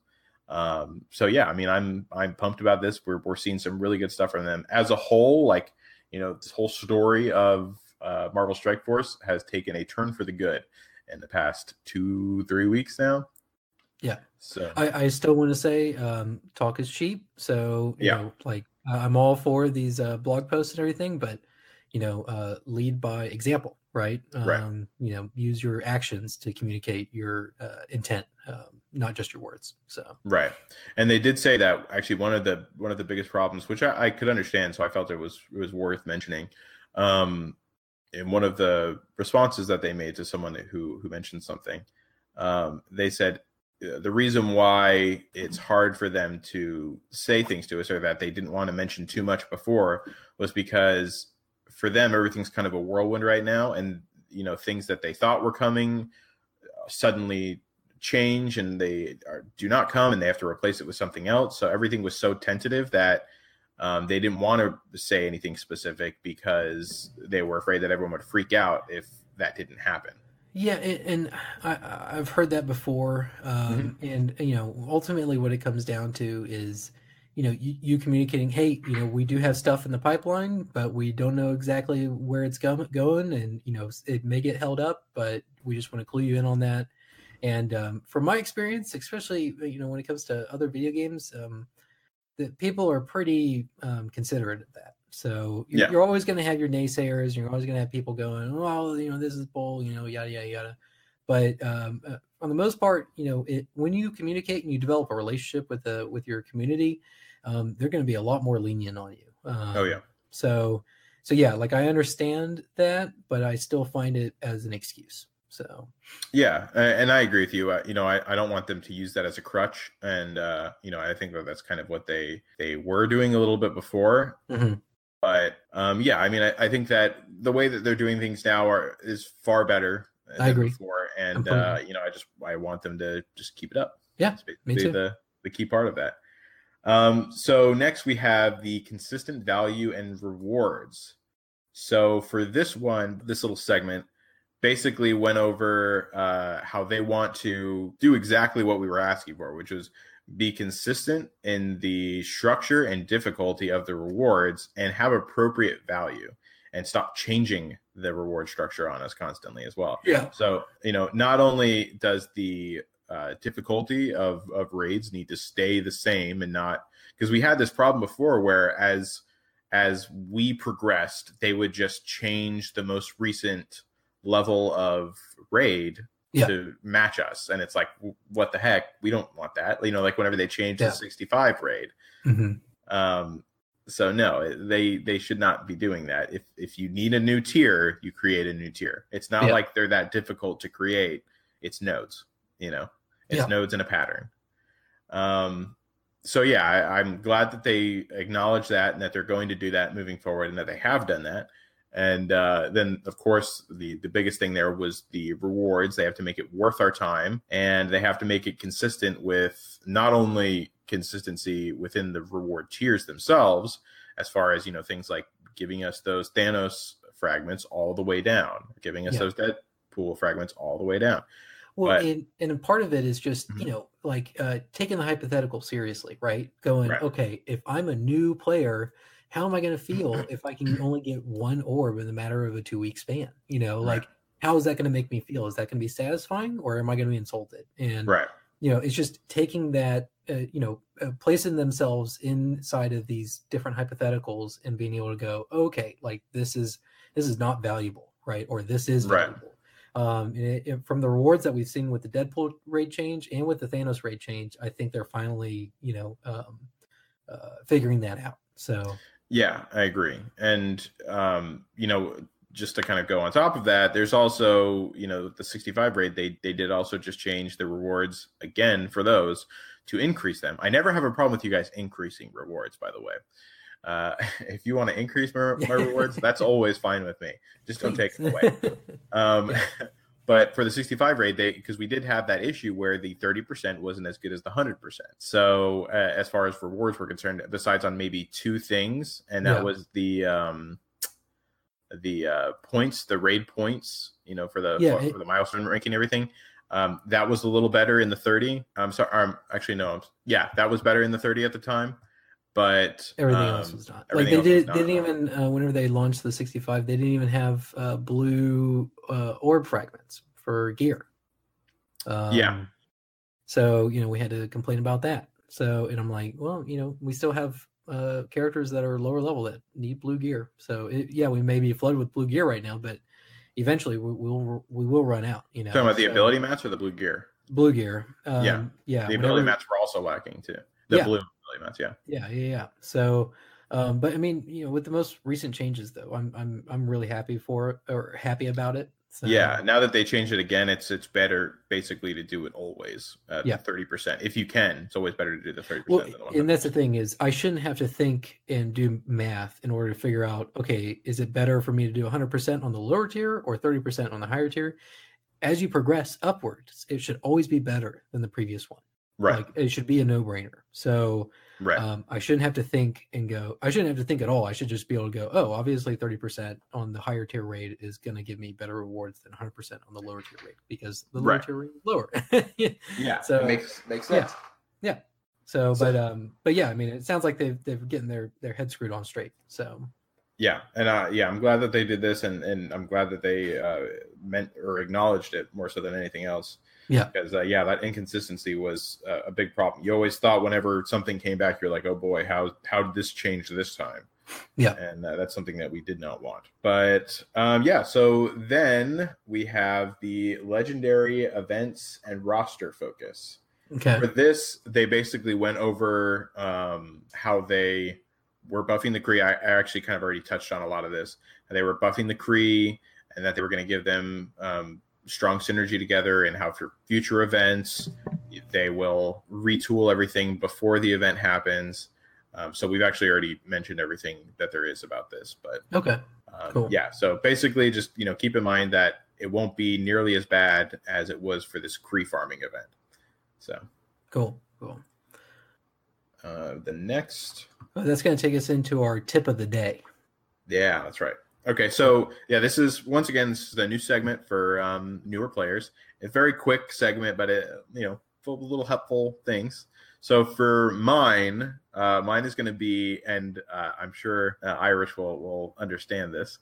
So yeah, I mean, I'm pumped about this. We're seeing some really good stuff from them as a whole. Like, this whole story of Marvel Strike Force has taken a turn for the good in the past 2-3 weeks now. Yeah. So I still want to say talk is cheap. So I'm all for these blog posts and everything, but lead by example, right? Right. Use your actions to communicate your intent, not just your words. So right. And they did say that actually one of the biggest problems, which I could understand, so I felt it was worth mentioning. In one of the responses that they made to someone who mentioned something, they said the reason why it's hard for them to say things to us, or that they didn't want to mention too much before, was because for them everything's kind of a whirlwind right now, and things that they thought were coming suddenly change, and they do not come, and they have to replace it with something else. So everything was so tentative that they didn't want to say anything specific because they were afraid that everyone would freak out if that didn't happen. Yeah, and I've heard that before, and ultimately what it comes down to is, you communicating, hey, we do have stuff in the pipeline, but we don't know exactly where it's going, and it may get held up, but we just want to clue you in on that. And from my experience, especially when it comes to other video games, that people are pretty considerate of that. So you're always going to have your naysayers, and you're always going to have people going, well, this is bull, yada, yada, yada. But on the most part, when you communicate and you develop a relationship with your community, they're going to be a lot more lenient on you. So yeah, like I understand that, but I still find it as an excuse. So yeah, and I agree with you. I don't want them to use that as a crutch, and I think that's kind of what they were doing a little bit before. But yeah, I mean, I think that the way that they're doing things now is far better than before, and I want them to just keep it up. Yeah, that's basically the key part of that. So next we have the consistent value and rewards. So for this little segment basically went over how they want to do exactly what we were asking for, which was be consistent in the structure and difficulty of the rewards and have appropriate value, and stop changing the reward structure on us constantly as well. Yeah. So, not only does the difficulty of raids need to stay the same, and not, because we had this problem before where as we progressed, they would just change the most recent level of raid to match us, and it's like, what the heck, we don't want that, like whenever they change the 65 raid. So no, they should not be doing that. If you need a new tier, you create a new tier. It's not like they're that difficult to create. It's nodes, it's nodes in a pattern. So yeah, I'm glad that they acknowledge that, and that they're going to do that moving forward, and that they have done that. And then, of course, the biggest thing there was the rewards. They have to make it worth our time, and they have to make it consistent with not only consistency within the reward tiers themselves, as far as, things like giving us those Thanos fragments all the way down, giving us those Deadpool fragments all the way down. Well, and part of it is just, taking the hypothetical seriously, right? Going, okay, if I'm a new player, how am I going to feel if I can only get one orb in the matter of a 2-week span? How is that going to make me feel? Is that going to be satisfying, or am I going to be insulted? And, it's just taking that, placing themselves inside of these different hypotheticals and being able to go, okay, like this is not valuable, right? Or this is valuable. From the rewards that we've seen with the Deadpool raid change and with the Thanos raid change, I think they're finally, figuring that out. So. Yeah, I agree. And, just to kind of go on top of that, there's also, the 65 raid, they did also just change the rewards again for those to increase them. I never have a problem with you guys increasing rewards, by the way. If you want to increase my rewards, that's always fine with me. Just don't take them away. But for the 65 raid, because we did have that issue where the 30% wasn't as good as the 100%. So as far as rewards were concerned, besides on maybe 2 things, and that was the points, the raid points, for the milestone ranking and everything. That was a little better in the 30. I'm sorry. Actually, no. That was better in the 30 at the time. But everything else was not. Like they didn't even whenever they launched the 65, they didn't even have blue orb fragments for gear. So we had to complain about that. So, and I'm like, well, we still have characters that are lower level that need blue gear. So we may be flooded with blue gear right now, but eventually we will run out. Talking about the ability mats or the blue gear? Blue gear. The ability mats were also lacking too. The blue ability mats, yeah. So, but I mean, with the most recent changes, though, I'm really happy about it. So, now that they changed it again, it's better basically to do it always at 30%. If you can, it's always better to do the 30%. Well, and that's the thing is, I shouldn't have to think and do math in order to figure out, okay, is it better for me to do 100% on the lower tier or 30% on the higher tier? As you progress upwards, it should always be better than the previous one. Right. Like it should be a no-brainer. So I shouldn't have to think and go, I shouldn't have to think at all. I should just be able to go, oh, obviously 30% on the higher tier raid is going to give me better rewards than 100% on the lower tier raid because the lower tier raid is lower. So it makes sense. Yeah. So, but yeah, I mean, it sounds like they're getting their head screwed on straight. So. Yeah. And I'm glad that they did this and I'm glad that they meant or acknowledged it more so than anything else. Yeah. Because, that inconsistency was a big problem. You always thought whenever something came back, you're like, oh, boy, how did this change this time? Yeah. And that's something that we did not want. But, so then we have the legendary events and roster focus. Okay. For this, they basically went over how they were buffing the Kree. I actually kind of already touched on a lot of this. And they were buffing the Kree and that they were going to give them strong synergy together, and how for future events they will retool everything before the event happens. So we've actually already mentioned everything that there is about this, but cool. So basically just keep in mind that it won't be nearly as bad as it was for this Kree farming event. So cool. The next that's going to take us into our tip of the day. Yeah, that's right. Okay, so this is a new segment for newer players. A very quick segment, but full of little helpful things. So for mine is going to be, and I'm sure Irish will understand this.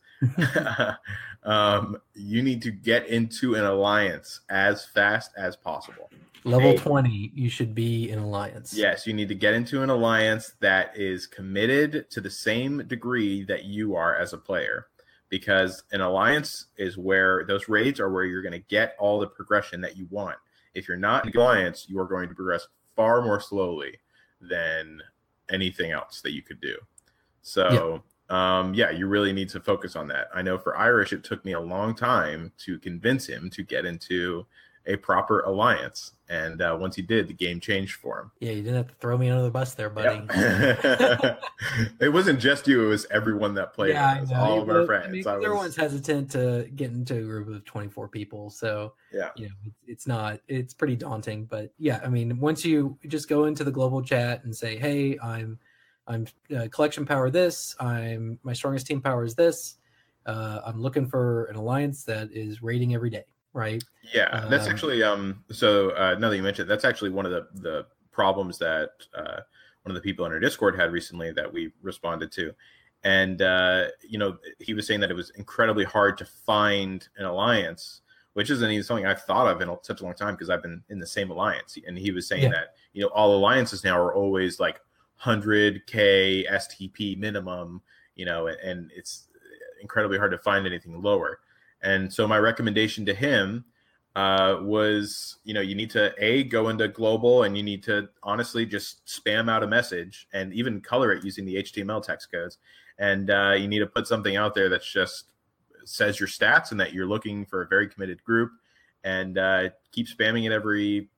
You need to get into an alliance as fast as possible. Level 20, you should be in alliance. Yes, you need to get into an alliance that is committed to the same degree that you are as a player, because an alliance is where those raids are where you're going to get all the progression that you want. If you're not in an alliance, you are going to progress far more slowly than anything else that you could do. So, you really need to focus on that. I know for Irish, it took me a long time to convince him to get into a proper alliance. And once he did, the game changed for him. Yeah, you didn't have to throw me under the bus there, buddy. Yep. It wasn't just you; it was everyone that played. Yeah, with us, all of our friends. I mean, everyone's hesitant to get into a group of 24 people, so yeah, it's pretty daunting. But yeah, I mean, once you just go into the global chat and say, "Hey, I'm collection power this. My strongest team power is this. I'm looking for an alliance that is raiding every day." Right. Yeah, that's actually so now that you mentioned, that's actually one of the problems that one of the people in our Discord had recently that we responded to. And he was saying that it was incredibly hard to find an alliance, which isn't even something I've thought of in such a long time because I've been in the same alliance. And he was saying that all alliances now are always like 100K STP minimum, and it's incredibly hard to find anything lower. And so my recommendation to him was, you need to go into global, and you need to honestly just spam out a message and even color it using the HTML text codes. And you need to put something out there that's just says your stats and that you're looking for a very committed group, and keep spamming it every,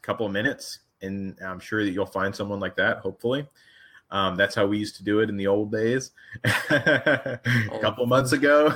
couple of minutes. And I'm sure that you'll find someone like that, hopefully. That's how we used to do it in the old days, a couple months ago.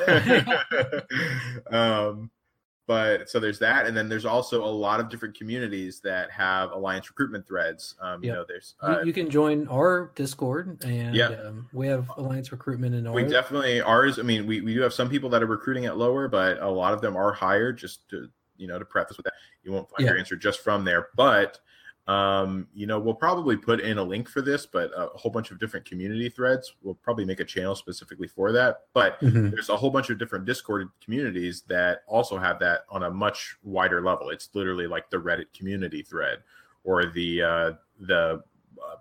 But so there's that. And then there's also a lot of different communities that have alliance recruitment threads. There's you can join our Discord, and we have alliance recruitment in ours. We definitely ours. I mean, we do have some people that are recruiting at lower, but a lot of them are higher. Just to to preface with that, you won't find your answer just from there, but we'll probably put in a link for this, but a whole bunch of different community threads. We'll probably make a channel specifically for that. But there's a whole bunch of different Discord communities that also have that on a much wider level. It's literally like the Reddit community thread or the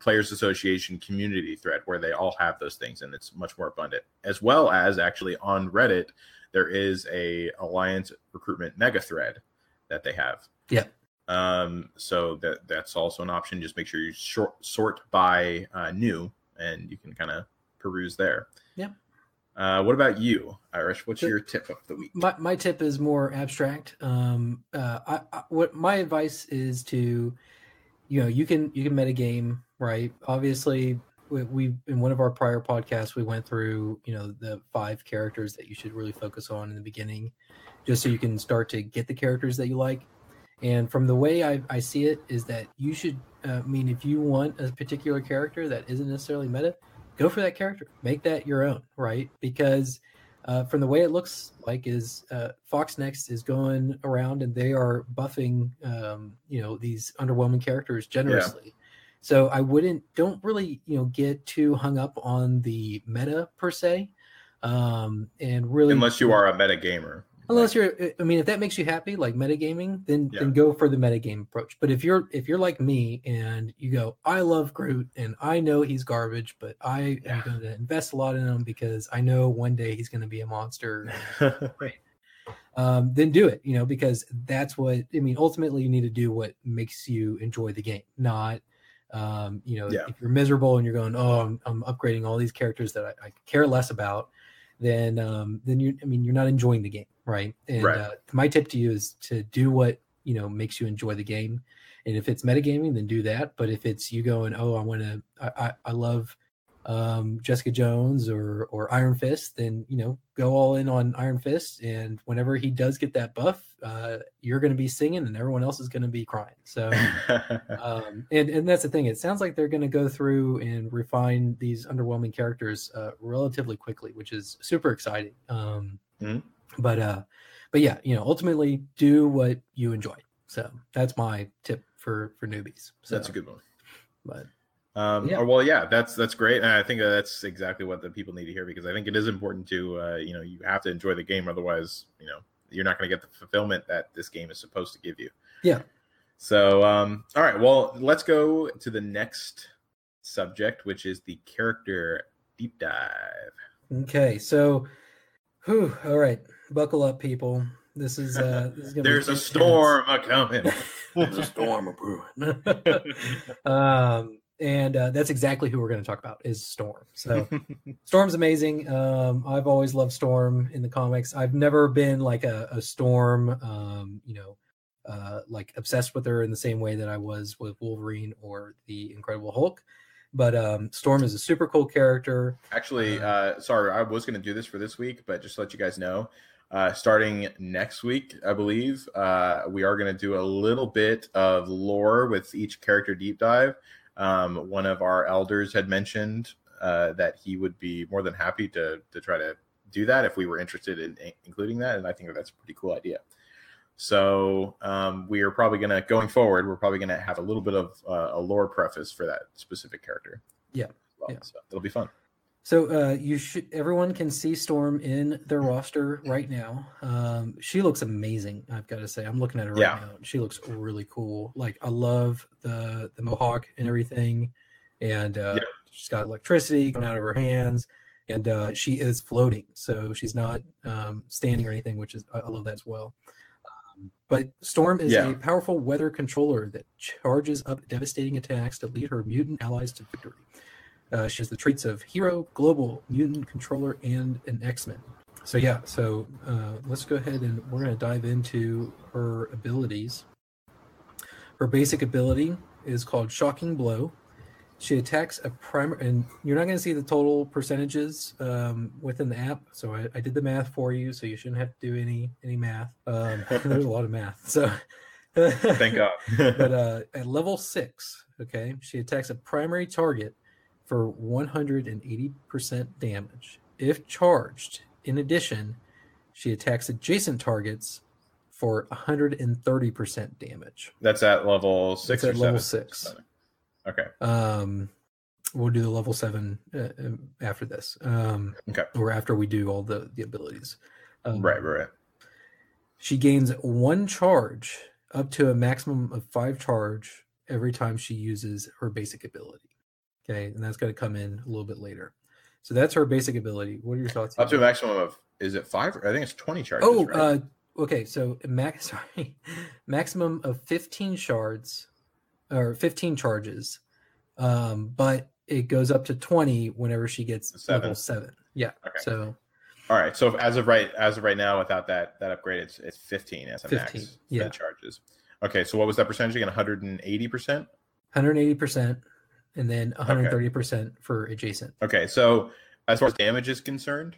Players Association community thread, where they all have those things, and it's much more abundant. As well as actually on Reddit, there is a alliance recruitment mega thread that they have. Yeah. So that's also an option. Just make sure you sort by new, and you can kind of peruse there. Yeah. What about you, Irish? What's your tip of the week? My tip is more abstract. What my advice is to, you can metagame, right? Obviously, we in one of our prior podcasts we went through the 5 characters that you should really focus on in the beginning, just so you can start to get the characters that you like. And from the way I see it is that you should, if you want a particular character that isn't necessarily meta, go for that character. Make that your own, right? Because from the way it looks like is Fox Next is going around and they are buffing, these underwhelming characters generously. Yeah. So don't really, get too hung up on the meta per se. And really, unless you are a meta gamer. Unless if that makes you happy, like metagaming, then go for the metagame approach. But if you're like me and you go, I love Groot and I know he's garbage, but I am going to invest a lot in him because I know one day he's going to be a monster. Then do it, because that's what, ultimately you need to do what makes you enjoy the game, not, if you're miserable and you're going, I'm upgrading all these characters that I care less about, then you're not enjoying the game, right? And my tip to you is to do what makes you enjoy the game, and if it's metagaming, then do that. But if it's you going, I love Jessica Jones or Iron Fist, then go all in on Iron Fist, and whenever he does get that buff, you're going to be singing and everyone else is going to be crying. So and that's the thing, it sounds like they're going to go through and refine these underwhelming characters relatively quickly, which is super exciting. But yeah, ultimately do what you enjoy. So that's my tip for newbies. So that's a good one. But that's great, and I think that's exactly what the people need to hear, because I think it is important to you have to enjoy the game, otherwise you're not going to get the fulfillment that this game is supposed to give you. Yeah. So all right, well, let's go to the next subject, which is the character deep dive. Okay, so all right, buckle up, people. This is gonna there's a storm coming. There's a storm brewing. And that's exactly who we're going to talk about is Storm. So Storm's amazing. I've always loved Storm in the comics. I've never been like a Storm, like obsessed with her in the same way that I was with Wolverine or the Incredible Hulk. But Storm is a super cool character. Actually, sorry, I was going to do this for this week, but just to let you guys know, starting next week, I believe, we are going to do a little bit of lore with each character deep dive. One of our elders had mentioned that he would be more than happy to try to do that if we were interested in including that, and I think that's a pretty cool idea. So we are probably going to, going forward, we're probably going to have a little bit of a lore preface for that specific character. Yeah. Well, Yeah. So it'll be fun. So everyone can see Storm in their roster right now. She looks amazing, I've got to say. I'm looking at her right now. She looks really cool. Like, I love the mohawk and everything. And she's got electricity coming out of her hands. And she is floating. So she's not standing or anything, which is, I love that as well. But Storm is a powerful weather controller that charges up devastating attacks to lead her mutant allies to victory. She has the traits of hero, global, mutant controller, and an X-Men. So let's go ahead and we're going to dive into her abilities. Her basic ability is called Shocking Blow. She attacks a primary, and you're not going to see the total percentages within the app. So I did the math for you, so you shouldn't have to do any math. There's a lot of math. So thank God. But at level 6, okay, she attacks a primary target for 180% damage. If charged, in addition, she attacks adjacent targets for 130% damage. That's at level 6 or 7? Level 6. Okay. We'll do the level 7 after this. Okay. Or after we do all the abilities. Right. She gains 1 charge up to a maximum of 5 charge every time she uses her basic ability. Okay, and that's going to come in a little bit later. So that's her basic ability. What are your thoughts? Up to a maximum of, is it 5? I think it's 20 charges. Right? Okay. So maximum of 15 shards or 15 charges, but it goes up to 20 whenever she gets level 7. Yeah. Okay. So. All right. So as of right now, without that upgrade, it's 15 as a 15, max. Yeah. Charges. Okay. So what was that percentage again? 180%. 180%. And then 130% for adjacent. Okay, so as far as damage is concerned,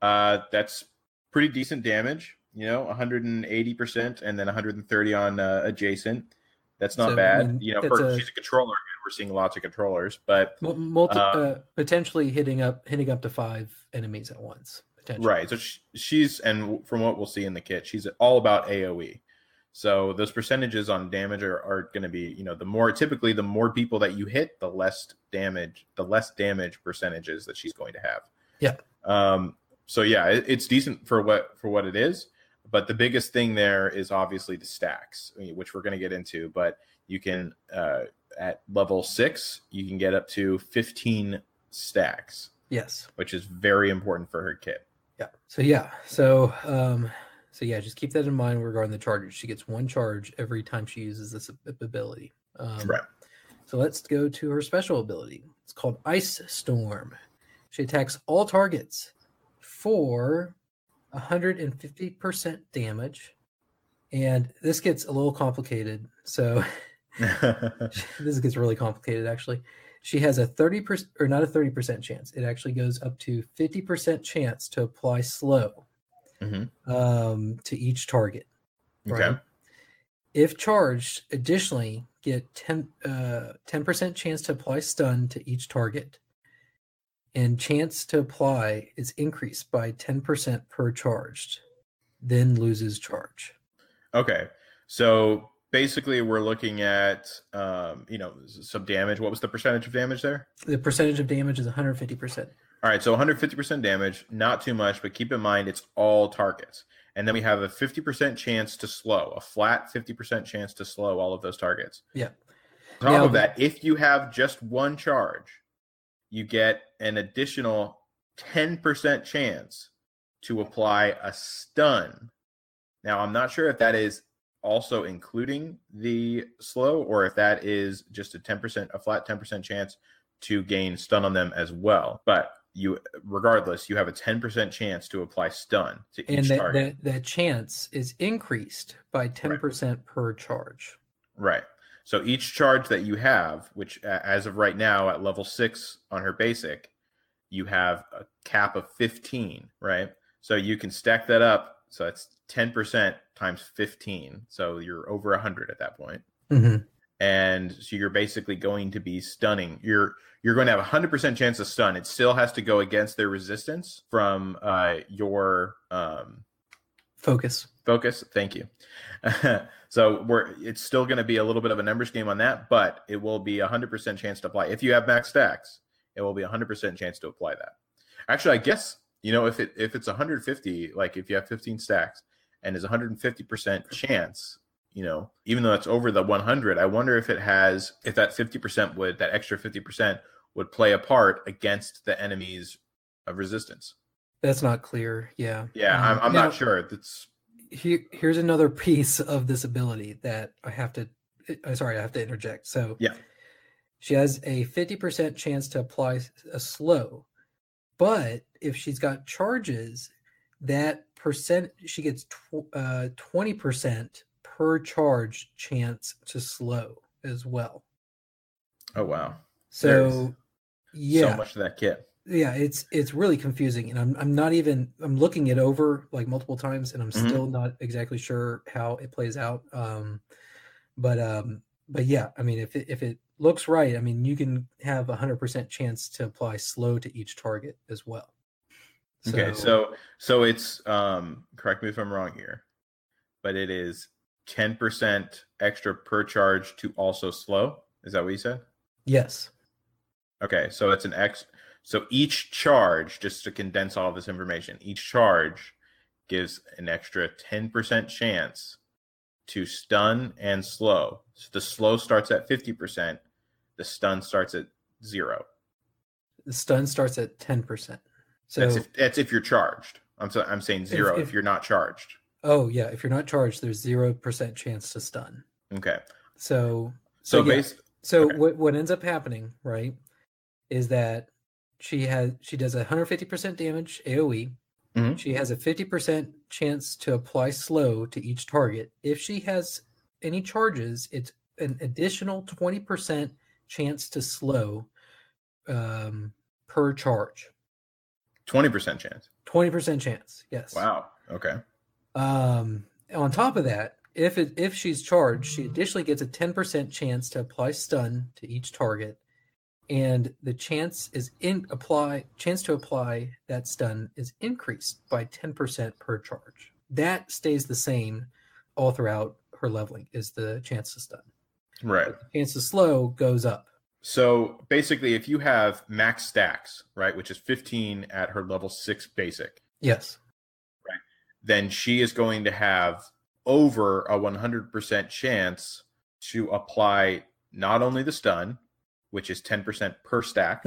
that's pretty decent damage. 180% and then 130 on adjacent. That's not bad. She's a controller. We're seeing lots of controllers, but potentially hitting up to 5 enemies at once. Right. So she's, and from what we'll see in the kit, she's all about AOE. So those percentages on damage are going to be, the more people that you hit, the less damage percentages that she's going to have. Yeah. So yeah, it's decent for what it is, but the biggest thing there is obviously the stacks, which we're going to get into. But you can at level 6, you can get up to 15 stacks. Yes. Which is very important for her kit. Yeah. So just keep that in mind regarding the charges. She gets 1 charge every time she uses this ability. Right. So let's go to her special ability. It's called Ice Storm. She attacks all targets for 150% damage. And this gets a little complicated. So this gets really complicated, actually. She has a 30%, or not a 30% chance. It actually goes up to 50% chance to apply slow. To each target. Okay. Right? If charged, additionally, get 10% chance to apply stun to each target. And chance to apply is increased by 10% per charged, then loses charge. Okay. So basically we're looking at, some damage. What was the percentage of damage there? The percentage of damage is 150%. All right, so 150% damage, not too much, but keep in mind it's all targets. And then we have a 50% chance to slow, a flat 50% chance to slow all of those targets. Yeah. On top of that, if you have just 1 charge, you get an additional 10% chance to apply a stun. Now, I'm not sure if that is also including the slow or if that is just a flat 10% chance to gain stun on them as well. But regardless, you have a 10% chance to apply stun to each target. And that chance is increased by 10% per charge. Right. So each charge that you have, which as of right now at level 6 on her basic, you have a cap of 15, right? So you can stack that up. So that's 10% times 15. So you're over 100 at that point. Mm-hmm. And so you're basically going to be stunning. You're going to have a 100% chance to stun. It still has to go against their resistance from your focus. Thank you. So it's still going to be a little bit of a numbers game on that, but it will be 100% chance to apply. If you have max stacks, it will be 100% chance to apply that. Actually, I guess, if it's 150, like if you have 15 stacks and is 150% chance, even though that's over the 100, I wonder if that 50% that extra 50% would play a part against the enemy's resistance. That's not clear. Yeah. Yeah. I'm not sure. Here's another piece of this ability that I have to interject. So yeah, she has a 50% chance to apply a slow, but if she's got charges, that she gets 20% per charge chance to slow as well. Oh wow! So so much to that kit. Yeah, it's really confusing, and I'm looking it over like multiple times, and I'm still not exactly sure how it plays out. But yeah, I mean, if it looks right, I mean, you can have 100% chance to apply slow to each target as well. Okay, so it's correct me if I'm wrong here, but it is 10% extra per charge to also slow. Is that what you said? Yes. Okay, so it's so each charge, just to condense all of this information, each charge gives an extra 10% chance to stun and slow. So the slow starts at 50%, the stun starts at 0. The stun starts at 10%. So that's if you're charged. I'm saying 0 if you're not charged. Oh yeah, if you're not charged, there's 0% chance to stun. Okay. What ends up happening, right, is that she does 150% damage AoE. Mm-hmm. She has a 50% chance to apply slow to each target. If she has any charges, it's an additional 20% chance to slow per charge. 20% chance. 20% chance. Yes. Wow. Okay. On top of that, if she's charged, she additionally gets a 10% chance to apply stun to each target. And the chance to apply that stun is increased by 10% per charge. That stays the same all throughout her leveling, is the chance to stun. Right. But the chance to slow goes up. So basically, if you have max stacks, right, which is 15 at her level 6 basic. Yes. Right. Then she is going to have over a 100% chance to apply not only the stun, which is 10% per stack,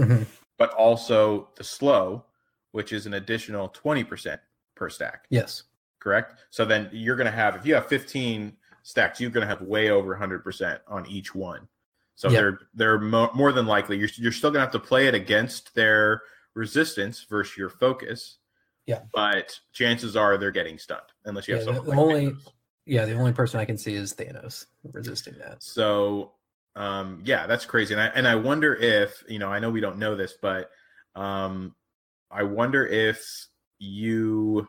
but also the slow, which is an additional 20% per stack. Yes. Correct? So then you're going to have, if you have 15 stacks, you're going to have way over 100% on each one. So they're more than likely, you're still going to have to play it against their resistance versus your focus. Yeah. But chances are they're getting stunned, unless you have someone like Thanos. Yeah, the only person I can see is Thanos resisting that. So that's crazy. And I wonder if, I know we don't know this, but I wonder if how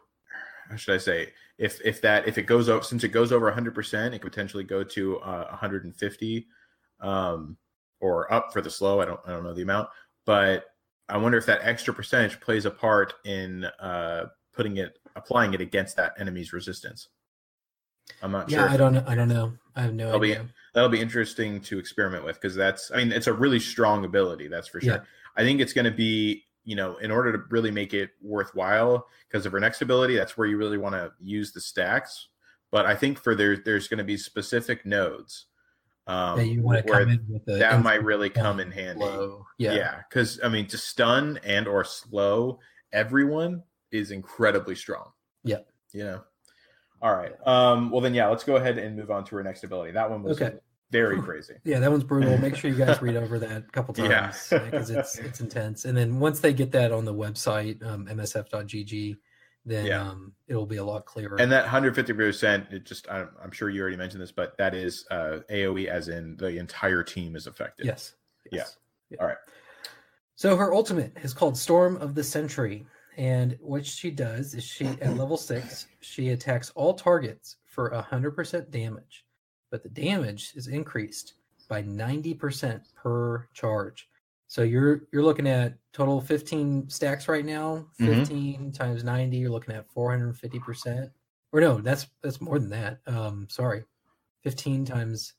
should I say, if it goes over, since it goes over 100%, it could potentially go to 150 or up for the slow. I don't know the amount, but I wonder if that extra percentage plays a part in applying it against that enemy's resistance. I'm not sure. I don't know. I have no idea. That'll be interesting to experiment with, because it's a really strong ability, that's for sure. Yeah. I think it's going to be, in order to really make it worthwhile, because of her next ability, that's where you really want to use the stacks. But I think there's going to be specific nodes that you want to come in with that might really come in handy. Slow. Yeah, because to stun and or slow everyone is incredibly strong. Yeah. All right. Well then, let's go ahead and move on to her next ability. That one was very crazy. Yeah, that one's brutal. Make sure you guys read over that a couple Yeah. times because it's intense. And then once they get that on the website, msf.gg, then it'll be a lot clearer. And that 150%, it just I'm sure you already mentioned this, but that is AoE as in the entire team is affected. Yes. Yeah. All right. So her ultimate is called Storm of the Century. And what she does is at level 6, she attacks all targets for 100% damage. But the damage is increased by 90% per charge. So you're looking at total 15 stacks right now. 15 times 90, you're looking at 450%. Or no, that's more than that. Sorry, 15 times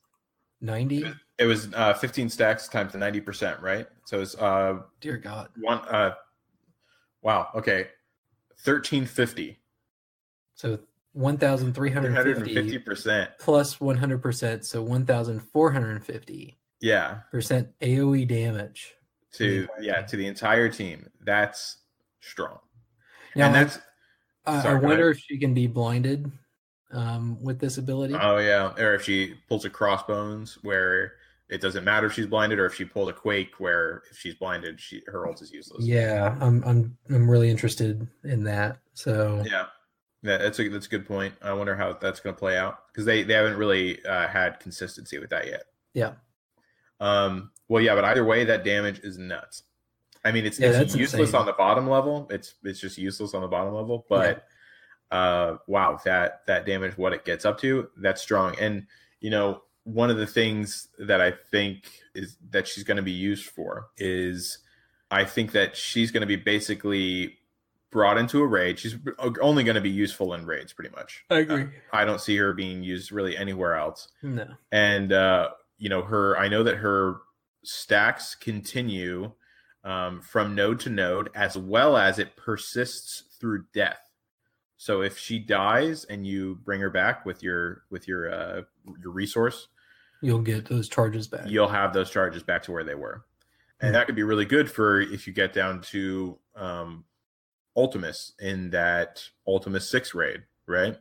90. It was 15 stacks times the 90%, right? So it's dear God. Wow. Okay, 1350. So 1,350% plus 100%, so 1,450. Yeah. Percent AoE damage to the entire team. That's strong. Now, and that's I wonder if she can be blinded with this ability. Oh yeah, or if she pulls a crossbones where it doesn't matter if she's blinded, or if she pulls a quake where if she's blinded, her ult is useless. Yeah, I'm really interested in that. So yeah, that's a good point. I wonder how that's going to play out because they haven't really had consistency with that yet. Yeah. Well, yeah, but either way, that damage is nuts. I mean, it's useless insane. On the bottom level. It's just useless on the bottom level. But wow, that damage, what it gets up to, that's strong. And one of the things that I think is that she's going to be used for is, I think that she's going to be basically brought into a raid. She's only going to be useful in raids, pretty much. I agree. I don't see her being used really anywhere else. No. And I know that her stacks continue from node to node, as well as it persists through death. So if she dies and you bring her back with your resource, you'll get those charges back. You'll have those charges back to where they were. And that could be really good for if you get down to Ultimus in that Ultimus 6 raid, right?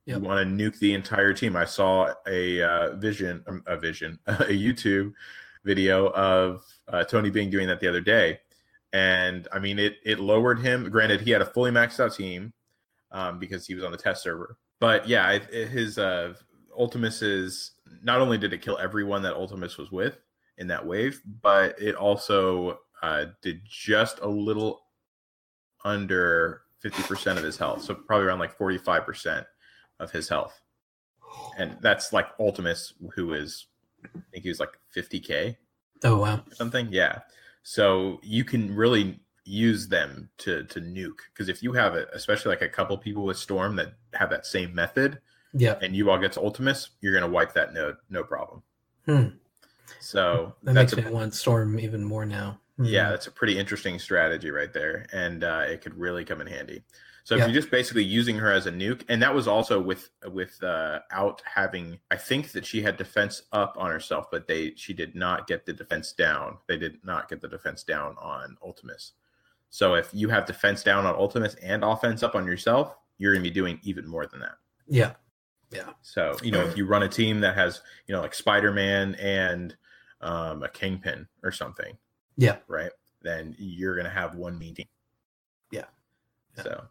Yep. You want to nuke the entire team. I saw a YouTube video of Tony Bing doing that the other day. And I mean, it lowered him. Granted, he had a fully maxed out team because he was on the test server. But yeah, his Ultimus is, not only did it kill everyone that Ultimus was with in that wave, but it also did just a little under 50% of his health. So probably around like 45% of his health. And that's like Ultimus, who is, I think he was like 50K. Oh, wow. Or something. Yeah. So you can really use them to nuke. Because if you have especially like a couple people with Storm that have that same method, and you all get to Ultimus, you're going to wipe that node, no problem. So that makes me want Storm even more now. Yeah, that's a pretty interesting strategy right there. And it could really come in handy. So if you're just basically using her as a nuke, and that was also without having, I think that she had defense up on herself, but she did not get the defense down. They did not get the defense down on Ultimus. So if you have defense down on Ultimus and offense up on yourself, you're going to be doing even more than that. Yeah. Yeah. So, if you run a team that has, like Spider-Man and a Kingpin or something. Yeah. Right. Then you're going to have one mean team. Yeah. So.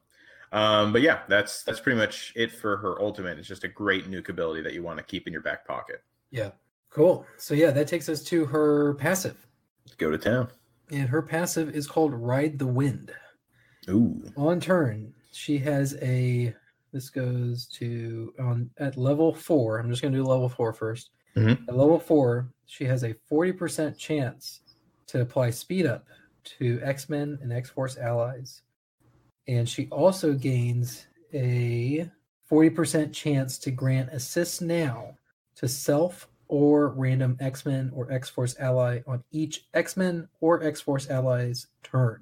But yeah, that's pretty much it for her ultimate. It's just a great nuke ability that you want to keep in your back pocket. Yeah. Cool. So yeah, that takes us to her passive. Let's go to town. And her passive is called Ride the Wind. Ooh. On turn, she has this goes to at level 4. I'm just going to do level 4 first. Mm-hmm. At level 4, she has a 40% chance to apply speed up to X-Men and X-Force allies. And she also gains a 40% chance to grant assists now to self or random X-Men or X-Force ally on each X-Men or X-Force ally's turn.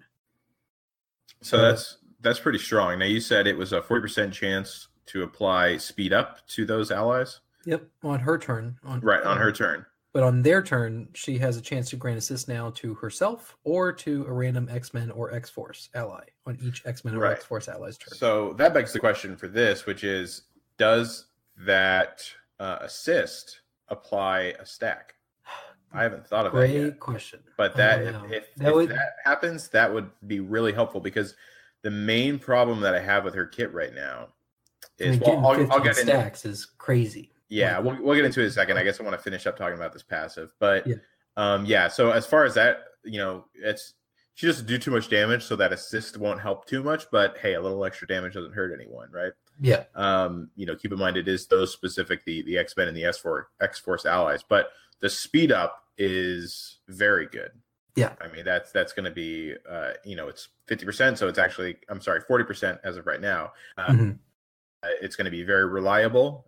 So that's pretty strong. Now you said it was a 40% chance to apply speed up to those allies? Yep, on her turn. On her turn. But on their turn, she has a chance to grant assist now to herself or to a random X-Men or X-Force ally on each X-Men or X-Force ally's turn. So that begs the question for this, which is, does that assist apply a stack? I haven't thought of that Great yet. question. But if that happens, that would be really helpful, because the main problem that I have with her kit right now is, I'll get stacks is crazy. Yeah, we'll get into it in a second. I guess I want to finish up talking about this passive, but so as far as that, she doesn't do too much damage, so that assist won't help too much. But hey, a little extra damage doesn't hurt anyone, right? Yeah. Keep in mind it is those specific, the X-Men and the X-Force allies, but the speed up is very good. Yeah. I mean, that's going to be, it's 50%. So it's actually, 40% as of right now. It's going to be very reliable.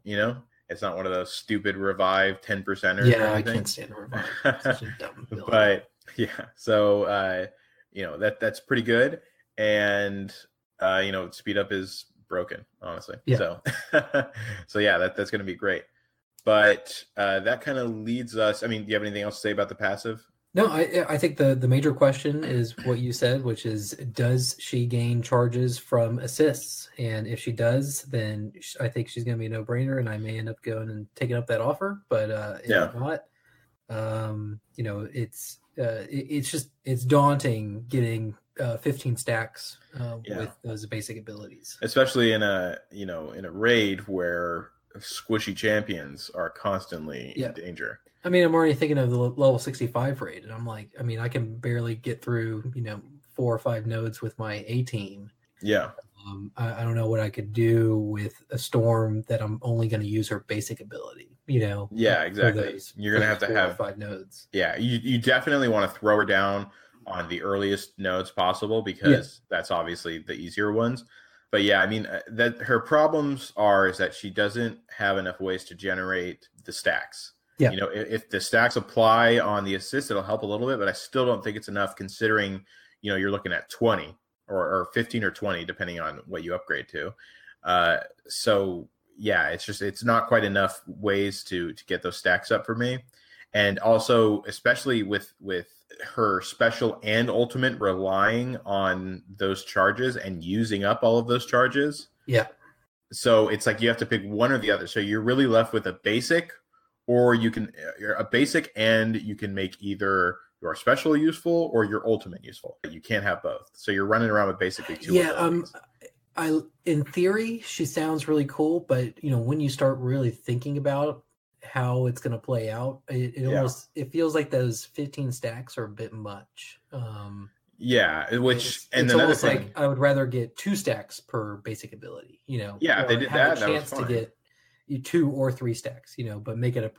It's not one of those stupid revive 10%ers. Yeah, I can't stand a revive. Such a dumb ability. But yeah, so, that's pretty good. And, speed up is broken, honestly. Yeah. So yeah, that's going to be great. But that kind of leads us. I mean, do you have anything else to say about the passive? No, I think the major question is what you said, which is, does she gain charges from assists? And if she does, then I think she's going to be a no-brainer, and I may end up going and taking up that offer. But if not, it's daunting getting 15 stacks with those basic abilities, especially in a raid where squishy champions are constantly in danger. I mean, I'm already thinking of the level 65 raid, and I'm like, I can barely get through 4 or 5 nodes with my A team. Yeah. I don't know what I could do with a storm that I'm only going to use her basic ability. Yeah, exactly. You're going to have 5 nodes. Yeah, you definitely want to throw her down on the earliest nodes possible, because that's obviously the easier ones. But yeah, I mean, that her problems is that she doesn't have enough ways to generate the stacks. Yeah. If the stacks apply on the assist, it'll help a little bit, but I still don't think it's enough, considering, you're looking at 20 or 15 or 20, depending on what you upgrade to. So yeah, it's not quite enough ways to get those stacks up for me. And also, especially with her special and ultimate relying on those charges and using up all of those charges. Yeah. So it's like you have to pick one or the other. So you're really left with a basic, or you can make either your special useful or your ultimate useful. You can't have both. So you're running around with basically 2 abilities. In theory, she sounds really cool, but when you start really thinking about how it's going to play out, it feels like those 15 stacks are a bit much. It's almost like I would rather get 2 stacks per basic ability. If they did that, a chance to get 2 or 3 stacks. But make it an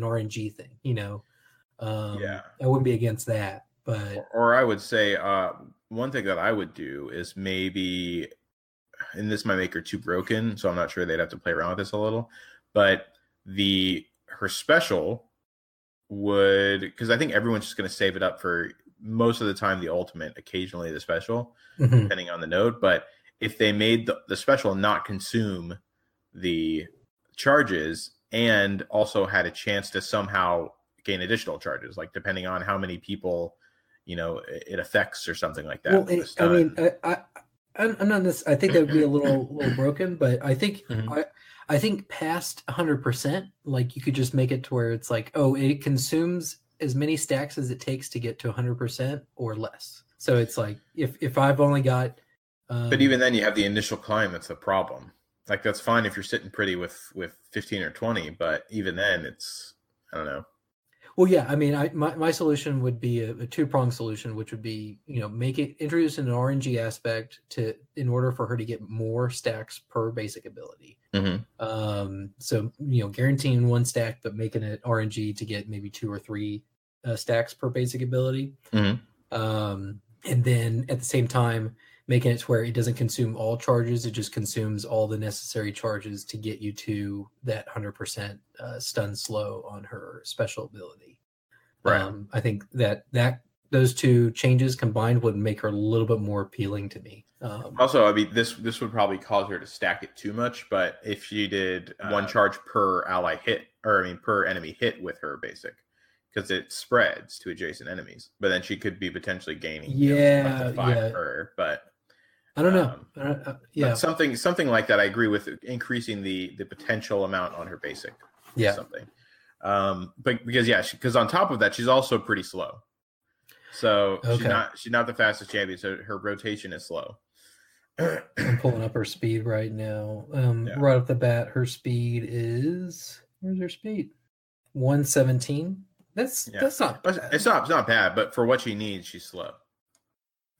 RNG thing. I wouldn't be against that, but or I would say one thing that I would do is maybe, and this might make her too broken, so I'm not sure they'd have to play around with this a little, but her special would, because I think everyone's just going to save it up for most of the time the ultimate, occasionally the special, depending on the node. But if they made the special not consume the charges and also had a chance to somehow gain additional charges, like depending on how many people it affects or something like that. Well, I'm not this. I think that would be a little broken, but I think I think past 100%, like you could just make it to where it's like, it consumes as many stacks as it takes to get to 100% or less. So it's like if I've only got, but even then you have the initial climb. That's the problem. Like that's fine if you're sitting pretty with 15 or 20, but even then it's, I don't know. Well, yeah, I mean, my solution would be a 2-pronged solution, which would be, introduce an RNG aspect in order for her to get more stacks per basic ability. So, guaranteeing 1 stack, but making it RNG to get maybe 2 or 3 stacks per basic ability. And then at the same time, making it to where it doesn't consume all charges. It just consumes all the necessary charges to get you to that 100% stun slow on her special ability. Right. I think that those 2 changes combined would make her a little bit more appealing to me. Also, I mean, this would probably cause her to stack it too much, but if she did 1 charge per ally hit, per enemy hit with her basic, because it spreads to adjacent enemies, but then she could be potentially gaining up to 5 per, but I don't know. But something like that. I agree with increasing the potential amount on her basic. Yeah. Something. But because on top of that, she's also pretty slow. So she's not the fastest champion. So her rotation is slow. I'm pulling up her speed right now. Right off the bat, her speed is, where's her speed? 117. That's not bad. It's not bad, but for what she needs, she's slow.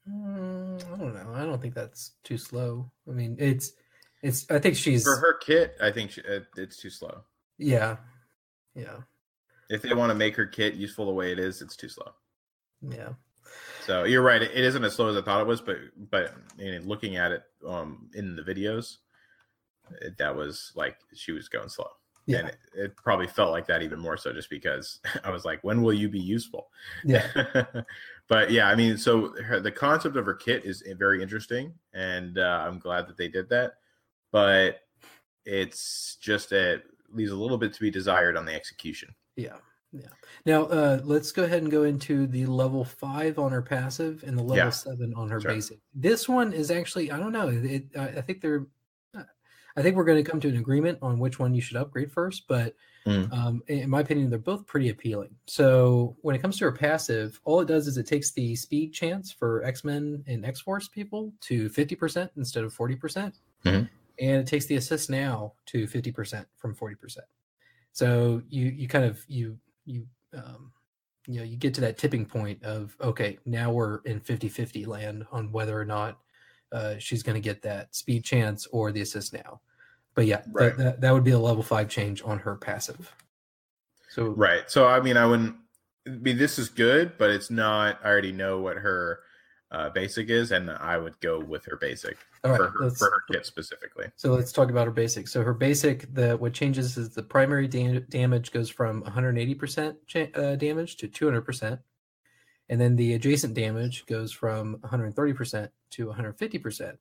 I don't know. I don't think that's too slow. I mean, it's. I think she's for her kit. I think it's too slow. Yeah. If they want to make her kit useful the way it is, it's too slow. Yeah. So you're right. It isn't as slow as I thought it was, but looking at it in the videos, that was like she was going slow. Yeah. And it probably felt like that even more so just because I was like, when will you be useful? Yeah. But yeah, I mean, so the concept of her kit is very interesting, and I'm glad that they did that. But it's just leaves a little bit to be desired on the execution. Yeah. Now, let's go ahead and go into the level 5 on her passive and the level 7 on her basic. This one is actually, I don't know. I think we're going to come to an agreement on which one you should upgrade first. But in my opinion, they're both pretty appealing. So when it comes to her passive, all it does is it takes the speed chance for X-Men and X-Force people to 50% instead of 40%. Mm-hmm. And it takes the assist now to 50% from 40%. So you get to that tipping point of, okay, now we're in 50-50 land on whether or not she's going to get that speed chance or the assist now. But yeah, right. that would be a level 5 change on her passive. So right. So I mean, this is good, but it's not. I already know what her basic is, and I would go with her basic for her kit specifically. So let's talk about her basic. So her basic, what changes is the primary damage goes from 180% damage to 200%, and then the adjacent damage goes from 130% to 150%.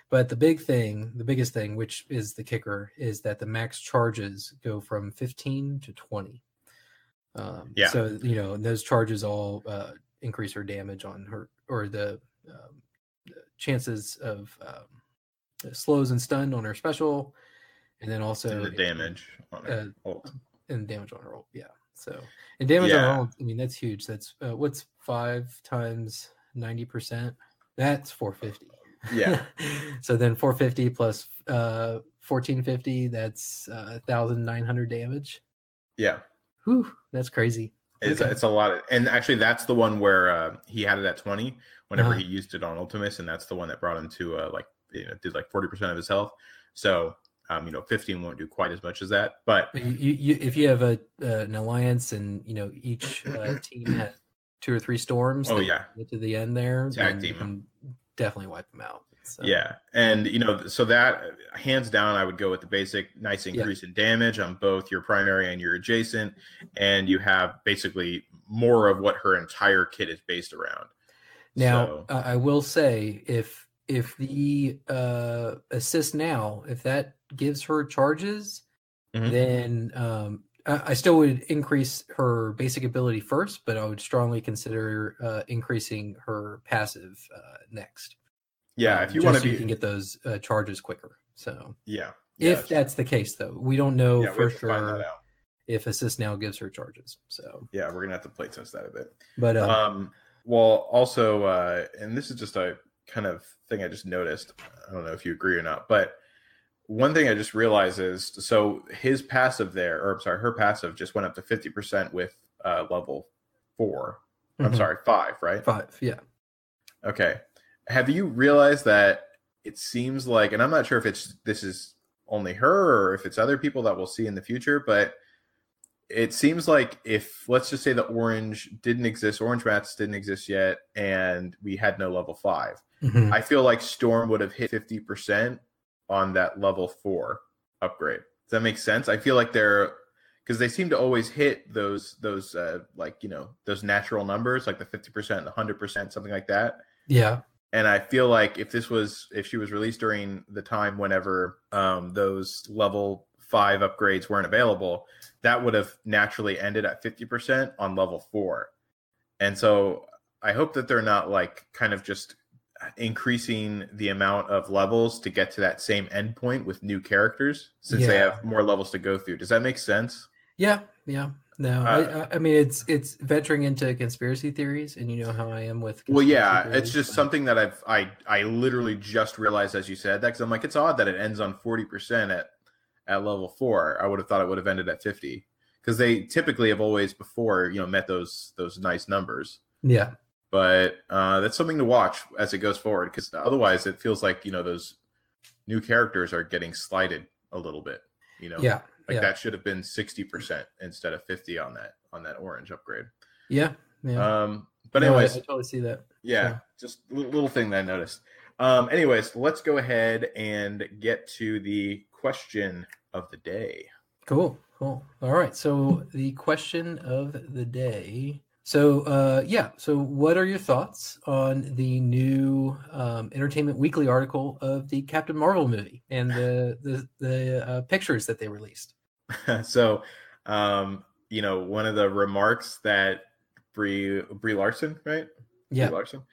But the biggest thing, which is the kicker, is that the max charges go from 15 to 20. So those charges all increase her damage on her, or the chances of slows and stun on her special, and then also and the damage on her ult. And damage on her ult. Yeah. So and damage on her ult, I mean, that's huge. That's what's 5 times 90%? That's 450. Yeah. So then 450 plus 1450, that's 1,900 damage. Yeah. Whew, that's crazy. It's a lot and actually that's the one where he had it at 20 whenever he used it on Ultimus, and that's the one that brought him to did like 40% of his health. So 15 won't do quite as much as that, but you if you have an alliance and each team has 2 or 3 storms, get to the end there, tag team, you can definitely wipe them out. So. Yeah, and so that hands down, I would go with the basic. Nice increase in damage on both your primary and your adjacent, and you have basically more of what her entire kit is based around. Now, I will say, if the assist now, if that gives her charges, then I still would increase her basic ability first, but I would strongly consider increasing her passive next. Yeah, if you want to you can get those charges quicker. So if that's the case, though, we don't know for sure if assist now gives her charges. So we're gonna have to play test that a bit. But well, also, and this is just a kind of thing I just noticed. I don't know if you agree or not, but one thing I just realized is so his passive her passive just went up to 50% with level 4. I'm sorry, 5, right? 5, yeah. Okay. Have you realized that it seems like, and I'm not sure if this is only her or if it's other people that we'll see in the future, but it seems like if, let's just say the orange mats didn't exist yet, and we had no level 5, I feel like Storm would have hit 50% on that level 4 upgrade. Does that make sense? I feel like because they seem to always hit those those natural numbers, like the 50%, the 100%, something like that. Yeah. And I feel like if she was released during the time whenever those level 5 upgrades weren't available, that would have naturally ended at 50% on level 4. And so I hope that they're not like kind of just increasing the amount of levels to get to that same endpoint with new characters, since they have more levels to go through. Does that make sense? Yeah. No, I mean it's venturing into conspiracy theories, and you know how I am with. Well, yeah, theories, it's just something that I literally just realized as you said that, because I'm like, it's odd that it ends on 40% at level 4. I would have thought it would have ended at 50, because they typically have always before met those nice numbers. Yeah, but that's something to watch as it goes forward, because otherwise it feels like those new characters are getting slighted a little bit. Yeah. That should have been 60% instead of 50 on that orange upgrade. Yeah. But anyways, I totally see that. Yeah, just a little thing that I noticed. Anyways, let's go ahead and get to the question of the day. Cool. All right. So the question of the day. So so what are your thoughts on the new Entertainment Weekly article of the Captain Marvel movie and the pictures that they released? So, one of the remarks that Brie Larson, right? Yeah. Brie Larson,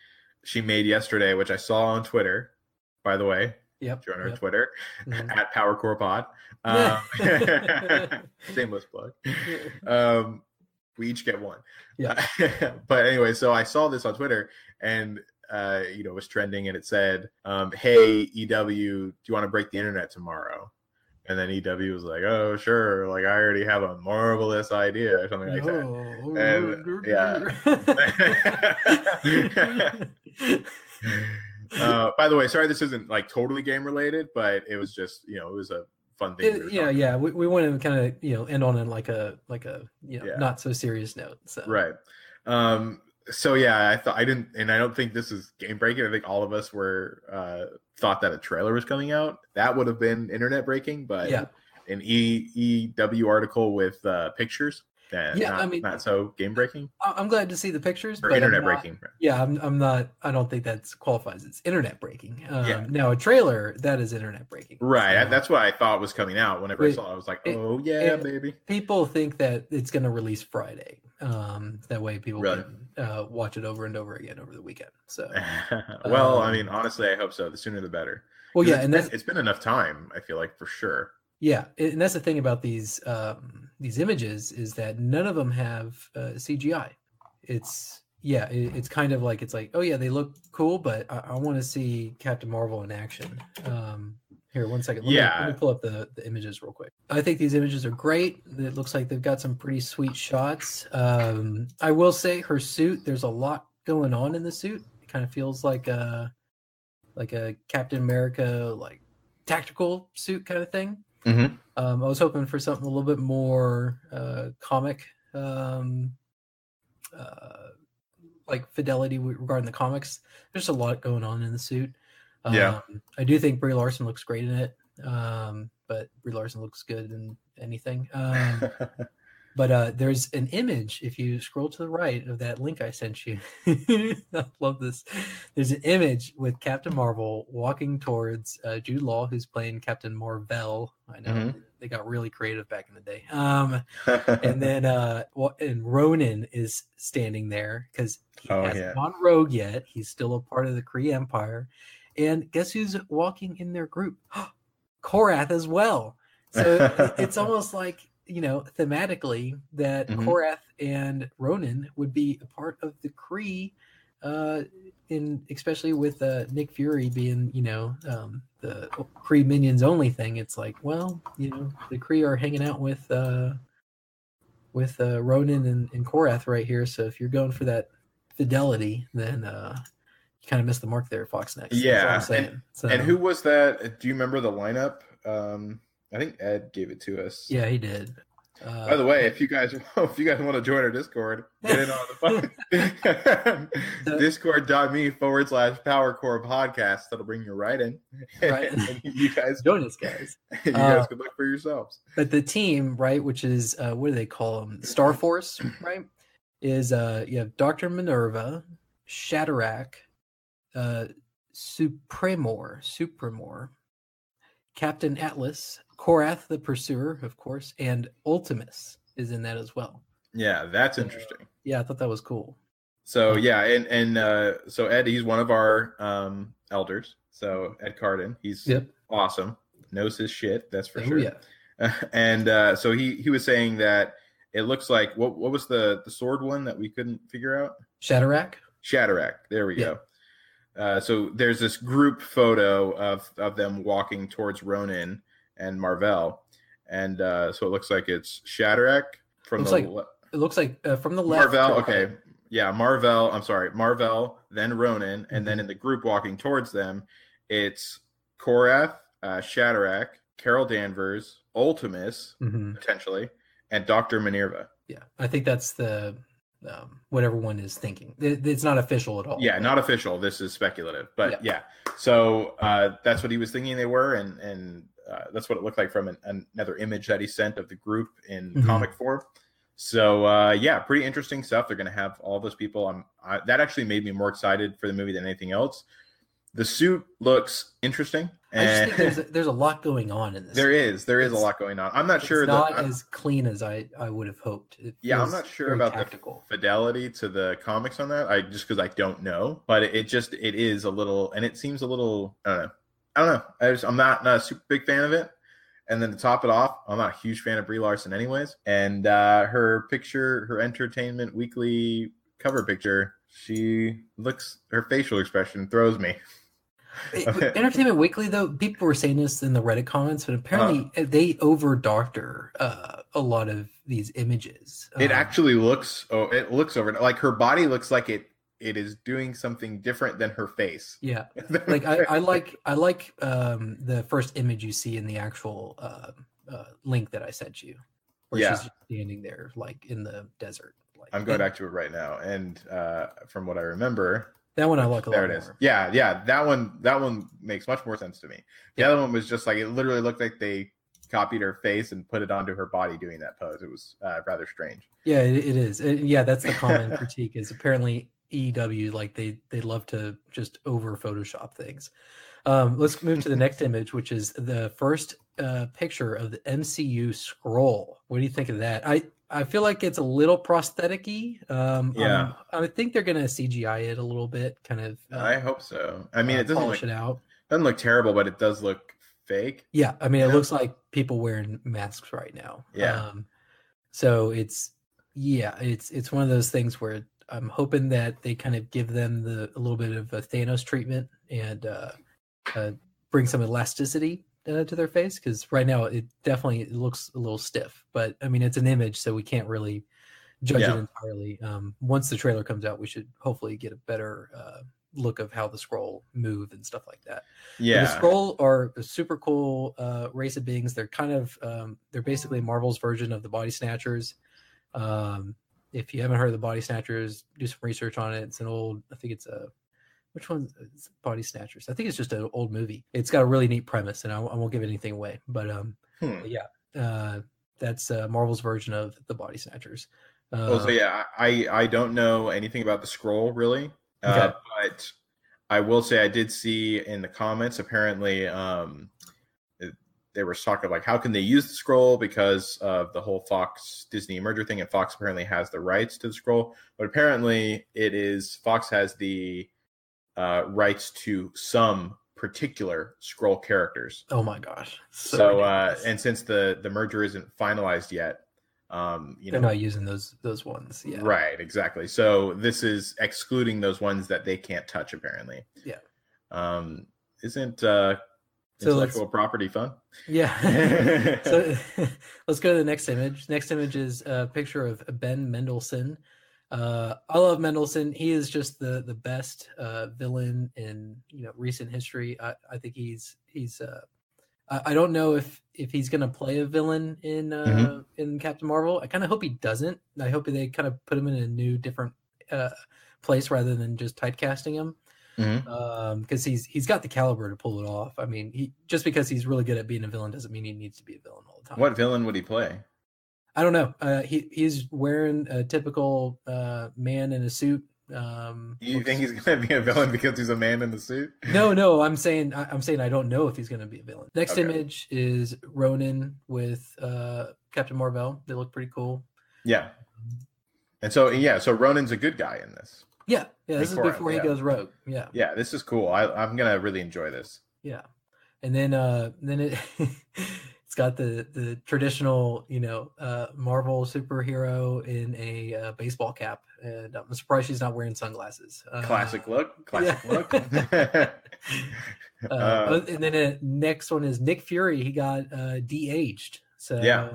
she made yesterday, which I saw on Twitter, by the way. Yep. Join our Twitter at PowerCore Pod. Shameless plug. We each get one. Yeah. But anyway, so I saw this on Twitter, and it was trending, and it said, "Hey EW, do you want to break the internet tomorrow?" And then EW was like, "Oh, sure. Like, I already have a marvelous idea," or something like that. And by the way, sorry, this isn't like totally game related, but it was just, it was a fun thing. We want to kind of, end on like a not so serious note. So. Right. So yeah, I don't think this is game breaking. I think all of us thought that a trailer was coming out. That would have been internet breaking, but an EW article with pictures, not so game breaking. I'm glad to see the pictures, or but internet breaking. Yeah, I'm not. I don't think that qualifies as internet breaking. Now a trailer, that is internet breaking. Right. So, that's what I thought was coming out. Whenever I saw it, I was like, oh yeah, baby. People think that it's going to release Friday. That way people can watch it over and over again over the weekend. So, well, I mean, honestly, I hope so. The sooner the better. Well, yeah, it's been enough time. I feel like, for sure. Yeah, and that's the thing about these images, is that none of them have CGI. It's kind of like, oh yeah, they look cool, but I want to see Captain Marvel in action. Here, one second. Let me pull up the images real quick. I think these images are great. It looks like they've got some pretty sweet shots. I will say her suit, there's a lot going on in the suit. It kind of feels like a Captain America, like tactical suit kind of thing. Mm-hmm. I was hoping for something a little bit more comic, like fidelity regarding the comics. There's a lot going on in the suit. I do think Brie Larson looks great in it, but Brie Larson looks good in anything. But there's an image, if you scroll to the right of that link I sent you. I love this. There's an image with Captain Marvel walking towards Jude Law, who's playing Captain Marvel. I know they got really creative back in the day. And then and Ronan is standing there because he hasn't gone rogue yet. He's still a part of the Kree Empire. And guess who's walking in their group? Korath as well. So it's almost like, thematically that Korath and Ronan would be a part of the Kree, especially with Nick Fury being, the Kree minions only thing. It's like, well, the Kree are hanging out with Ronan and Korath right here. So if you're going for that fidelity, then you kind of missed the mark there, Fox Next. Yeah, and who was that? Do you remember the lineup? I think Ed gave it to us. Yeah, he did. By the way, if you guys want to join our Discord, get in on the phone. Discord.me/PowerCore Podcast. That'll bring you right in. Right. You guys join us, guys. You guys can look for yourselves. But the team, right, which is what do they call them? Star Force, right? Is you have Dr. Minerva, Shatterack, Supremor, Captain Atlas, Korath the Pursuer, of course, and Ultimus is in that as well. Yeah, that's interesting. Yeah, I thought that was cool. So so Ed, he's one of our elders. So Ed Carden, he's awesome, knows his shit. That's for sure. Yeah. And so he was saying that It looks like what was the sword one that we couldn't figure out? Shatterack. There we go. So there's this group photo of them walking towards Ronan and Marvel, and so it looks like it's Shatterack from it looks like from the left. Marvel, okay, yeah, Marvel. I'm sorry, Marvel, then Ronan, and then in the group walking towards them, it's Korath, Shatterack, Carol Danvers, Ultimus, potentially, and Dr. Minerva. Yeah, I think that's the what everyone is thinking. It's not official at all. Yeah, not official. This is speculative, but yeah. So that's what he was thinking they were, and that's what it looked like from another image that he sent of the group in comic form. So yeah, pretty interesting stuff. They're going to have all those people. That actually made me more excited for the movie than anything else. The suit looks interesting. And I just think there's a lot going on in this. There is a lot going on. I'm not sure. It's not as clean as I would have hoped. Yeah, I'm not sure about tactical. The fidelity to the comics on that. Just because I don't know, but it is a little, and it seems a little. I don't know. I'm not a super big fan of it. And then to top it off, I'm not a huge fan of Brie Larson, anyways. And her Entertainment Weekly cover picture, her facial expression throws me. Entertainment Weekly, though, people were saying this in the Reddit comments, but apparently they over-doctor a lot of these images. It actually looks over, like her body looks like it is doing something different than her face. Yeah, like I like the first image you see in the actual link that I sent you, where she's just standing there like in the desert. Like, I'm going back to it right now, and from what I remember. That one I like a lot more. There it is. Yeah. That one makes much more sense to me. The other one was just like, it literally looked like they copied her face and put it onto her body doing that pose. It was rather strange. Yeah, it is. That's the common critique is apparently EW, like they love to just over Photoshop things. Let's move to the next image, which is the first picture of the MCU scroll. What do you think of that? I feel like it's a little prosthetic-y. I think they're going to CGI it a little bit, kind of. I hope so. I mean, it doesn't polish it out. Doesn't look terrible, but it does look fake. Yeah, I mean, it looks like people wearing masks right now. Yeah. So it's one of those things where I'm hoping that they kind of give them a little bit of a Thanos treatment and bring some elasticity to their face, because right now it definitely looks a little stiff, but I mean, it's an image, so we can't really judge it entirely. Once the trailer comes out, we should hopefully get a better look of how the scroll move and stuff like that. Yeah, but the scroll are a super cool race of beings. They're kind of they're basically Marvel's version of the Body Snatchers. If you haven't heard of the Body Snatchers, do some research on it. It's an old, I think it's a which one? It's Body Snatchers. I think it's just an old movie. It's got a really neat premise, and I won't give anything away. But that's Marvel's version of the Body Snatchers. I don't know anything about the scroll really, but I will say I did see in the comments apparently they were talking like how can they use the scroll because of the whole Fox Disney merger thing, and Fox apparently has the rights to the scroll, but apparently Fox has the rights to some particular scroll characters. Oh my gosh! So and since the merger isn't finalized yet, they're not using those ones. Yeah, right, exactly. So this is excluding those ones that they can't touch. Apparently, isn't intellectual property fun? Yeah. So let's go to the next image. Next image is a picture of Ben Mendelsohn. I love Mendelsohn. He is just the best villain in recent history. I think he's I don't know if he's gonna play a villain in Captain Marvel. I kind of hope he doesn't. I hope they kind of put him in a new, different place rather than just typecasting him. Because he's got the caliber to pull it off. I mean, just because he's really good at being a villain doesn't mean he needs to be a villain all the time. What villain would he play? I don't know. He's wearing a typical man in a suit. You think he's going to be a villain because he's a man in the suit? No. I'm saying I don't know if he's going to be a villain. Next image is Ronan with Captain Marvel. They look pretty cool. Yeah. And so Ronan's a good guy in this. Yeah. This is before he goes rogue. Yeah. Yeah, this is cool. I'm gonna really enjoy this. Yeah, and then it's got the traditional, Marvel superhero in a baseball cap, and I'm surprised she's not wearing sunglasses. Classic look. look. And then the next one is Nick Fury. He got de-aged. So yeah.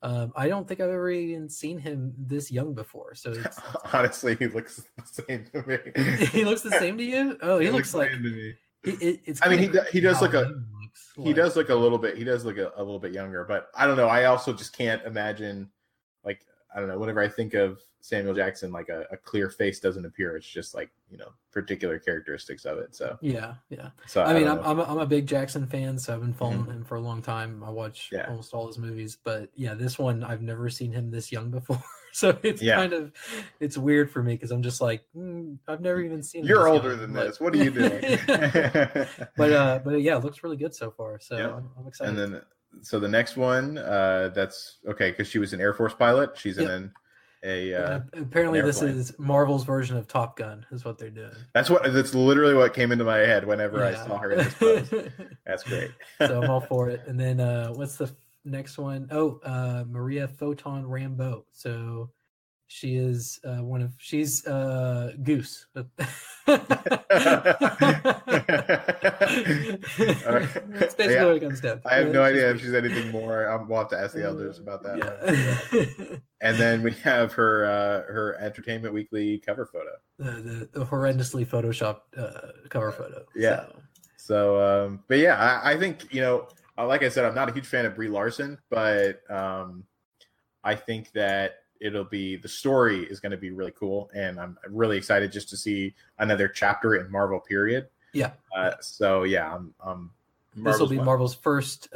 I don't think I've ever even seen him this young before. So it's honestly, he looks the same to me. He looks the same to you? Oh, he looks like. I mean, he does look a little bit younger, but I don't know. I also just can't imagine, like, I don't know. Whenever I think of Samuel Jackson, like a clear face doesn't appear. It's just like, particular characteristics of it. So yeah. So I mean, I'm a big Jackson fan, so I've been following him for a long time. I watch almost all his movies, but yeah, this one I've never seen him this young before. So it's it's weird for me because I'm just like, I've never even seen him. You're older than this. What are you doing? but yeah, it looks really good so far. So I'm excited. And then so the next one, that's okay because she was an Air Force pilot. She's in apparently this is Marvel's version of Top Gun is what they're doing. That's literally what came into my head whenever I saw her in this pose. That's great. So I'm all for it. And then what's the next one? Maria Photon Rambeau. So she is she's Goose. That's basically what it comes down to. I have no idea if she's anything more. We'll have to ask the elders about that. Yeah. And then we have her Entertainment Weekly cover photo. The horrendously photoshopped cover photo. Yeah. So but yeah, I think, like I said, I'm not a huge fan of Brie Larson, but I think that the story is going to be really cool, and I'm really excited just to see another chapter in Marvel. Period. Yeah. So yeah, this will be Marvel's first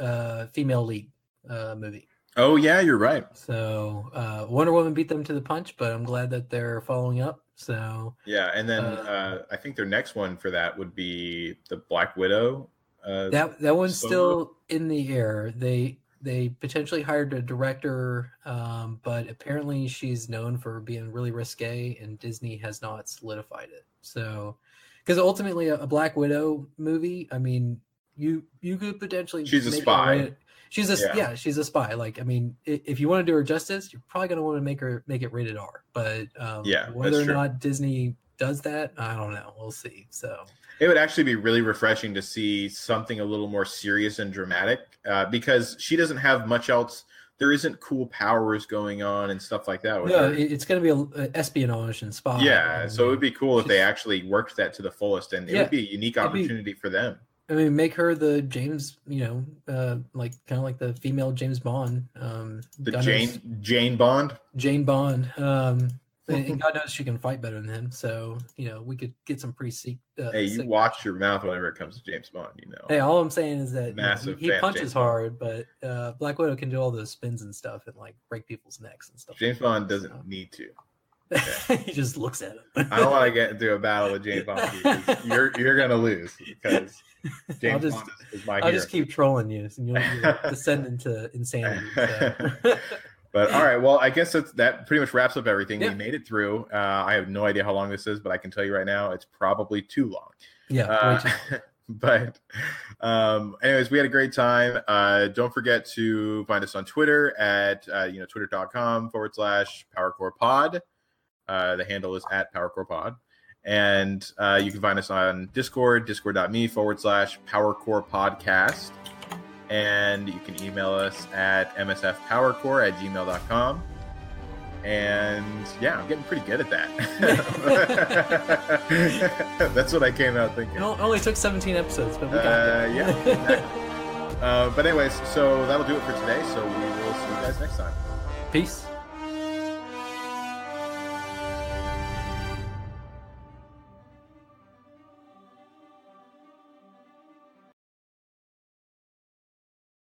female lead movie. Oh yeah, you're right. So Wonder Woman beat them to the punch, but I'm glad that they're following up. So yeah, and then I think their next one for that would be the Black Widow. That one's still in the air. They potentially hired a director, but apparently she's known for being really risque, and Disney has not solidified it. So, because ultimately a Black Widow movie, I mean, you could potentially she's a spy. She's a spy. Like, I mean, if you want to do her justice, you're probably going to want to make it rated R. But whether or not Disney does that, I don't know. We'll see. So it would actually be really refreshing to see something a little more serious and dramatic because she doesn't have much else. There isn't cool powers going on and stuff like that. No, it's going to be espionage and spy. Yeah, so it would be cool if they actually worked that to the fullest, and it would be a unique opportunity for them. I mean, make her the James, like kind of like the female James Bond. Jane Bond. Jane Bond. And God knows she can fight better than him. So, we could get some pretty hey, you watch your mouth whenever it comes to James Bond, Hey, all I'm saying is that he James punches hard, but Black Widow can do all those spins and stuff and like break people's necks and stuff. James Bond doesn't need to. Okay. He just looks at him. I don't want to get into a battle with James Bond. You're gonna lose because James Bond is my hero. I'll just keep trolling you, and you'll descend into insanity. So. But all right, well, I guess that pretty much wraps up everything. We made it through. I have no idea how long this is, but I can tell you right now, it's probably too long. Yeah. But anyways, we had a great time. Don't forget to find us on Twitter at twitter.com/PowerCorePod. The handle is at PowerCorePod. And you can find us on Discord, discord.me/PowerCorePodcast. And you can email us at msfpowercore@gmail.com. And yeah, I'm getting pretty good at that. That's what I came out thinking. It only took 17 episodes, but we got it. Yeah. Exactly. But anyways, so that'll do it for today. So we will see you guys next time. Peace.